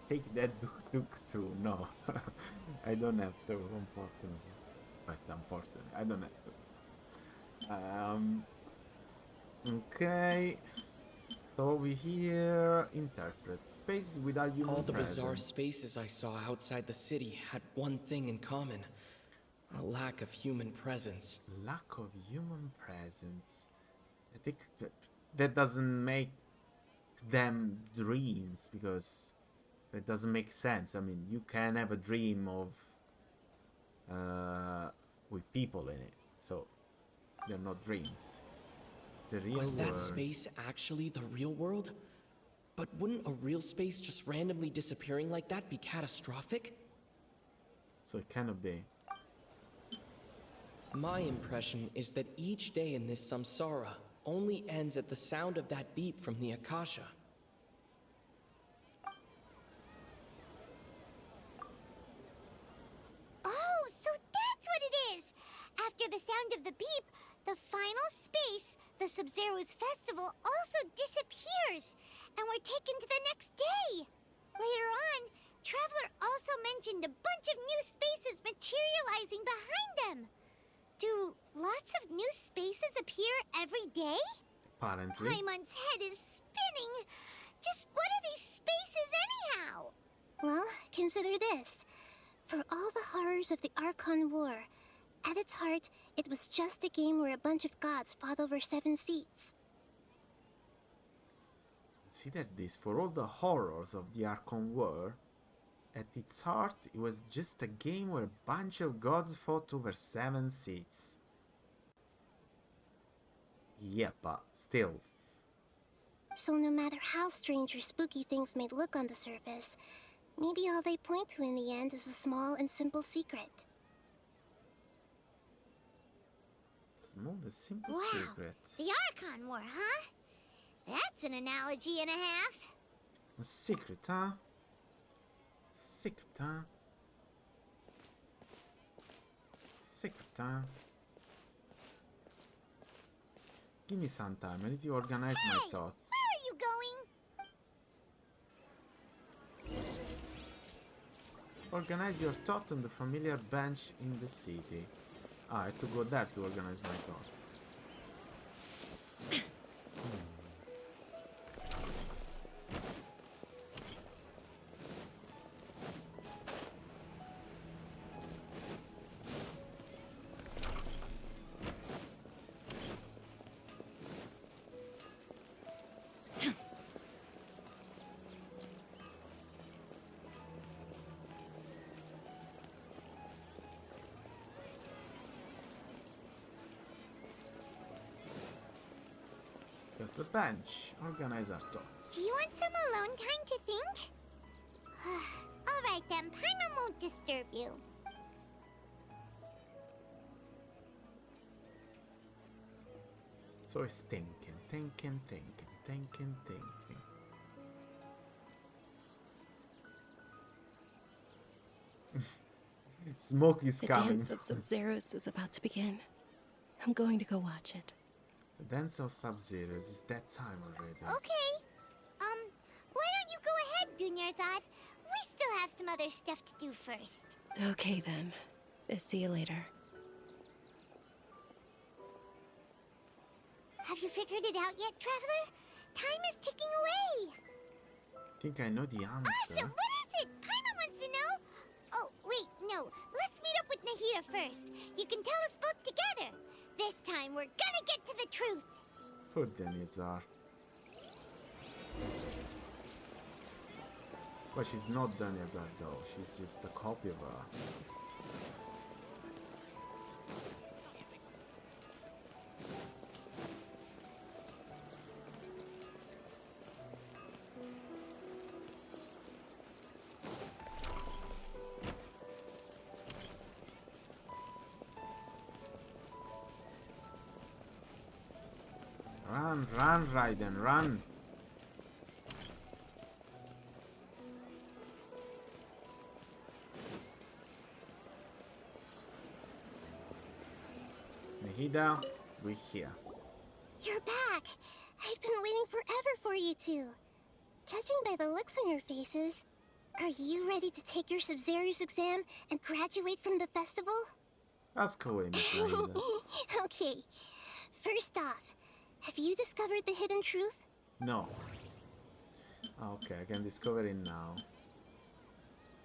Speaker 2: Take that Duke too. No, I don't have to, unfortunately. But unfortunately, I don't have to. Okay. So over here, interpret. Spaces without human
Speaker 14: All the bizarre
Speaker 2: presence.
Speaker 14: spaces I saw outside the city had one thing in common. A lack of human presence.
Speaker 2: Lack of human presence. I think that doesn't make them dreams, because that doesn't make sense. I mean, you can have a dream of with people in it, so they're not dreams. The real
Speaker 14: Was that
Speaker 2: world.
Speaker 14: space actually the real world? But wouldn't a real space just randomly disappearing like that be catastrophic?
Speaker 2: So it cannot be.
Speaker 14: My impression is that each day in this samsara only ends at the sound of that beep from the Akasha.
Speaker 8: Oh, so that's what it is! After the sound of the beep, the final space, the Sub-Zero's festival, also disappears, and we're taken to the next day. Later on, Traveler also mentioned a bunch of new spaces materializing behind them. Do lots of new spaces appear every day?
Speaker 2: Apparently.
Speaker 8: Paimon's head is spinning. Just what are these spaces anyhow?
Speaker 13: Well, consider this. For all the horrors of the Archon War, at its heart, it was just a game where a bunch of gods fought over 7 seats.
Speaker 2: Consider this, for all the horrors of the Archon War, at its heart, it was just a game where a bunch of gods fought over 7 seats. Yeah, but still.
Speaker 13: So no matter how strange or spooky things may look on the surface, maybe all they point to in the end is a small and simple secret.
Speaker 2: Small and simple
Speaker 8: Wow,
Speaker 2: secret.
Speaker 8: the Archon War, huh? That's an analogy and a half.
Speaker 2: A secret, huh? Secret, huh? Secret, huh? Give me some time. I need to organize my thoughts.
Speaker 8: Where are you going?
Speaker 2: Organize your thought on the familiar bench in the city. Ah, I have to go there to organize my thought. There's the bench. Organize our thoughts.
Speaker 8: Do you want some alone time to think? Alright then, Paimon won't disturb you.
Speaker 2: So it's thinking. Smoke is
Speaker 7: The
Speaker 2: coming.
Speaker 7: dance of Sub-Zeros is about to begin. I'm going to go watch it.
Speaker 2: The dance of Sub-Zeros. It's that time already.
Speaker 8: Okay. Why don't you go ahead, Dunyarzad? We still have some other stuff to do first.
Speaker 7: Okay then. See you later.
Speaker 8: Have you figured it out yet, Traveler? Time is ticking away.
Speaker 2: I think I know the answer.
Speaker 8: Awesome! What is it? Paimon wants to know. Oh, wait, no. Let's meet up with Nahida first. You can tell us both together. This time, we're gonna get to the truth.
Speaker 2: Poor Deniazar. Well, she's not Deniazar though. She's just a copy of her. Run, Raiden, run! Nahida, we're here.
Speaker 13: You're back! I've been waiting forever for you two. Judging by the looks on your faces, Are you ready to take your Sub-Zero's exam and graduate from the festival?
Speaker 2: Ask away, Miss Naida.
Speaker 13: Okay. First off, have you discovered the hidden truth?
Speaker 2: No. Okay, I can discover it now.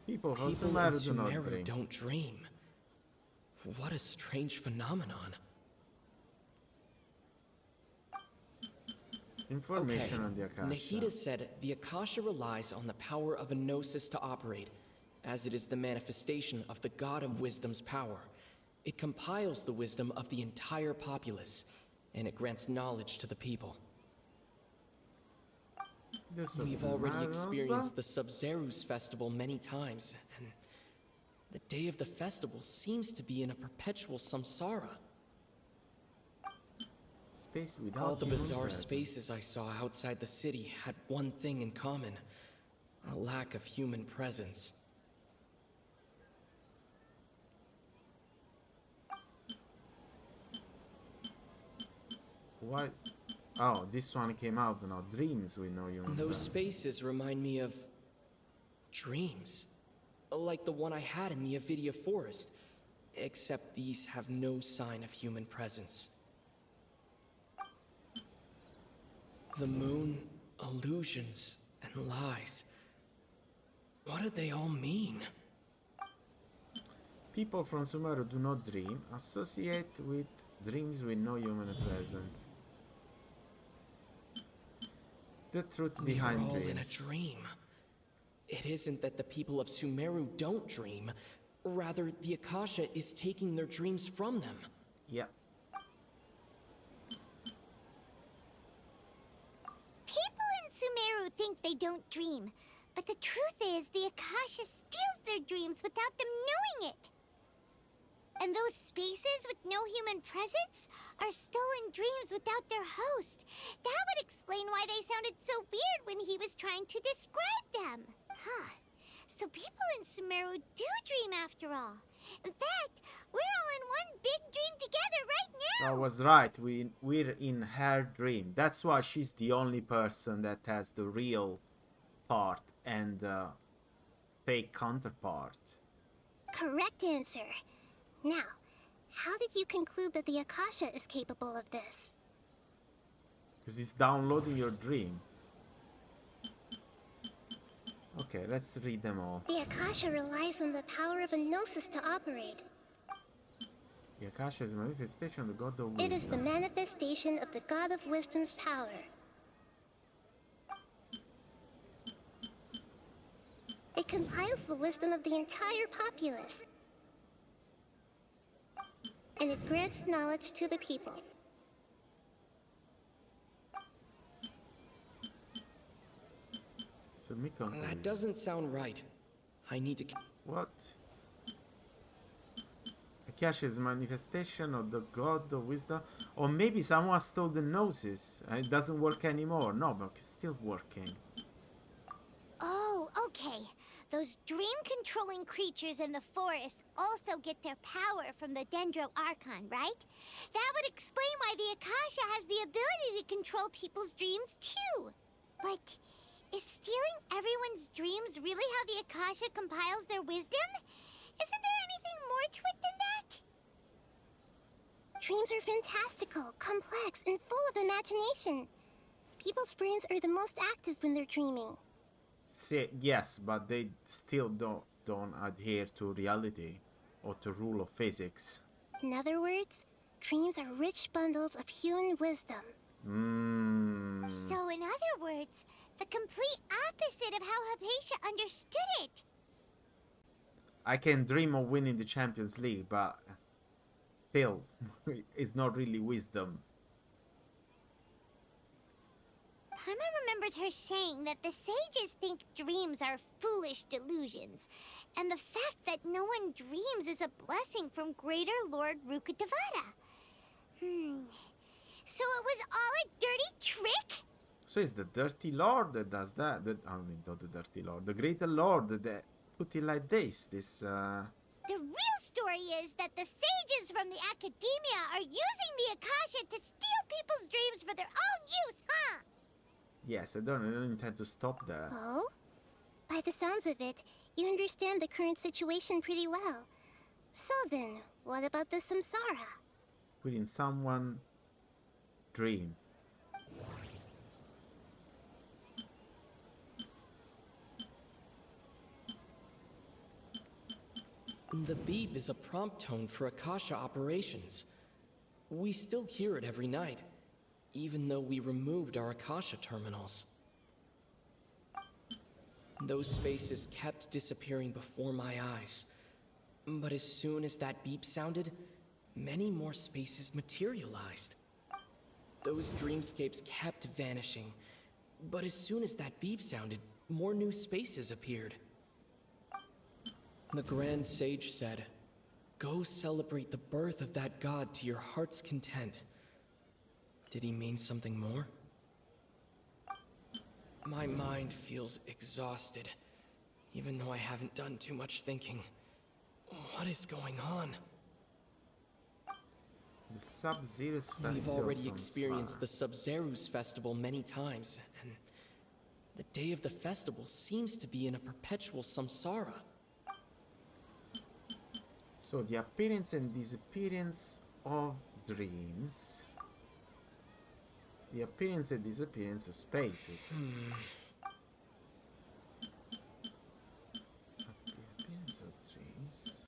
Speaker 2: People from Sumeru do not dream.
Speaker 14: Don't dream. What a strange phenomenon.
Speaker 2: Information on the Akasha.
Speaker 14: Nahida said the Akasha relies on the power of a gnosis to operate, as it is the manifestation of the God of Wisdom's power. It compiles the wisdom of the entire populace, and it grants knowledge to the people. We've already experienced the Sub-Zero's festival many times, and the day of the festival seems to be in a perpetual samsara.
Speaker 2: Space without
Speaker 14: All the
Speaker 2: human
Speaker 14: bizarre
Speaker 2: presence.
Speaker 14: spaces I saw outside the city had one thing in common: a lack of human presence.
Speaker 2: What? Oh, this one came out now. Dreams with no human
Speaker 14: Those
Speaker 2: presence.
Speaker 14: spaces remind me of dreams, like the one I had in the Avidia Forest, except these have no sign of human presence. The moon, illusions, and lies. What do they all mean?
Speaker 2: People from Sumeru do not dream. Associate with dreams with no human presence. The truth behind
Speaker 14: We're all
Speaker 2: dreams.
Speaker 14: in a dream. It isn't that the people of Sumeru don't dream. Rather, the Akasha is taking their dreams from them.
Speaker 2: Yeah.
Speaker 8: People in Sumeru think they don't dream, but the truth is the Akasha steals their dreams without them knowing it. And those spaces with no human presence are stolen dreams without their host. That would explain why they sounded so weird when he was trying to describe them. Huh. So people in Sumeru do dream after all. In fact, we're all in one big dream together right now.
Speaker 2: I was right. We're in her dream. That's why she's the only person that has the real part and fake counterpart.
Speaker 13: Correct answer. Now, how did you conclude that the Akasha is capable of this?
Speaker 2: Because it's downloading your dream. Okay, let's read them all.
Speaker 13: The Akasha relies on the power of a gnosis to operate.
Speaker 2: The Akasha is a manifestation of the God of Wisdom.
Speaker 13: It is the manifestation of the God of Wisdom's power. It compiles the wisdom of the entire populace. And it grants knowledge to the people.
Speaker 2: So Mikon.
Speaker 14: That doesn't sound right. I need to...
Speaker 2: What? Akasha is a manifestation of the God of Wisdom. Or maybe someone stole the gnosis and it doesn't work anymore. No, but it's still working.
Speaker 8: Oh, okay. Those dream-controlling creatures in the forest also get their power from the Dendro Archon, right? That would explain why the Akasha has the ability to control people's dreams, too. But is stealing everyone's dreams really how the Akasha compiles their wisdom? Isn't there anything more to it than that?
Speaker 13: Dreams are fantastical, complex, and full of imagination. People's brains are the most active when they're dreaming.
Speaker 2: Yes, but they still don't adhere to reality or to rule of physics.
Speaker 13: In other words, dreams are rich bundles of human wisdom.
Speaker 8: So in other words, the complete opposite of how Hypatia understood it.
Speaker 2: I can dream of winning the Champions League, but still, it's not really wisdom.
Speaker 8: Paimon remembers her saying that the sages think dreams are foolish delusions, and the fact that no one dreams is a blessing from Greater Lord Rukkhadevata. So it was all a dirty trick?
Speaker 2: So it's the Dirty Lord that does that. I mean, not the Dirty Lord, the Greater Lord that put it like this.
Speaker 8: The real story is that the sages from the Academia are using the Akasha to steal people's dreams for their own use, huh?
Speaker 2: Yes, I don't intend to stop that.
Speaker 13: Oh? By the sounds of it, you understand the current situation pretty well. So then, what about the samsara?
Speaker 2: Within someone dream.
Speaker 14: The beep is a prompt tone for Akasha operations. We still hear it every night, even though we removed our Akasha terminals. Those spaces kept disappearing before my eyes. But as soon as that beep sounded, many more spaces materialized. Those dreamscapes kept vanishing, but as soon as that beep sounded, more new spaces appeared. The Grand Sage said, "Go celebrate the birth of that god to your heart's content." Did he mean something more? My mind feels exhausted, even though I haven't done too much thinking. What is going on?
Speaker 2: The Sub-Zero's festival.
Speaker 14: We've already experienced the Sub-Zero's festival many times, and the day of the festival seems to be in a perpetual samsara.
Speaker 2: So the appearance and disappearance of dreams. The appearance and disappearance of spaces. The appearance of dreams.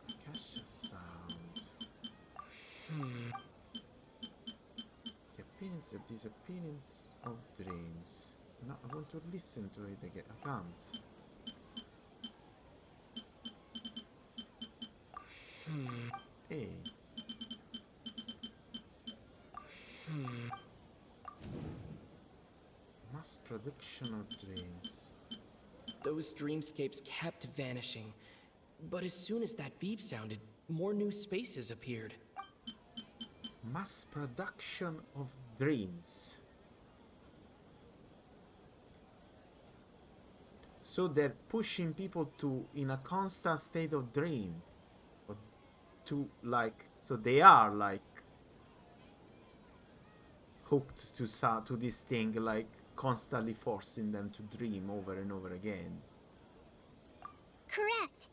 Speaker 2: Akasha sound. The appearance and disappearance of dreams. No, I want to listen to it again. I can't. Hey. Mass production of dreams.
Speaker 14: Those dreamscapes kept vanishing, but as soon as that beep sounded, more new spaces appeared.
Speaker 2: Mass production of dreams. So they're pushing people to in a constant state of dream. Or to like, so they are like hooked to this thing, like constantly forcing them to dream over and over again.
Speaker 13: Correct.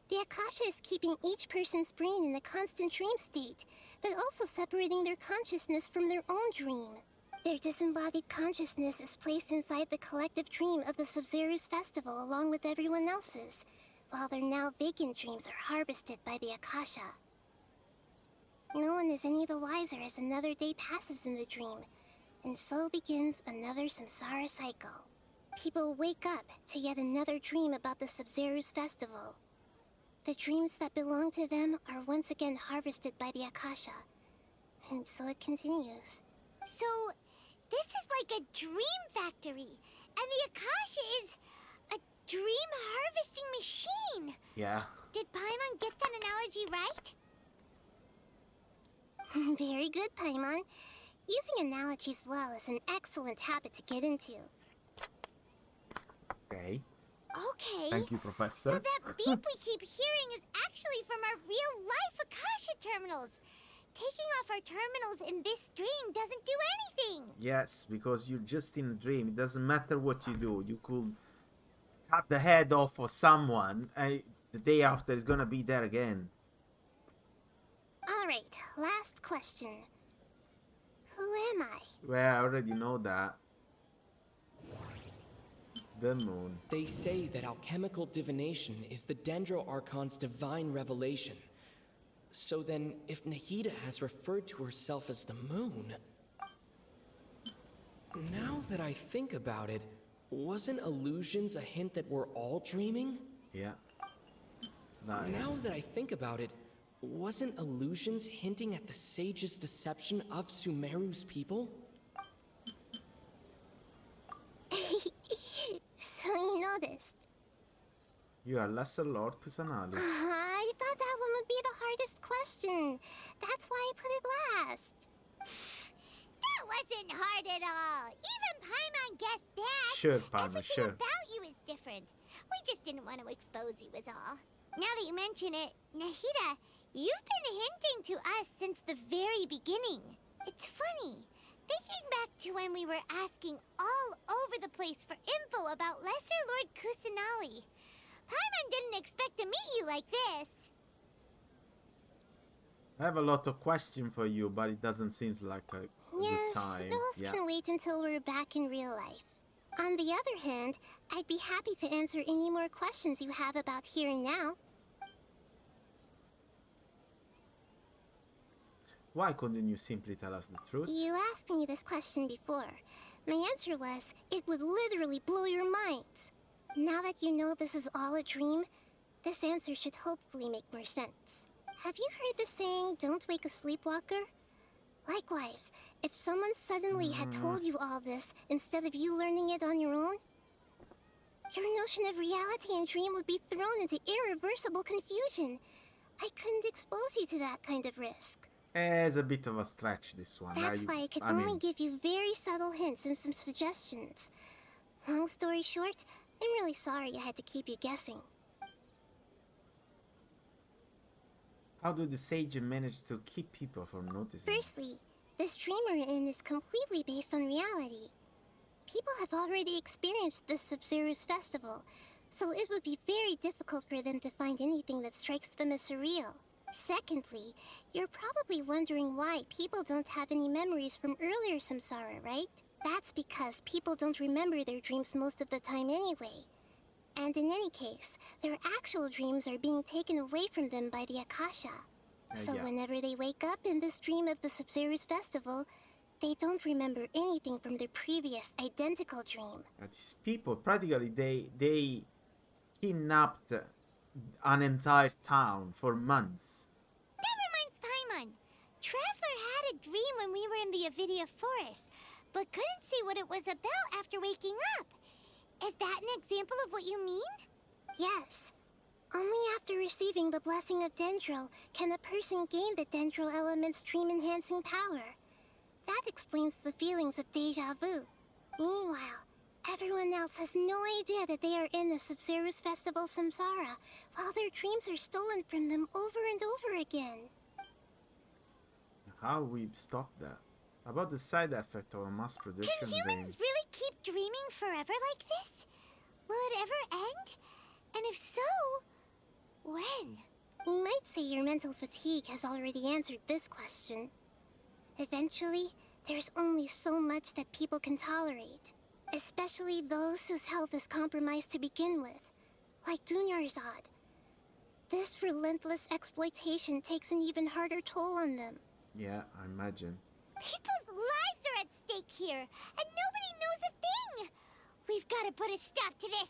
Speaker 13: The Akasha is keeping each person's brain in a constant dream state, but also separating their consciousness from their own dream. Their disembodied consciousness is placed inside the collective dream of the Sub-Zero's festival along with everyone else's, while their now vacant dreams are harvested by the Akasha. No one is any the wiser as another day passes in the dream, and so begins another samsara cycle. People wake up to yet another dream about the Sub-Zero's festival. The dreams that belong to them are once again harvested by the Akasha, and so it continues.
Speaker 8: So, this is like a dream factory, and the Akasha is a dream harvesting machine.
Speaker 2: Yeah.
Speaker 8: Did Paimon get that analogy right?
Speaker 13: Very good, Paimon. Using analogies well is an excellent habit to get into.
Speaker 2: Okay.
Speaker 8: Okay.
Speaker 2: Thank you, Professor.
Speaker 8: So that beep we keep hearing is actually from our real-life Akasha terminals. Taking off our terminals in this dream doesn't do anything.
Speaker 2: Yes, because you're just in a dream. It doesn't matter what you do. You could cut the head off of someone, and the day after it's gonna be there again.
Speaker 13: Alright, last question. Who am I?
Speaker 2: Well, I already know that. The moon.
Speaker 14: They say that alchemical divination is the Dendro Archon's divine revelation. So then, if Nahida has referred to herself as the moon... Now that I think about it, wasn't illusions a hint that we're all dreaming?
Speaker 2: Yeah. Nice.
Speaker 14: Now that I think about it, wasn't illusions hinting at the sage's deception of Sumeru's people?
Speaker 13: So you noticed.
Speaker 2: You are Lesser Lord Kusanali.
Speaker 13: I thought that one would be the hardest question. That's why I put it last.
Speaker 8: That wasn't hard at all. Even Paimon guessed that.
Speaker 2: Sure, Paimon,
Speaker 8: Everything
Speaker 2: sure.
Speaker 8: about you is different. We just didn't want to expose you was all. Now that you mention it, Nahida, you've been hinting to us since the very beginning. It's funny. Thinking back to when we were asking all over the place for info about Lesser Lord Kusanali, Paimon didn't expect to meet you like this.
Speaker 2: I have a lot of questions for you, but it doesn't seem like a good time.
Speaker 13: Those can wait until we're back in real life. On the other hand, I'd be happy to answer any more questions you have about here and now.
Speaker 2: Why couldn't you simply tell us the truth?
Speaker 13: You asked me this question before. My answer was, it would literally blow your minds. Now that you know this is all a dream, this answer should hopefully make more sense. Have you heard the saying, don't wake a sleepwalker? Likewise, if someone suddenly had told you all this instead of you learning it on your own, your notion of reality and dream would be thrown into irreversible confusion. I couldn't expose you to that kind of risk.
Speaker 2: It's a bit of a stretch, this one.
Speaker 13: That's why I could only give you very subtle hints and some suggestions. Long story short, I'm really sorry I had to keep you guessing.
Speaker 2: How do the sage manage to keep people from noticing?
Speaker 13: Firstly, this dream we're in is completely based on reality. People have already experienced this Sub-Zero's festival, so it would be very difficult for them to find anything that strikes them as surreal. Secondly, you're probably wondering why people don't have any memories from earlier samsara, right? That's because people don't remember their dreams most of the time anyway. And in any case, their actual dreams are being taken away from them by the Akasha. So whenever they wake up in this dream of the Sub-Zero's festival, they don't remember anything from their previous identical dream.
Speaker 2: These people, practically, they kidnapped an entire town for months.
Speaker 8: That reminds Paimon. Traveler had a dream when we were in the Avidia forest, but couldn't see what it was about after waking up. Is that an example of what you mean?
Speaker 13: Yes. Only after receiving the blessing of Dendro can a person gain the Dendro element's dream-enhancing power. That explains the feelings of deja vu. Meanwhile, everyone else has no idea that they are in the Sub-Zero's festival samsara, while their dreams are stolen from them over and over again.
Speaker 2: How we stop that? About the side effect of a mass production
Speaker 8: Can humans really keep dreaming forever like this? Will it ever end? And if so, when?
Speaker 13: We might say your mental fatigue has already answered this question. Eventually, there's only so much that people can tolerate. Especially those whose health is compromised to begin with, like Dunyarzad. This relentless exploitation takes an even harder toll on them.
Speaker 2: Yeah, I imagine.
Speaker 8: People's lives are at stake here, and nobody knows a thing! We've got to put a stop to this!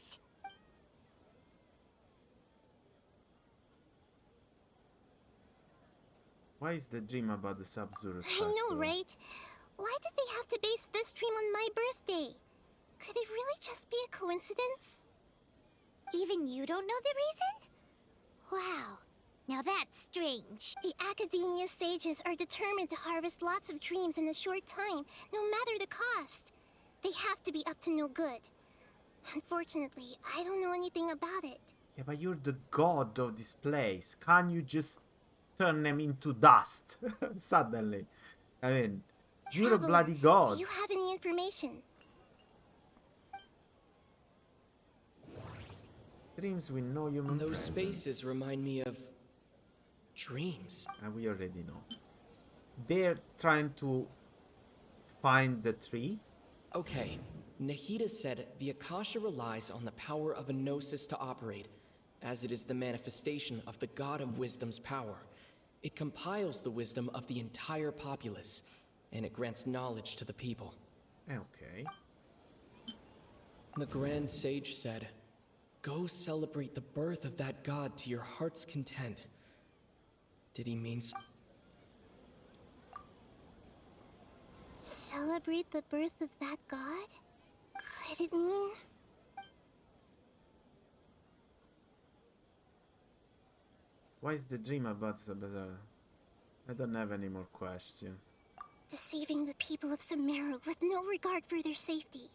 Speaker 2: Why is the dream about the Sub-Zero's
Speaker 13: I know, right? Why did they have to base this dream on my birthday? Could it really just be a coincidence?
Speaker 8: Even you don't know the reason? Wow. Now that's strange.
Speaker 13: The Academia sages are determined to harvest lots of dreams in a short time, no matter the cost. They have to be up to no good. Unfortunately, I don't know anything about it.
Speaker 2: Yeah, but you're the god of this place. Can't you just turn them into dust? Suddenly. I mean, you're a bloody god.
Speaker 13: Do you have any information?
Speaker 2: Dreams with no human
Speaker 14: Those
Speaker 2: presence.
Speaker 14: spaces remind me of dreams.
Speaker 2: And we already know. They're trying to find the tree.
Speaker 14: Okay, Nahida said the Akasha relies on the power of a gnosis to operate, as it is the manifestation of the God of Wisdom's power. It compiles the wisdom of the entire populace, and it grants knowledge to the people.
Speaker 2: Okay.
Speaker 14: The Grand Sage said, "Go celebrate the birth of that god to your heart's content." Did he mean...
Speaker 13: Celebrate the birth of that god? Could it mean...
Speaker 2: Why is the dream about Sub-Zero? I don't have any more questions.
Speaker 13: Deceiving the people of Sumeru with no regard for their safety.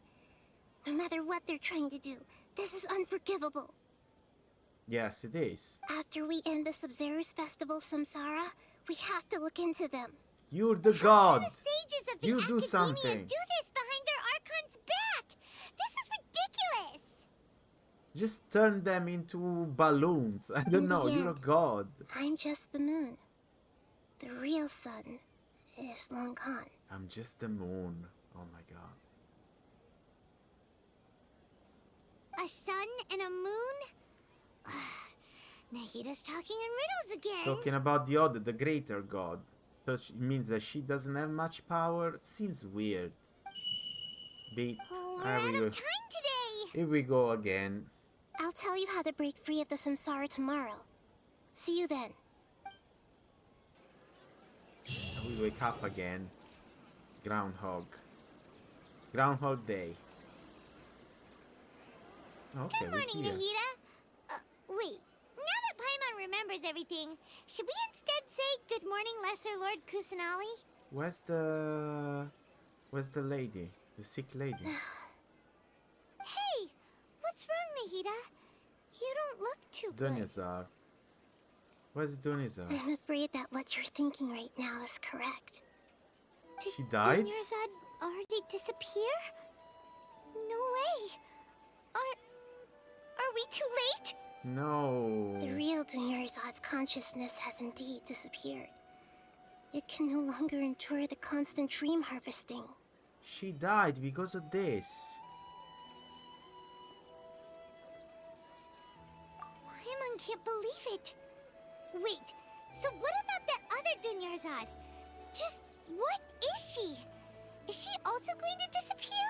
Speaker 13: No matter what they're trying to do, this is unforgivable.
Speaker 2: Yes, it is.
Speaker 13: After we end the Sub-Zero's festival samsara, we have to look into them.
Speaker 2: You're the
Speaker 8: How
Speaker 2: god.
Speaker 8: can the sages of the
Speaker 2: You
Speaker 8: Academia
Speaker 2: do something.
Speaker 8: do this behind their Archon's back? This is ridiculous.
Speaker 2: Just turn them into balloons. I don't
Speaker 13: In the
Speaker 2: know. You're a
Speaker 13: end,
Speaker 2: god.
Speaker 13: I'm just the moon. The real sun is long gone.
Speaker 2: I'm just the moon. Oh my god.
Speaker 8: A sun and a moon? Nahida's talking in riddles again.
Speaker 2: Talking about the other, the greater god. So it means that she doesn't have much power. Seems weird. Beat.
Speaker 8: Oh, we're
Speaker 2: There
Speaker 8: out
Speaker 2: we
Speaker 8: of
Speaker 2: go.
Speaker 8: time today.
Speaker 2: Here we go again.
Speaker 13: I'll tell you how to break free of the samsara tomorrow. See you then.
Speaker 2: And we wake up again. Groundhog. Groundhog Day. Okay,
Speaker 8: Good morning,
Speaker 2: we're here.
Speaker 8: Nahida. Wait. Now that Paimon remembers everything, should we instead say good morning, Lesser Lord Kusanali?
Speaker 2: Where's the lady? The sick lady?
Speaker 8: Hey! What's wrong, Nahida? You don't look too good.
Speaker 2: Dunyazar. Where's Dunyazar?
Speaker 13: I'm afraid that what you're thinking right now is correct.
Speaker 2: She died?
Speaker 8: Dunyarzad already disappear? No way. Are we too late?
Speaker 2: No.
Speaker 13: The real Dunyarzad's consciousness has indeed disappeared. It can no longer endure the constant dream harvesting.
Speaker 2: She died because of this.
Speaker 8: Paimon can't believe it. Wait, so what about that other Dunyarzad? Just what is she? Is she also going to disappear?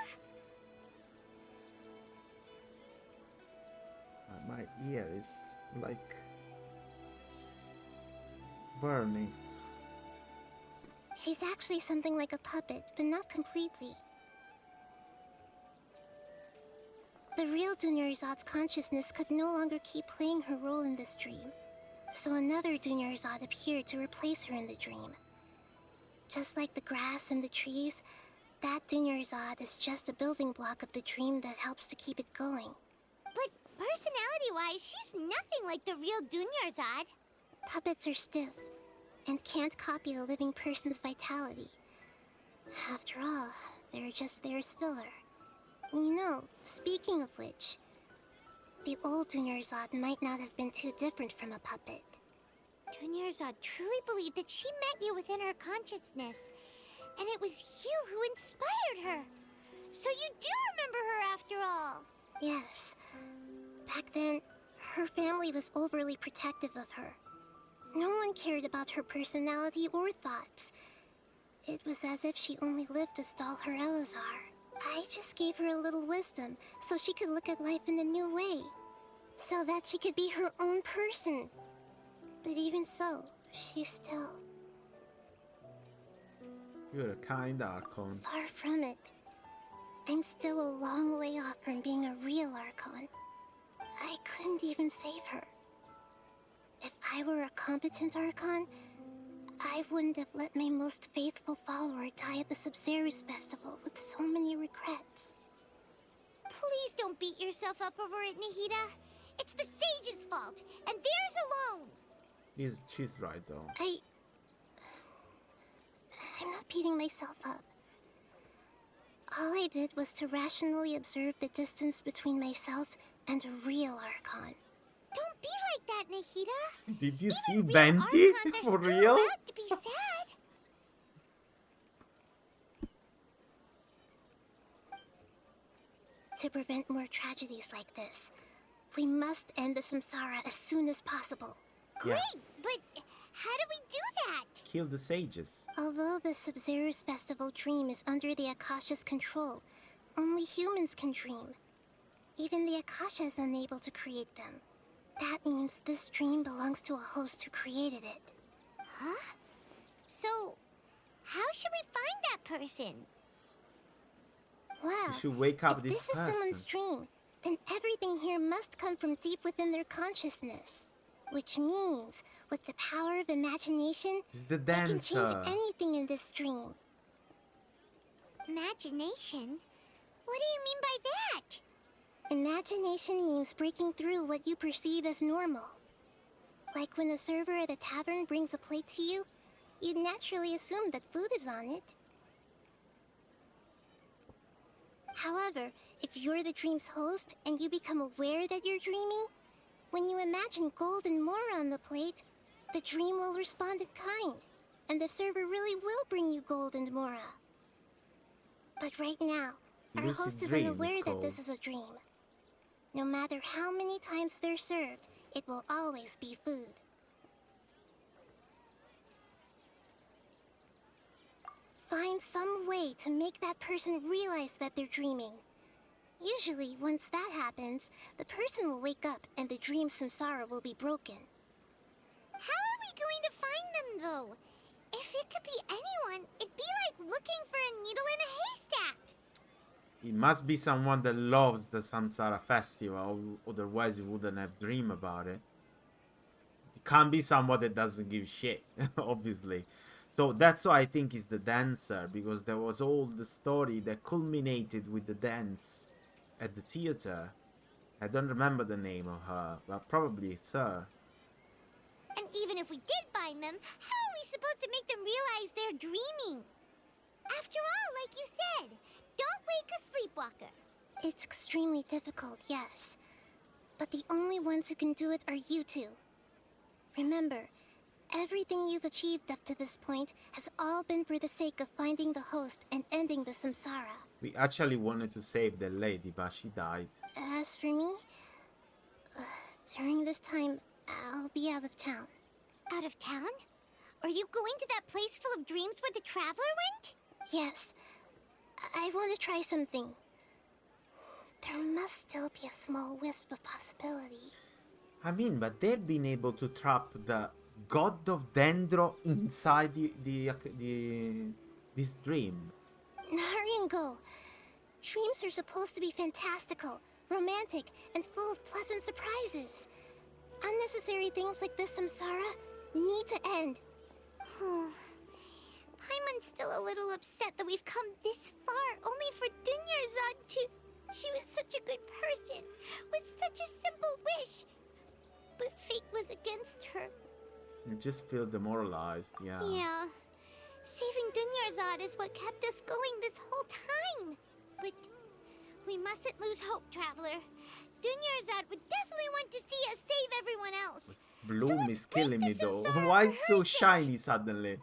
Speaker 2: My ear is like burning.
Speaker 13: She's actually something like a puppet, but not completely. The real Dunyarzad's consciousness could no longer keep playing her role in this dream, so another Dunyarzad appeared to replace her in the dream. Just like the grass and the trees, that Dunyarzad is just a building block of the dream that helps to keep it going.
Speaker 8: But personality-wise, she's nothing like the real Dunyarzad.
Speaker 13: Puppets are stiff and can't copy a living person's vitality. After all, they're just there as filler. You know, speaking of which, the old Dunyarzad might not have been too different from a puppet.
Speaker 8: Dunyarzad truly believed that she met you within her consciousness, and it was you who inspired her. So you do remember her after all.
Speaker 13: Yes. Back then, her family was overly protective of her. No one cared about her personality or thoughts. It was as if she only lived to stall her Elazar. I just gave her a little wisdom so she could look at life in a new way. So that she could be her own person. But even so, she's still...
Speaker 2: You're a kind Archon.
Speaker 13: Far from it. I'm still a long way off from being a real Archon. I couldn't even save her. If I were a competent Archon, I wouldn't have let my most faithful follower die at the Sub-Zerus Festival with so many regrets.
Speaker 8: Please don't beat yourself up over it, Nahida. It's the sage's fault, and theirs alone.
Speaker 2: She's right though.
Speaker 13: I'm not beating myself up. All I did was to rationally observe the distance between myself and a real Archon.
Speaker 8: Don't be like that, Nahida.
Speaker 2: Did you see
Speaker 8: Real
Speaker 2: Venti?
Speaker 8: Archons are
Speaker 2: For
Speaker 8: still
Speaker 2: real?
Speaker 8: allowed to be sad.
Speaker 13: To prevent more tragedies like this, we must end the samsara as soon as possible.
Speaker 2: Yeah.
Speaker 8: Great, but how do we do that?
Speaker 2: Kill the sages.
Speaker 13: Although the Sub-Zerus Festival dream is under the Akasha's control, only humans can dream. Even the Akasha is unable to create them. That means this dream belongs to a host who created it.
Speaker 8: Huh? So, how should we find that person?
Speaker 13: Well,
Speaker 2: You should wake up
Speaker 13: if
Speaker 2: this
Speaker 13: this is someone's
Speaker 2: person.
Speaker 13: dream, then everything here must come from deep within their consciousness. Which means, with the power of imagination,
Speaker 2: It's the
Speaker 13: they can change
Speaker 2: dancer.
Speaker 13: anything in this dream.
Speaker 8: Imagination? What do you mean by that?
Speaker 13: Imagination means breaking through what you perceive as normal. Like when the server at a tavern brings a plate to you, you'd naturally assume that food is on it. However, if you're the dream's host and you become aware that you're dreaming, when you imagine gold and more on the plate, the dream will respond in kind, and the server really will bring you gold and Mora. But right now, our
Speaker 2: Lucid
Speaker 13: host is
Speaker 2: dream is
Speaker 13: unaware that
Speaker 2: called.
Speaker 13: this is a dream. No matter how many times they're served, it will always be food. Find some way to make that person realize that they're dreaming. Usually, once that happens, the person will wake up and the dream samsara will be broken.
Speaker 8: How are we going to find them, though? If it could be anyone, it'd be like looking for a needle in a haystack.
Speaker 2: It must be someone that loves the Samsara festival, otherwise you wouldn't have dreamed about it. It can't be someone that doesn't give shit, obviously. So that's why I think is the dancer, because there was all the story that culminated with the dance at the theater. I don't remember the name of her, but probably it's her.
Speaker 8: And even if we did find them, how are we supposed to make them realize they're dreaming? After all, like you said, don't wake a sleepwalker.
Speaker 13: It's extremely difficult, yes. But the only ones who can do it are you two. Remember, everything you've achieved up to this point has all been for the sake of finding the host and ending the samsara.
Speaker 2: We actually wanted to save the lady, but she died.
Speaker 13: As for me, during this time, I'll be out of town.
Speaker 8: Out of town? Are you going to that place full of dreams where the traveler went?
Speaker 13: Yes. I want to try something. There must still be a small wisp of possibility.
Speaker 2: I mean, but they've been able to trap the god of Dendro inside this dream.
Speaker 13: Hurry and go. Dreams are supposed to be fantastical, romantic, and full of pleasant surprises. Unnecessary things like this samsara need to end.
Speaker 8: Paimon's still a little upset that we've come this far only for Dunyarzad to... She was such a good person, with such a simple wish. But fate was against her.
Speaker 2: You just feel demoralized, yeah.
Speaker 8: Yeah. Saving Dunyarzad is what kept us going this whole time. But we mustn't lose hope, Traveler. Dunyarzad would definitely want to see us save everyone else.
Speaker 2: This bloom is killing me though. Why it's so shiny suddenly?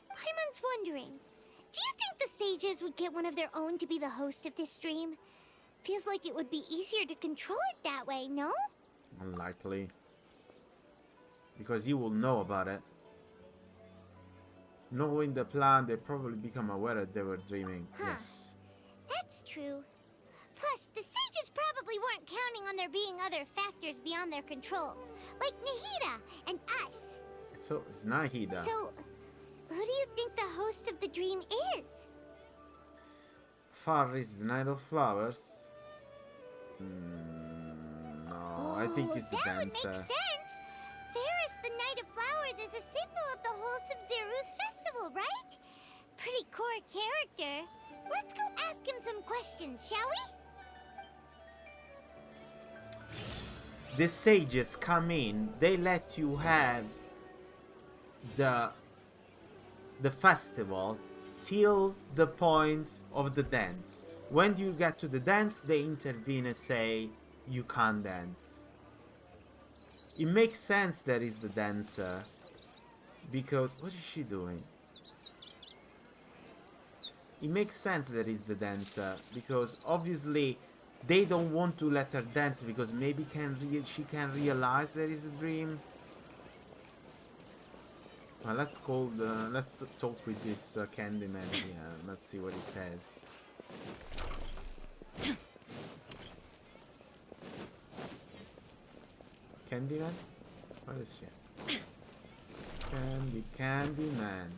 Speaker 8: Paimon's wondering, do you think the sages would get one of their own to be the host of this stream? Feels like it would be easier to control it that way, no?
Speaker 2: Unlikely. Because you will know about it. Knowing the plan, they probably become aware that they were dreaming. Yes.
Speaker 8: That's true. Plus, the sages probably weren't counting on there being other factors beyond their control. Like Nahida and us.
Speaker 2: So, it's Nahida.
Speaker 8: So, who do you think the host of the dream is?
Speaker 2: Faris, the Knight of Flowers? No, I think it's the
Speaker 8: that
Speaker 2: dancer.
Speaker 8: Would make sense. Faris, the Knight of Flowers, is a symbol of the whole Sub-Zero's festival, right? Pretty core character. Let's go ask him some questions, shall we?
Speaker 2: The sages come in, they let you have the festival till the point of the dance. When you get to the dance, they intervene and say you can't dance. It makes sense that is the dancer, because what is she doing? It makes sense that is the dancer, because obviously they don't want to let her dance because maybe she can realize there is a dream. Well, let's talk with this Candyman here. Let's see what he says. Candyman? Where is she? Candyman.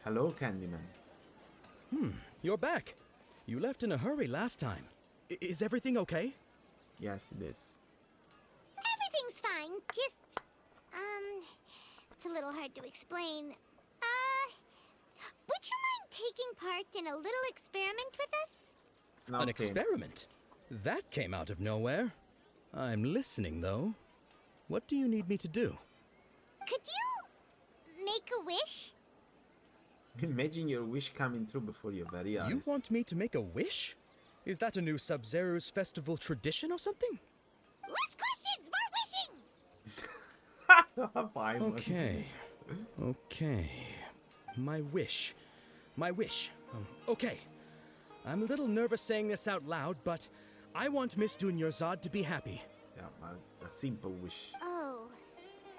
Speaker 2: Hello, Candyman.
Speaker 12: You're back. You left in a hurry last time. Is everything okay?
Speaker 2: Yes, it is.
Speaker 8: Everything's fine. Just, it's a little hard to explain. Would you mind taking part in a little experiment with us?
Speaker 12: An experiment? That came out of nowhere. I'm listening, though. What do you need me to do?
Speaker 8: Could you make a wish?
Speaker 2: Imagine your wish coming true before your very eyes.
Speaker 12: You want me to make a wish? Is that a new Sub-Zero's festival tradition or something?
Speaker 8: Less questions, more wishing!
Speaker 2: Fine.
Speaker 12: Okay. Okay. My wish. Okay. I'm a little nervous saying this out loud, but I want Miss Dunyarzad to be happy.
Speaker 2: Yeah, a simple wish.
Speaker 8: Oh.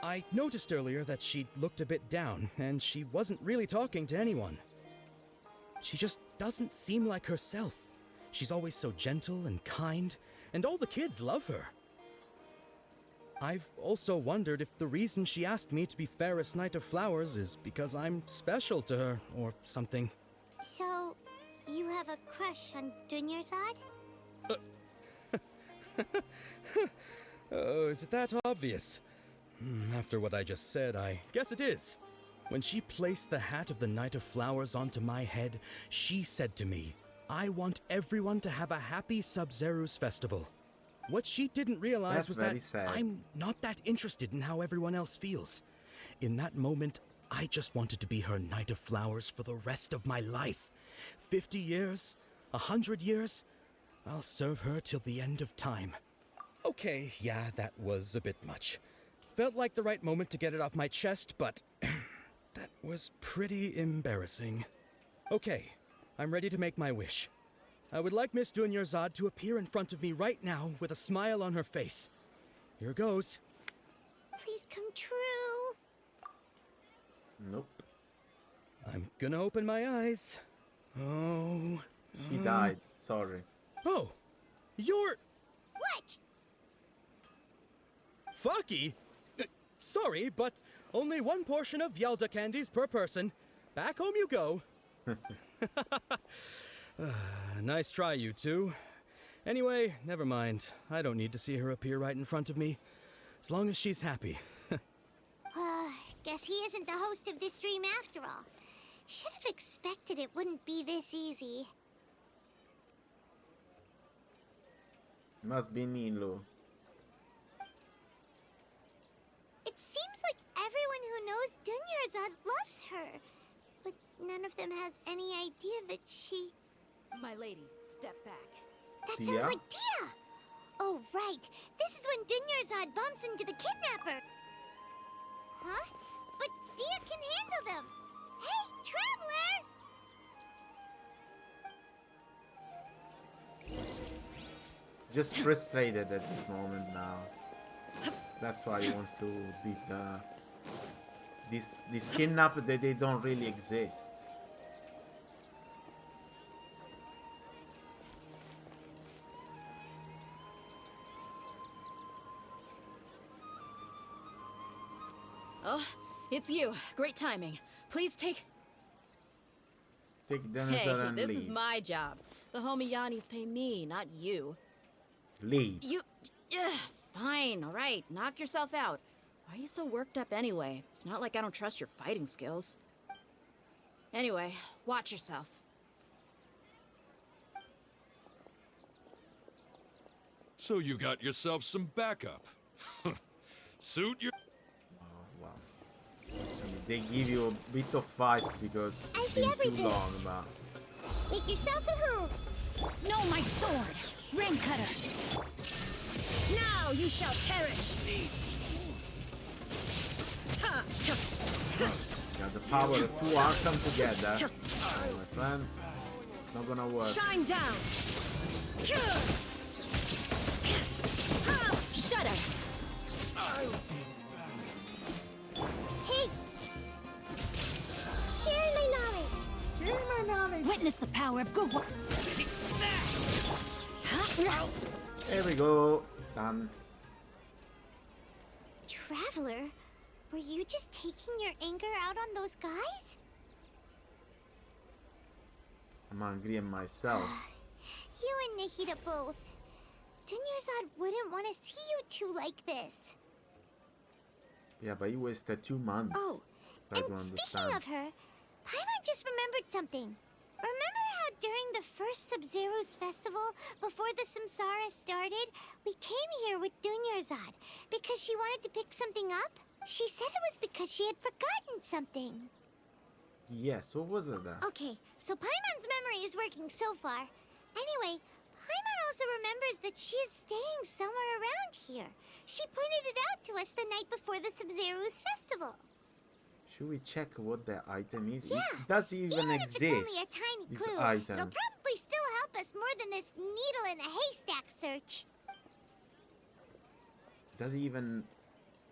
Speaker 12: I noticed earlier that she looked a bit down, and she wasn't really talking to anyone. She just doesn't seem like herself. She's always so gentle and kind, and all the kids love her. I've also wondered if the reason she asked me to be Fairest Knight of Flowers is because I'm special to her, or something.
Speaker 8: So, you have a crush on Dunyarzad?
Speaker 12: Oh, is it that obvious? After what I just said, I guess it is. When she placed the hat of the Knight of Flowers onto my head, she said to me, I want everyone to have a happy Sub-Zero's festival. What she didn't realize was that I'm not that interested in how everyone else feels. In that moment, I just wanted to be her Knight of Flowers for the rest of my life. 50 years, 100 years, I'll serve her till the end of time. Okay, yeah, that was a bit much. Felt like the right moment to get it off my chest, but that was pretty embarrassing. Okay, I'm ready to make my wish. I would like Miss Dunyarzad to appear in front of me right now with a smile on her face. Here goes.
Speaker 8: Please come true.
Speaker 2: Nope.
Speaker 12: I'm gonna open my eyes. Oh.
Speaker 2: She died. Sorry.
Speaker 12: Oh, you're...
Speaker 8: What?
Speaker 12: Faki? Sorry, but only one portion of Yelda candies per person. Back home you go. Nice try, you two. Anyway, never mind. I don't need to see her appear right in front of me. As long as she's happy.
Speaker 8: Guess he isn't the host of this stream after all. Should have expected it wouldn't be this easy.
Speaker 2: Must be Nilo.
Speaker 8: It seems like everyone who knows Dunyarzad loves her. But none of them has any idea that she...
Speaker 15: My lady, step back.
Speaker 8: That
Speaker 2: Tia?
Speaker 8: sounds like Tia! Oh, right. This is when Dunyarzad bumps into the kidnapper. Huh? But Tia can handle them. Hey, Traveler!
Speaker 2: Just frustrated at this moment now. That's why he wants to beat this kidnapper that they don't really exist.
Speaker 15: Oh, it's you. Great timing. Please take...
Speaker 2: Take dinner
Speaker 15: Hey,
Speaker 2: and
Speaker 15: this
Speaker 2: leave.
Speaker 15: is my job. The homie Yannis pay me, not you.
Speaker 2: Leave.
Speaker 15: You... Ugh, fine, alright. Knock yourself out. Why are you so worked up anyway? It's not like I don't trust your fighting skills. Anyway, watch yourself.
Speaker 19: So you got yourself some backup. Suit your...
Speaker 2: Wow. They give you a bit of fight because it's been too long, but...
Speaker 13: Make yourselves at home.
Speaker 6: No, my sword! Ring cutter! Now you shall perish!
Speaker 2: Yeah, the power of two arms come together. Oh, my friend. Not gonna work.
Speaker 6: Shine down! Shut up!
Speaker 13: Hey! Share my knowledge!
Speaker 6: Share my knowledge! Witness the power of good.
Speaker 2: There we go. Done.
Speaker 8: Traveler, were you just taking your anger out on those guys?
Speaker 2: I'm angry at myself.
Speaker 8: You and Nahida both. Dunyarzad wouldn't want to see you two like this.
Speaker 2: Yeah, but you wasted 2 months.
Speaker 8: Oh,
Speaker 2: Try to
Speaker 8: and
Speaker 2: understand.
Speaker 8: speaking of her, Paimon just remembered something. Remember how during the first Sub-Zero's festival, before the Samsara started, we came here with Dunyarzad because she wanted to pick something up. She said it was because she had forgotten something.
Speaker 2: Yes, what was it?
Speaker 8: Okay, so Paimon's memory is working so far. Anyway, Paimon also remembers that she is staying somewhere around here. She pointed it out to us the night before the Sub-Zero's festival.
Speaker 2: Should we check what the item is?
Speaker 8: Yeah,
Speaker 2: It does even
Speaker 8: if
Speaker 2: exist.
Speaker 8: it's only a tiny
Speaker 2: this
Speaker 8: clue,
Speaker 2: item.
Speaker 8: it'll probably still help us more than this needle in a haystack search.
Speaker 2: Does it even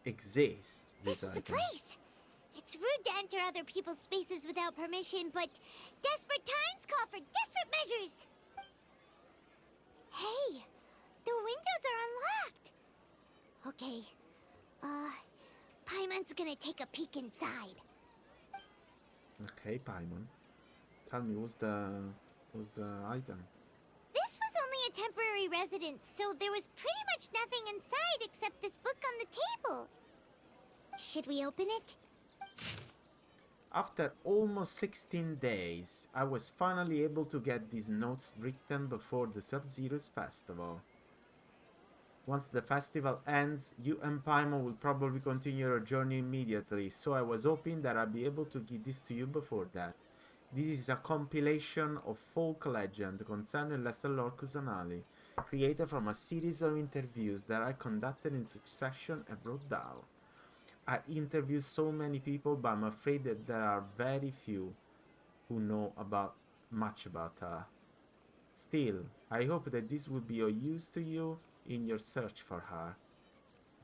Speaker 2: exist?
Speaker 8: This is the place. It's rude to enter other people's spaces without permission, but desperate times call for desperate measures. Hey, the windows are unlocked. Okay, Paimon's gonna take a peek inside.
Speaker 2: Okay, Paimon. Tell me, what's the item?
Speaker 8: This was only a temporary residence, so there was pretty much nothing inside except this book on the table. Should we open it?
Speaker 2: After almost 16 days, I was finally able to get these notes written before the Sub-Zero's festival. Once the festival ends, you and Paimon will probably continue your journey immediately, so I was hoping that I'll be able to give this to you before that. This is a compilation of folk legend concerning Lesser Lord Kusanali, created from a series of interviews that I conducted in succession and wrote down. I interviewed so many people, but I'm afraid that there are very few who know much about her. Still, I hope that this will be of use to you in your search for her.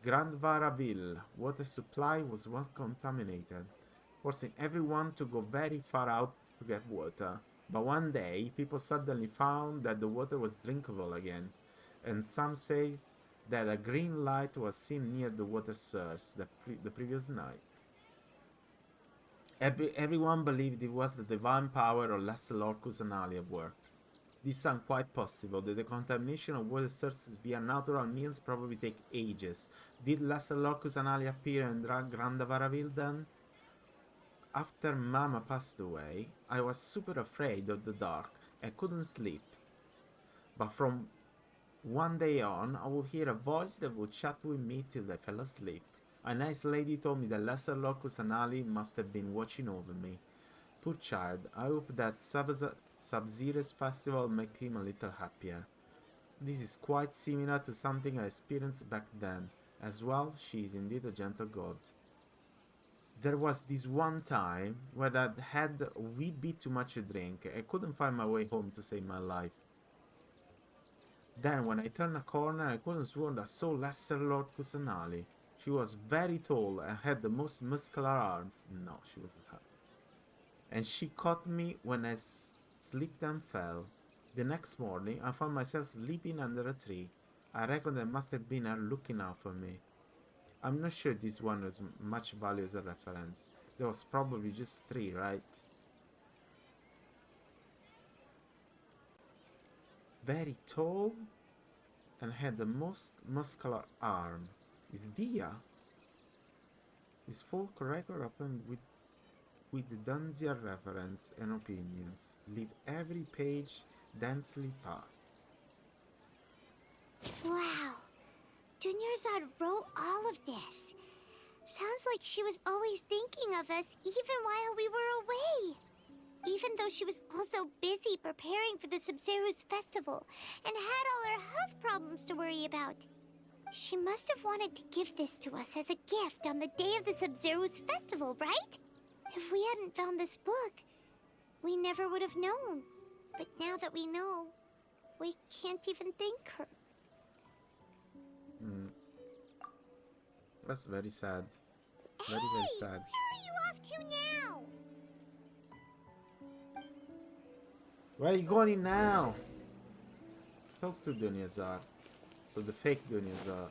Speaker 2: Grand Varaville water supply was once contaminated, forcing everyone to go very far out to get water. But one day, people suddenly found that the water was drinkable again, and some say that a green light was seen near the water source the previous night. Everyone believed it was the divine power of Lesser Lord Kusanali at work. This sounds quite possible. The decontamination of water sources via natural means probably take ages. Did Lesser Lord Kusanali appear in Grand Varaville then? After Mama passed away, I was super afraid of the dark and couldn't sleep. But from one day on, I would hear a voice that would chat with me till I fell asleep. A nice lady told me that Lesser Lord Kusanali must have been watching over me. Poor child, I hope that Sub-Zero's festival make him a little happier. This is quite similar to something I experienced back then. As well, she is indeed a gentle god. There was this one time when I'd had a wee bit too much to drink. I couldn't find my way home to save my life. Then, when I turned a corner, I could have sworn I saw Lesser Lord Kusanali. She was very tall and had the most muscular arms. No, she wasn't her. And she caught me when I slipped and fell. The next morning, I found myself sleeping under a tree. I reckon that must have been her looking out for me. I'm not sure this one has much value as a reference. There was probably just 3, right? Very tall and had the most muscular arm. Is Dia? Is folk record opened with the Dunzia reference and opinions. Leave every page densely packed.
Speaker 8: Wow. Dunyarzad wrote all of this. Sounds like she was always thinking of us even while we were away. Even though she was also busy preparing for the Sub-Zero's festival and had all her health problems to worry about. She must have wanted to give this to us as a gift on the day of the Sub-Zero's festival, right? If we hadn't found this book, we never would have known. But now that we know, we can't even thank her.
Speaker 2: That's very sad.
Speaker 8: Hey,
Speaker 2: Very sad.
Speaker 8: Where are you off to now?
Speaker 2: Where are you going now? Talk to Dunyarzad. So the fake Dunyarzad.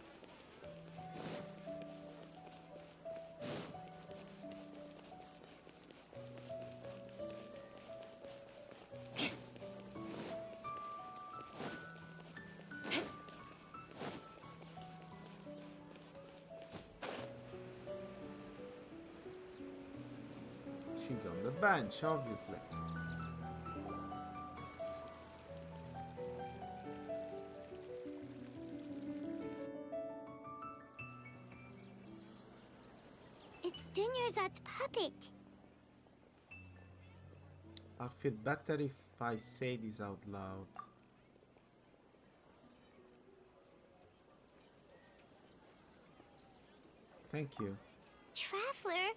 Speaker 2: She's on the bench, obviously.
Speaker 8: It's Dunyarzad's puppet.
Speaker 2: I feel better if I say this out loud. Thank you.
Speaker 8: Traveler?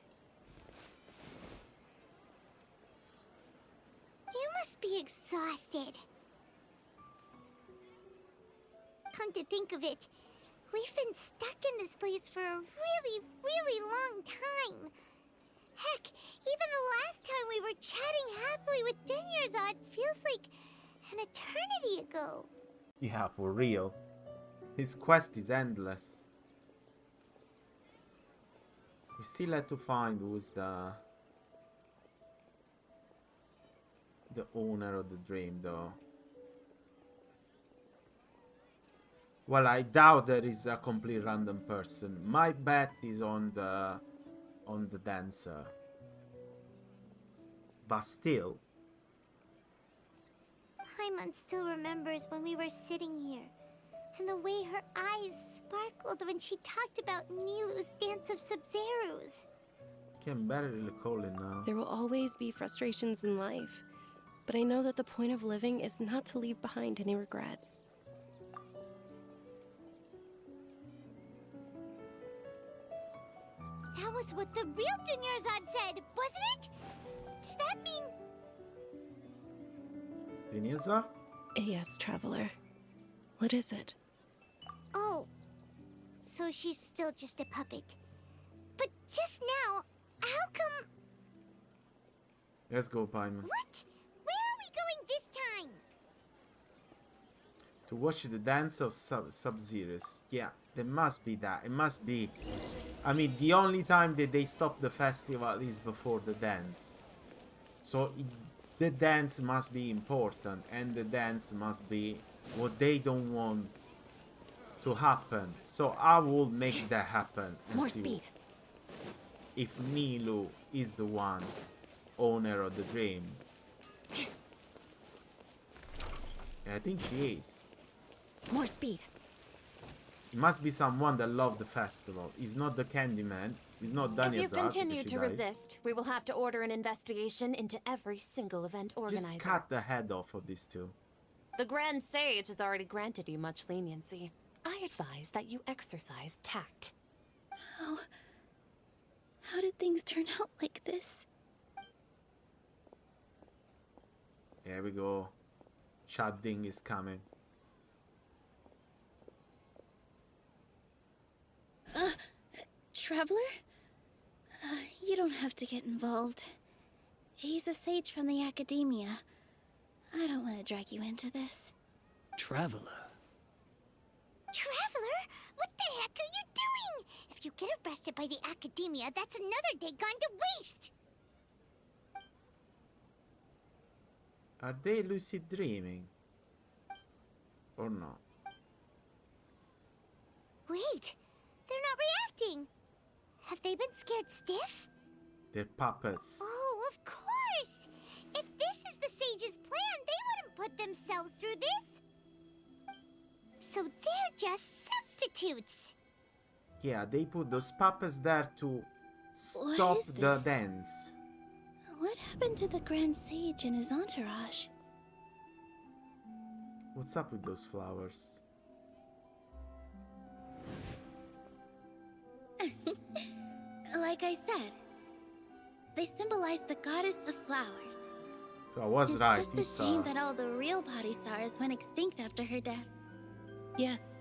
Speaker 8: You must be exhausted. Come to think of it, we've been stuck in this place for a really, really long time. Heck, even the last time we were chatting happily with Dunyarzad feels like an eternity ago.
Speaker 2: Yeah, for real. His quest is endless. We still have to find who's the owner of the dream, though. Well, I doubt there is a complete random person. My bet is on the dancer. But still.
Speaker 8: Paimon still remembers when we were sitting here, and the way her eyes sparkled when she talked about Nilu's dance of Sub-Zerus.
Speaker 2: Can barely recall it now.
Speaker 7: There will always be frustrations in life, but I know that the point of living is not to leave behind any regrets.
Speaker 8: That was what the real Dunyarzad said, wasn't it? Does that mean...
Speaker 2: Dunyarzad?
Speaker 7: Yes, Traveler. What is it?
Speaker 8: Oh, so she's still just a puppet. But just now, how come...
Speaker 2: Let's go, Paimon.
Speaker 8: What? Where are we going this time?
Speaker 2: To watch the dance of Sub-Zerus. Yeah, there must be that. It must be. I mean, the only time that they stop the festival is before the dance. So the dance must be important, and the dance must be what they don't want to happen. So I will make that happen and
Speaker 3: More
Speaker 2: see
Speaker 3: speed.
Speaker 2: If Nilu is the one owner of the dream. I think she is.
Speaker 3: More speed.
Speaker 2: It must be someone that loved the festival. He's not the Candyman. He's not Dunyarzad.
Speaker 3: If you continue to
Speaker 2: died.
Speaker 3: resist, we will have to order an investigation into every single event organizer.
Speaker 2: Just cut the head off of these two.
Speaker 3: The Grand Sage has already granted you much leniency. I advise that you exercise tact.
Speaker 6: How did things turn out like this?
Speaker 2: There we go. Shadding is coming.
Speaker 6: Traveler? You don't have to get involved. He's a sage from the academia. I don't want to drag you into this.
Speaker 5: Traveler?
Speaker 8: Traveler? What the heck are you doing? If you get arrested by the academia, that's another day gone to waste.
Speaker 2: Are they lucid dreaming? Or not?
Speaker 8: Wait, they're not reacting. Have they been scared stiff?
Speaker 2: They're puppets.
Speaker 8: Oh, of course! If this is the sage's plan, they wouldn't put themselves through this. So they're just substitutes.
Speaker 2: Yeah, they put those puppets there to
Speaker 6: What
Speaker 2: stop
Speaker 6: is
Speaker 2: the
Speaker 6: this?
Speaker 2: dance.
Speaker 6: What happened to the Grand Sage and his entourage?
Speaker 2: What's up with those flowers?
Speaker 6: Like I said, they symbolize the goddess of flowers.
Speaker 2: So I was
Speaker 6: It's
Speaker 2: right.
Speaker 6: just
Speaker 2: It's
Speaker 6: a shame that all the real Padisaras went extinct after her death.
Speaker 7: Yes.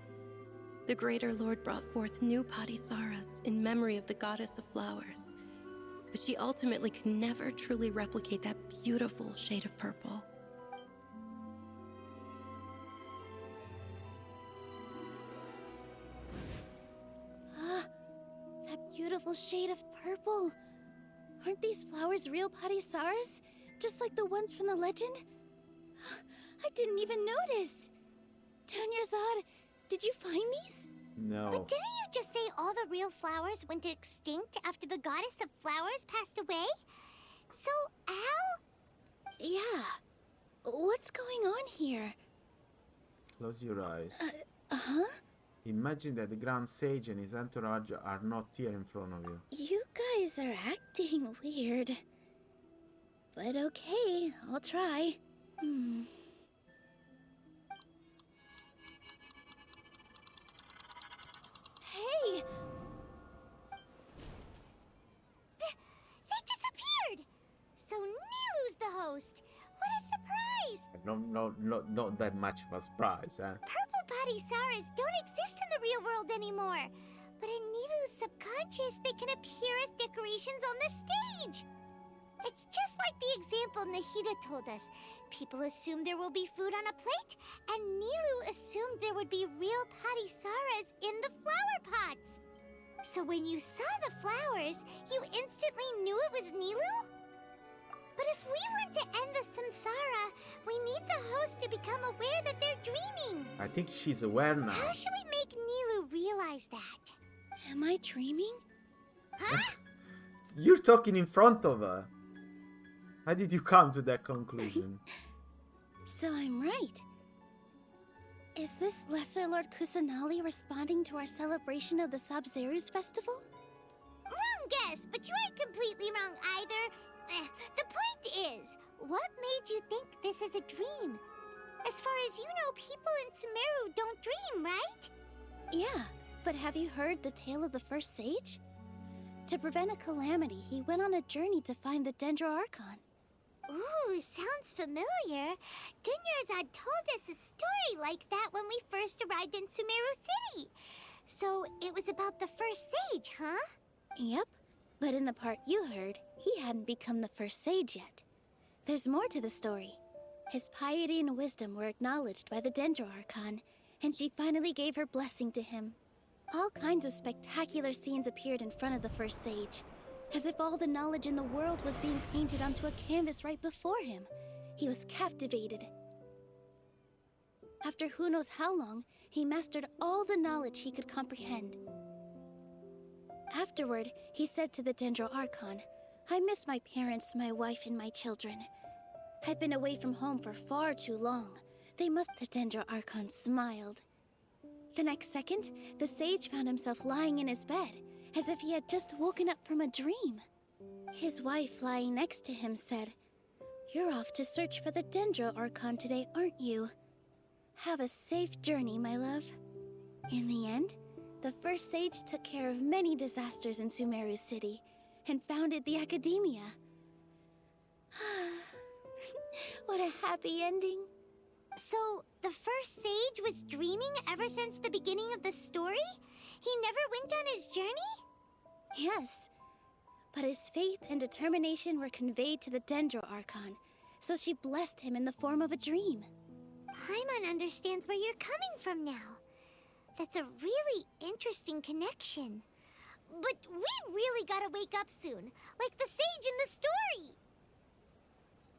Speaker 7: The Greater Lord brought forth new Padisaras in memory of the goddess of flowers. But she ultimately could never truly replicate that beautiful shade of purple.
Speaker 6: That beautiful shade of purple. Aren't these flowers real Padisaras? Just like the ones from the legend? I didn't even notice. Dunyarzad, did you find these?
Speaker 2: No.
Speaker 8: But didn't you just say all the real flowers went extinct after the goddess of flowers passed away? So, how?
Speaker 6: Yeah. What's going on here?
Speaker 2: Close your eyes.
Speaker 6: Huh?
Speaker 2: Imagine that the Grand Sage and his entourage are not here in front of you.
Speaker 6: You guys are acting weird. But okay, I'll try. Hey!
Speaker 8: They disappeared! So Nilu's the host! What a surprise!
Speaker 2: Not that much of a surprise, huh?
Speaker 8: Purple body Saras don't exist in the real world anymore! But in Nilu's subconscious, they can appear as decorations on the stage! It's just like the example Nahida told us. People assumed there will be food on a plate, and Nilu assumed there would be real Padisaras in the flower pots. So when you saw the flowers, you instantly knew it was Nilu? But if we want to end the samsara, we need the host to become aware that they're dreaming.
Speaker 2: I think she's aware now.
Speaker 8: How should we make Nilu realize that?
Speaker 6: Am I dreaming?
Speaker 8: Huh?
Speaker 2: You're talking in front of her. How did you come to that conclusion?
Speaker 6: So I'm right. Is this Lesser Lord Kusanali responding to our celebration of the Sub-Zeru's festival?
Speaker 8: Wrong guess, but you aren't completely wrong either. The point is, what made you think this is a dream? As far as you know, people in Sumeru don't dream, right?
Speaker 6: Yeah, but have you heard the tale of the first sage? To prevent a calamity, he went on a journey to find the Dendro Archon.
Speaker 8: Ooh, sounds familiar. Dunyarzad told us a story like that when we first arrived in Sumeru City. So it was about the first sage, huh?
Speaker 6: Yep, but in the part you heard, he hadn't become the first sage yet. There's more to the story. His piety and wisdom were acknowledged by the Dendro Archon, and she finally gave her blessing to him. All kinds of spectacular scenes appeared in front of the first sage, as if all the knowledge in the world was being painted onto a canvas right before him. He was captivated. After who knows how long, he mastered all the knowledge he could comprehend. Afterward, he said to the Dendro Archon, "I miss my parents, my wife, and my children. I've been away from home for far too long. They must..." The Dendro Archon smiled. The next second, the sage found himself lying in his bed, as if he had just woken up from a dream. His wife, lying next to him, said, "You're off to search for the Dendro Archon today, aren't you? Have a safe journey, my love." In the end, the first sage took care of many disasters in Sumeru City, and founded the Academia. What a happy ending.
Speaker 8: So, the first sage was dreaming ever since the beginning of the story? He never went on his journey?
Speaker 6: Yes, but his faith and determination were conveyed to the Dendro Archon, so she blessed him in the form of a dream.
Speaker 8: Paimon understands where you're coming from now. That's a really interesting connection. But we really gotta wake up soon, like the sage in the story!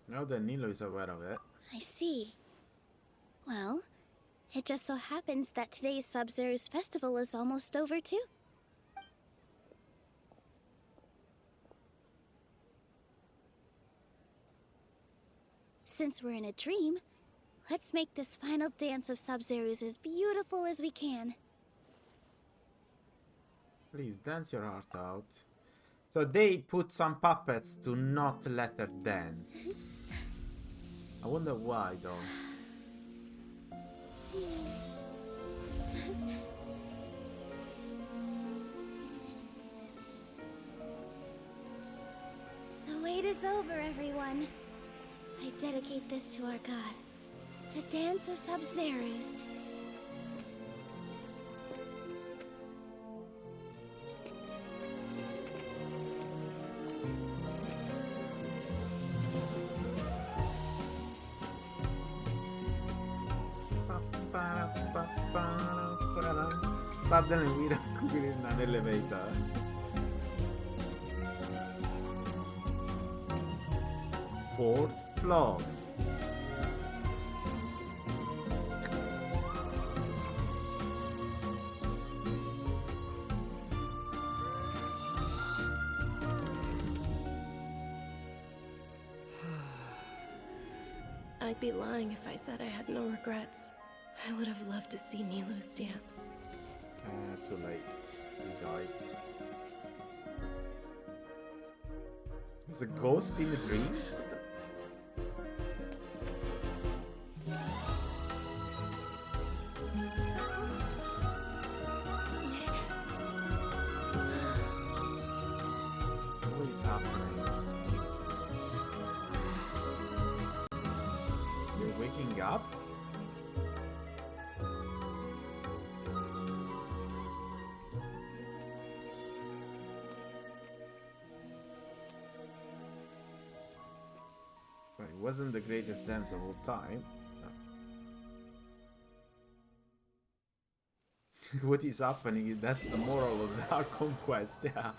Speaker 2: Now that Nilo is aware of it.
Speaker 6: I see. Well, it just so happens that today's Sub-Zeru's festival is almost over too. Since we're in a dream, let's make this final dance of Sub-Zeru's as beautiful as we can.
Speaker 2: Please dance your heart out. So they put some puppets to not let her dance. I wonder why though.
Speaker 6: The wait is over, everyone. I dedicate this to our god, the dance of Sub-Zeru's.
Speaker 2: Suddenly we're in an elevator. Fourth floor.
Speaker 7: I'd be lying if I said I had no regrets. I would have loved to see Nilu's dance.
Speaker 2: Too late. He died. Is a ghost in a dream? What is happening? You're waking up? Well, it wasn't the greatest dance of all time. No. What is happening? That's the moral of the conquest. Yeah.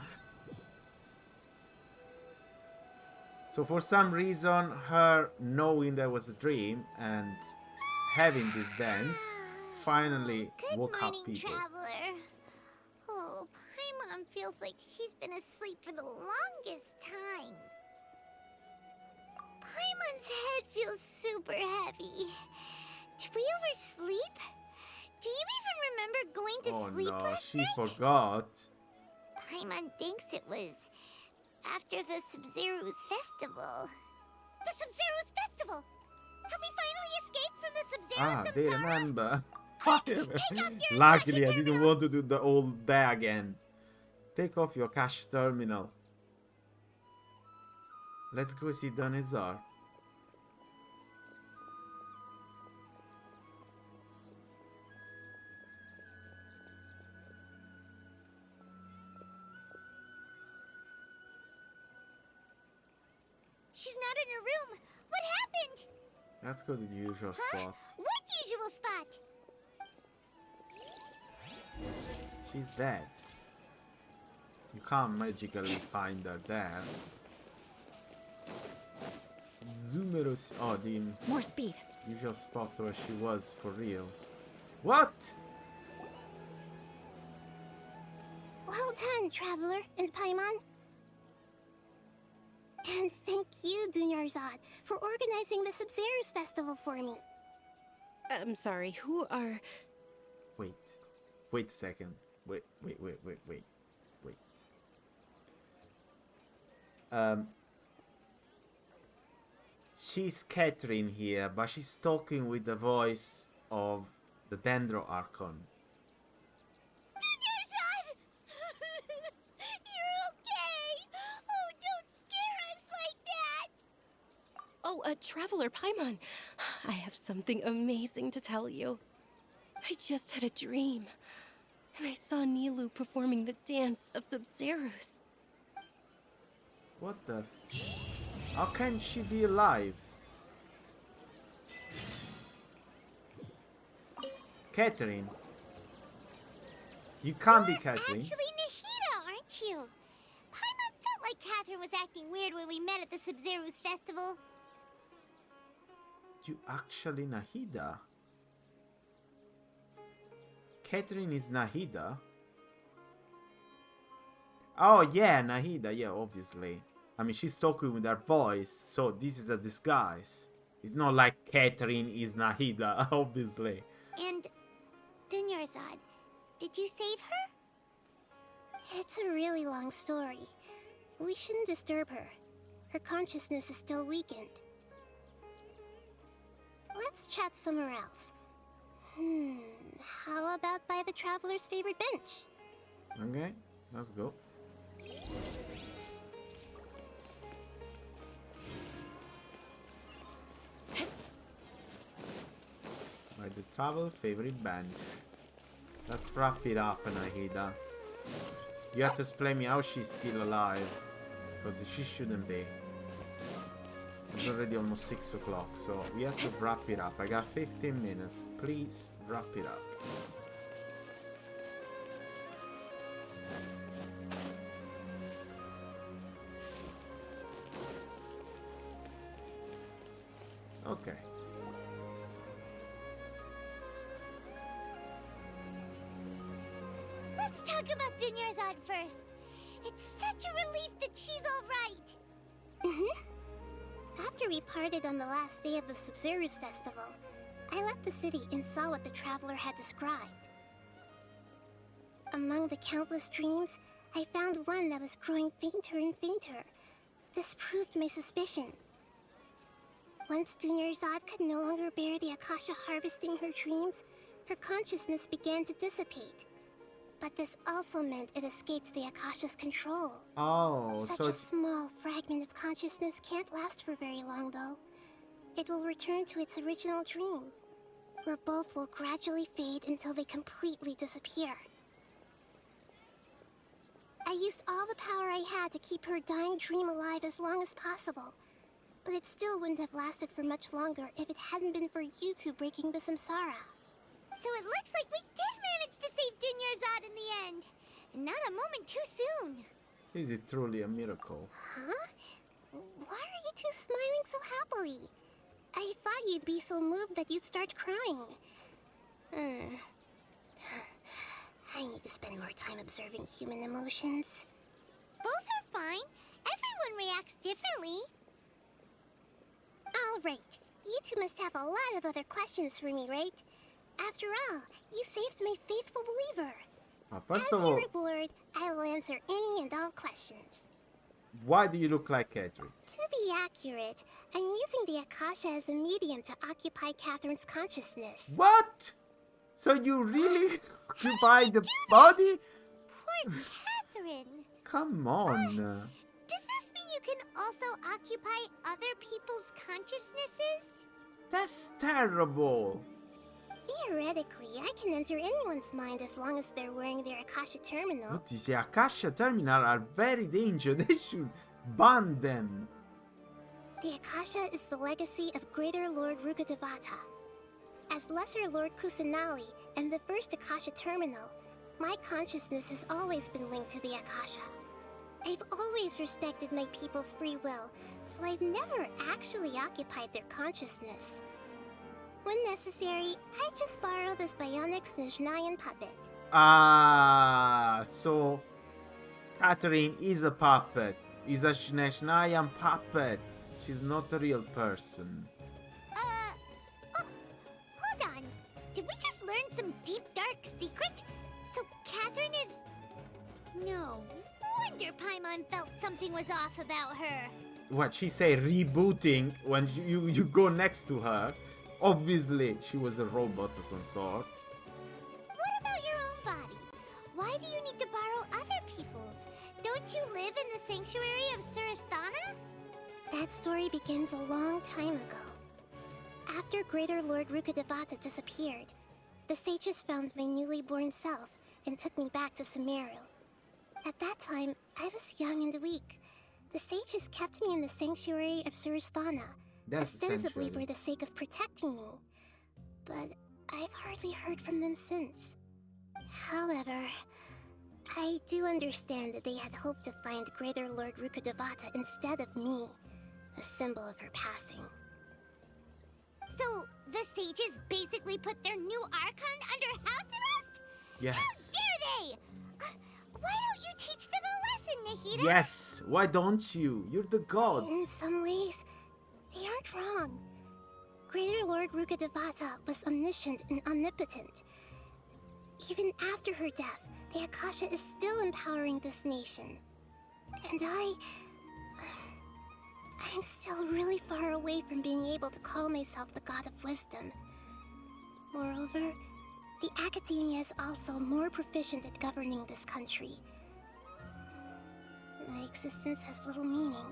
Speaker 2: So for some reason, her knowing there was a dream and having this dance finally woke up people.
Speaker 8: Traveler. Oh, Paimon feels like she's been asleep for the longest time. Paimon's head feels super heavy. Did we oversleep? Do you even remember going to sleep
Speaker 2: Oh no,
Speaker 8: last
Speaker 2: she
Speaker 8: night?
Speaker 2: forgot.
Speaker 8: Paimon thinks it was after the Sub-Zero's festival. The Sub-Zero's festival! Have we finally escaped from the Sub-Zero
Speaker 2: Ah,
Speaker 8: Samsara?
Speaker 2: they remember.
Speaker 8: Take off your
Speaker 2: Luckily,
Speaker 8: cash
Speaker 2: I didn't want to do the old day again. Take off your cash terminal. Let's go see Donizar.
Speaker 8: She's not in her room. What happened?
Speaker 2: Let's go to the usual spot.
Speaker 8: What usual spot?
Speaker 2: She's dead. You can't magically find her there. Zumeros. Oh, the
Speaker 3: More speed.
Speaker 2: usual spot where she was for real. What?
Speaker 13: Well done, Traveler and Paimon. And thank you, Dunyarzad, for organizing the Sub-Zero's festival for me.
Speaker 7: I'm sorry, who are...
Speaker 2: Wait. Wait a second. Wait. She's Catherine here, but she's talking with the voice of the Dendro Archon.
Speaker 8: Dunyarzad! You're okay! Oh, don't scare us like that!
Speaker 7: Oh, Traveler Paimon. I have something amazing to tell you. I just had a dream, and I saw Nilou performing the dance of Sub-Zeros.
Speaker 2: What the How can she be alive? Catherine? You can't be Catherine.
Speaker 8: Actually Nahida, aren't you? Paimon felt like Catherine was acting weird when we met at the Sub-Zero's festival.
Speaker 2: You actually Nahida? Catherine is Nahida? Oh yeah, Nahida, yeah, obviously. I mean, she's talking with her voice, so this is a disguise. It's not like Catherine is Nahida, obviously.
Speaker 8: And Dunyarzad, did you save her?
Speaker 13: It's a really long story. We shouldn't disturb her. Her consciousness is still weakened. Let's chat somewhere else. How about by the Traveler's favorite bench?
Speaker 2: Okay, let's go. By the travel favorite bench. Let's wrap it up, Nahida. You have to explain me how she's still alive. Because she shouldn't be. It's already almost 6 o'clock, so we have to wrap it up. I got 15 minutes. Please wrap it up. Okay.
Speaker 8: Let's talk about Dunyarzad first. It's such a relief that she's alright.
Speaker 13: After we parted on the last day of the Sub-Zero's festival, I left the city and saw what the Traveler had described. Among the countless dreams, I found one that was growing fainter and fainter. This proved my suspicion. Once Dunyarzad could no longer bear the Akasha harvesting her dreams, her consciousness began to dissipate. But this also meant it escaped the Akasha's control.
Speaker 2: Oh,
Speaker 13: Such
Speaker 2: so
Speaker 13: a
Speaker 2: it's...
Speaker 13: small fragment of consciousness can't last for very long, though. It will return to its original dream, where both will gradually fade until they completely disappear. I used all the power I had to keep her dying dream alive as long as possible, but it still wouldn't have lasted for much longer if it hadn't been for you two breaking the samsara.
Speaker 8: So it looks like we did manage to save Dunyarzad in the end. And not a moment too soon.
Speaker 2: Is it truly a miracle?
Speaker 13: Huh? Why are you two smiling so happily? I thought you'd be so moved that you'd start crying. I need to spend more time observing human emotions.
Speaker 8: Both are fine. Everyone reacts differently.
Speaker 13: All right. You two must have a lot of other questions for me, right? After all, you saved my faithful believer.
Speaker 2: First
Speaker 13: As
Speaker 2: of
Speaker 13: your
Speaker 2: all,
Speaker 13: reward, I will answer any and all questions.
Speaker 2: why do you look like Catherine?
Speaker 13: To be accurate, I'm using the Akasha as a medium to occupy Catherine's consciousness.
Speaker 2: What? So you really occupy the body?
Speaker 8: Poor Catherine.
Speaker 2: Come on.
Speaker 8: Does this mean you can also occupy other people's consciousnesses?
Speaker 2: That's terrible.
Speaker 13: Theoretically, I can enter anyone's mind as long as they're wearing their Akasha terminal.
Speaker 2: What you say? Akasha terminal are very dangerous. They should ban them.
Speaker 13: The Akasha is the legacy of Greater Lord Rukkhadevata. As Lesser Lord Kusanali and the first Akasha terminal, my consciousness has always been linked to the Akasha. I've always respected my people's free will, so I've never actually occupied their consciousness. When necessary, I just borrow this bionic Snezhnayan puppet.
Speaker 2: Ah, so Catherine is a puppet. Is a Snezhnayan puppet. She's not a real person.
Speaker 8: Hold on. Did we just learn some deep, dark secret? So Catherine is... No wonder Paimon felt something was off about her.
Speaker 2: What she say? Rebooting when you go next to her. Obviously, she was a robot of some sort.
Speaker 8: What about your own body? Why do you need to borrow other people's? Don't you live in the sanctuary of Surasthana?
Speaker 13: That story begins a long time ago. After Greater Lord Rukkhadevata disappeared, the sages found my newly born self and took me back to Sumeru. At that time, I was young and weak. The sages kept me in the sanctuary of Surasthana, ostensibly for the sake of protecting me. But I've hardly heard from them since. However, I do understand that they had hoped to find Greater Lord Rukkhadevata instead of me, a symbol of her passing.
Speaker 8: So, the sages basically put their new Archon under house arrest?
Speaker 2: Yes.
Speaker 8: How dare they? Why don't you teach them a lesson, Nahida?
Speaker 2: Yes. Why don't you? You're the god.
Speaker 13: In some ways, they aren't wrong. Greater Lord Rukkhadevata was omniscient and omnipotent. Even after her death, the Akasha is still empowering this nation. And I'm still really far away from being able to call myself the God of Wisdom. Moreover, the Academia is also more proficient at governing this country. My existence has little meaning.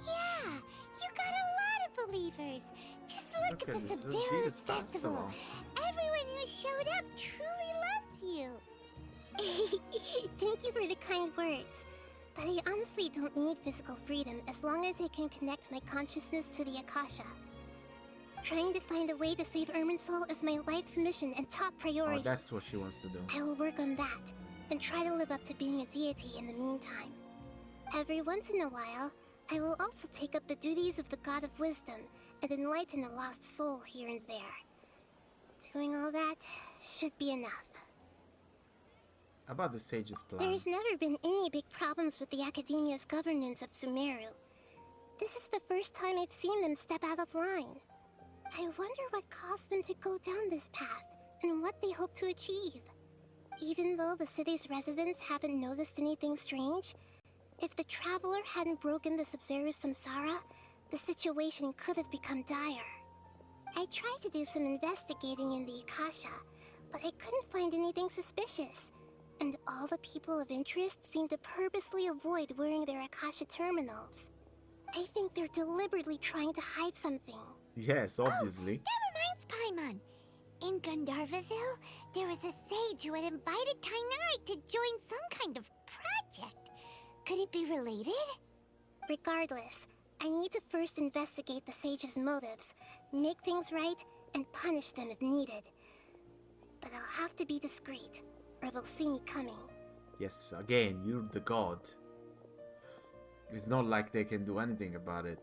Speaker 8: Yeah, you got a lot of believers. Just look at the Sub-Zero's festival. Everyone who showed up truly loves you.
Speaker 13: Thank you for the kind words. But I honestly don't need physical freedom as long as I can connect my consciousness to the Akasha. Trying to find a way to save Irminsul is my life's mission and top priority.
Speaker 2: Oh, that's what she wants to do.
Speaker 13: I will work on that, and try to live up to being a deity in the meantime. Every once in a while, I will also take up the duties of the God of Wisdom and enlighten a lost soul here and there. Doing all that should be enough.
Speaker 2: About the sage's plan.
Speaker 13: There's never been any big problems with the Academia's governance of Sumeru. This is the first time I've seen them step out of line. I wonder what caused them to go down this path, and what they hope to achieve. Even though the city's residents haven't noticed anything strange, if the Traveler hadn't broken the Sub-Zero's samsara, the situation could have become dire. I tried to do some investigating in the Akasha, but I couldn't find anything suspicious. And all the people of interest seem to purposely avoid wearing their Akasha terminals. I think they're deliberately trying to hide something.
Speaker 2: Yes, obviously.
Speaker 8: Oh, that reminds Paimon. In Gandharvaville, there was a sage who had invited Tainari to join some kind of project. Could it be related?
Speaker 13: Regardless, I need to first investigate the sage's motives, make things right, and punish them if needed. But I'll have to be discreet, or they'll see me coming.
Speaker 2: Yes, again, you're the god. It's not like they can do anything about it.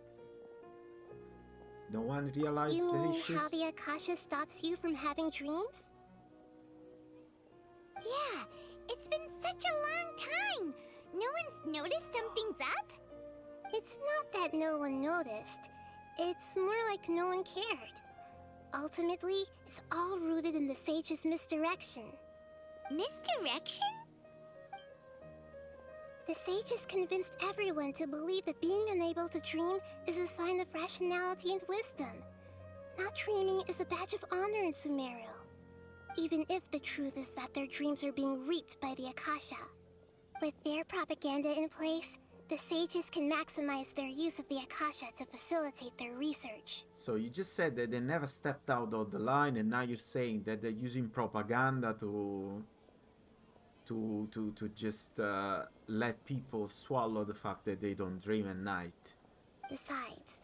Speaker 2: No one realized
Speaker 13: You
Speaker 2: the
Speaker 13: mean
Speaker 2: issues?
Speaker 13: how the Akasha stops you from having dreams?
Speaker 8: Yeah, it's been such a long time. No one's noticed something's up?
Speaker 13: It's not that no one noticed. It's more like no one cared. Ultimately, it's all rooted in the sage's misdirection.
Speaker 8: Misdirection?
Speaker 13: The sages convinced everyone to believe that being unable to dream is a sign of rationality and wisdom. Not dreaming is a badge of honor in Sumeru. Even if the truth is that their dreams are being reaped by the Akasha. With their propaganda in place, the sages can maximize their use of the Akasha to facilitate their research.
Speaker 2: So you just said that they never stepped out of the line, and now you're saying that they're using propaganda to just let people swallow the fact that they don't dream at night.
Speaker 13: Besides,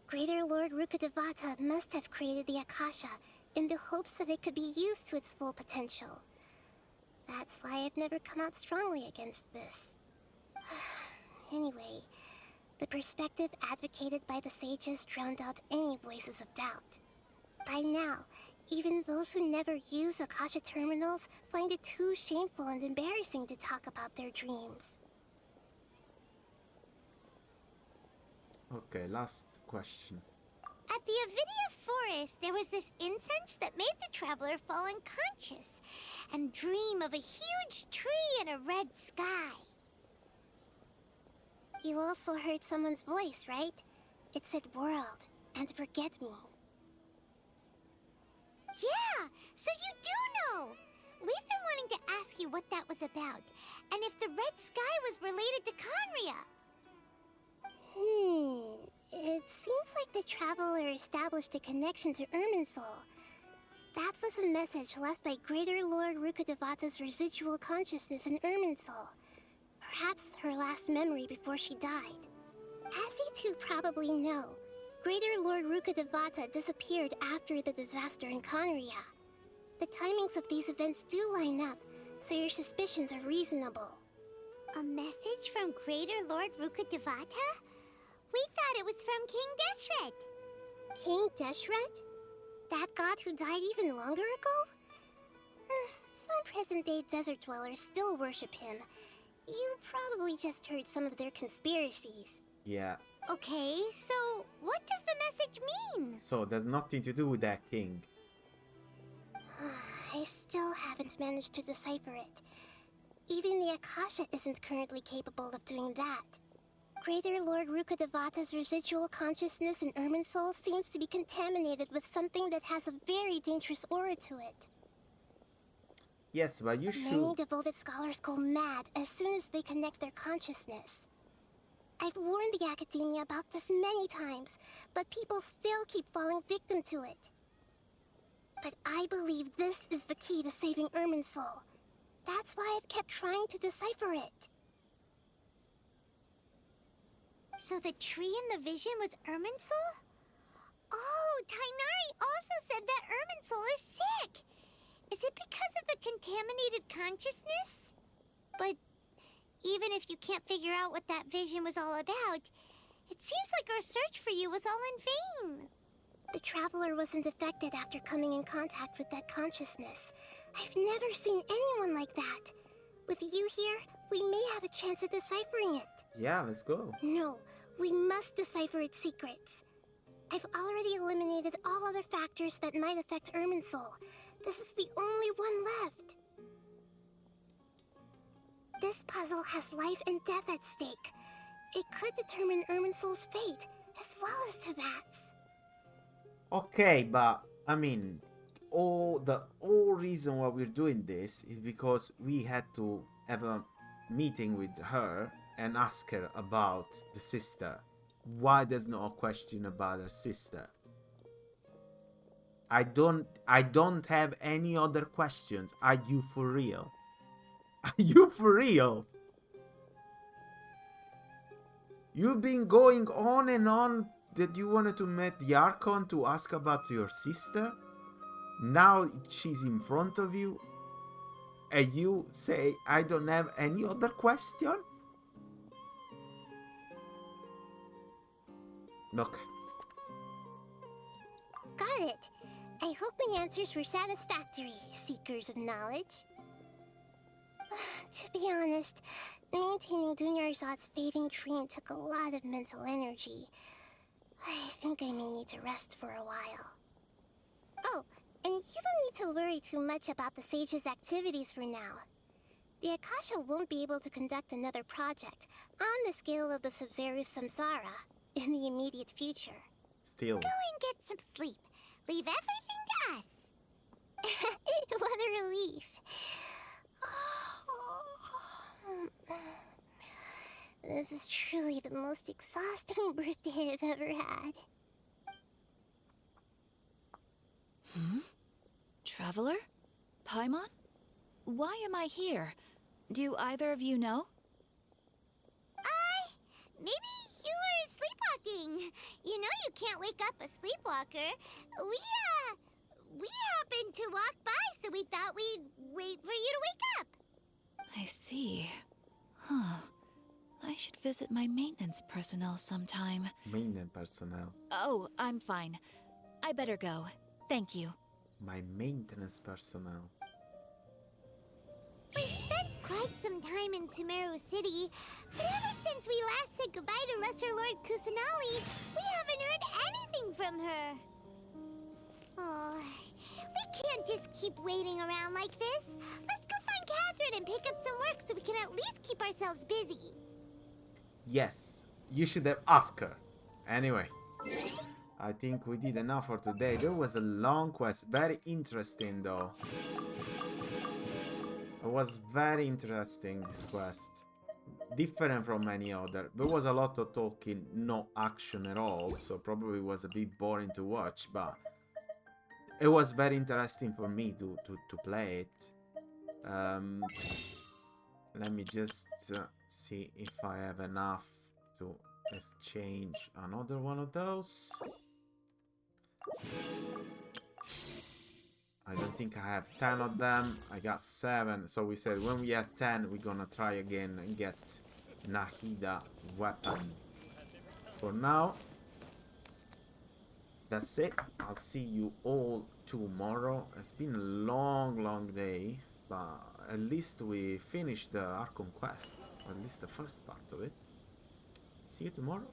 Speaker 13: Greater Lord Rukkhadevata must have created the Akasha in the hopes that it could be used to its full potential. That's why I've never come out strongly against this. Anyway, the perspective advocated by the sages drowned out any voices of doubt. By now, even those who never use Akasha terminals find it too shameful and embarrassing to talk about their dreams.
Speaker 2: Okay, last question.
Speaker 8: At the Avidia Forest, there was this incense that made the traveler fall unconscious and dream of a huge tree and a red sky.
Speaker 13: You also heard someone's voice, right? It said world and forget me.
Speaker 8: Yeah, so you do know! We've been wanting to ask you what that was about, and if the red sky was related to Conria.
Speaker 13: It seems like the Traveler established a connection to Irminsul. That was a message left by Greater Lord Rukkhadevata's residual consciousness in Irminsul. Perhaps her last memory before she died. As you two probably know, Greater Lord Rukkhadevata disappeared after the disaster in Conria. The timings of these events do line up, so your suspicions are reasonable.
Speaker 8: A message from Greater Lord Rukkhadevata? We thought it was from King Deshret.
Speaker 13: King Deshret? That god who died even longer ago? Some present-day desert dwellers still worship him. You probably just heard some of their conspiracies.
Speaker 2: Yeah.
Speaker 8: Okay, so what does the message mean?
Speaker 2: So there's nothing to do with that king.
Speaker 13: I still haven't managed to decipher it. Even the Akasha isn't currently capable of doing that. Greater Lord Rukkhadevata's residual consciousness in Irminsul seems to be contaminated with something that has a very dangerous aura to it.
Speaker 2: Yes, but you should...
Speaker 13: Many devoted scholars go mad as soon as they connect their consciousness. I've warned the Academia about this many times, but people still keep falling victim to it. But I believe this is the key to saving Irminsul. That's why I've kept trying to decipher it.
Speaker 8: So the tree in the vision was Irminsul? Oh, Tainari also said that Irminsul is sick! Is it because of the contaminated consciousness? But even if you can't figure out what that vision was all about, it seems like our search for you was all in vain.
Speaker 13: The Traveler wasn't affected after coming in contact with that consciousness. I've never seen anyone like that. With you here, we may have a chance at deciphering it.
Speaker 2: Yeah, let's go.
Speaker 13: No, we must decipher its secrets. I've already eliminated all other factors that might affect Irminsul. This is the only one left. This puzzle has life and death at stake. It could determine Irminsul's fate, as well as Tevat's.
Speaker 2: Okay, but I mean, the whole reason why we're doing this is because we had to have a meeting with her and ask her about the sister. Why there's no question about her sister? I don't have any other questions. Are you for real? Are you for real? You've been going on and on that you wanted to meet the Archon to ask about your sister? Now she's in front of you and you say, I don't have any other question? Okay.
Speaker 13: Got it. I hope my answers were satisfactory, seekers of knowledge. To be honest, maintaining Dunyarzad's fading dream took a lot of mental energy. I think I may need to rest for a while. Oh, and you don't need to worry too much about the Sage's activities for now. The Akasha won't be able to conduct another project on the scale of the Sub-Zero Samsara in the immediate future.
Speaker 2: Still.
Speaker 8: Go and get some sleep. Leave everything to us. What a relief.
Speaker 13: This is truly the most exhausting birthday I've ever had.
Speaker 20: Traveler? Paimon? Why am I here? Do either of you know?
Speaker 8: Maybe you were sleepwalking. You know you can't wake up a sleepwalker. We happened to walk by, so we thought we'd wait for you to wake up.
Speaker 20: I see. Huh. I should visit my maintenance personnel sometime.
Speaker 2: Maintenance personnel.
Speaker 20: Oh, I'm fine. I better go. Thank you.
Speaker 2: My maintenance personnel.
Speaker 8: We spent quite some time in Sumeru City, but ever since we last said goodbye to Lesser Lord Kusanali, we haven't heard anything from her. Oh, we can't just keep waiting around like this. Let's go find Catherine and pick up some work so we can at least keep ourselves busy.
Speaker 2: Yes, you should have asked her. Anyway, I think we did enough for today. There was a long quest. Very interesting though. It was very interesting, this quest. Different from any other. There was a lot of talking, no action at all. So probably was a bit boring to watch, but it was very interesting for me to play it. Let me just see if I have enough to exchange another one of those. I don't think I have 10 of them. I got 7. So we said when we have 10, we're gonna try again and get Nahida weapon. For now, that's it. I'll see you all tomorrow. It's been a long day, but at least we finished the Archon quest. Or at least the first part of it. See you tomorrow.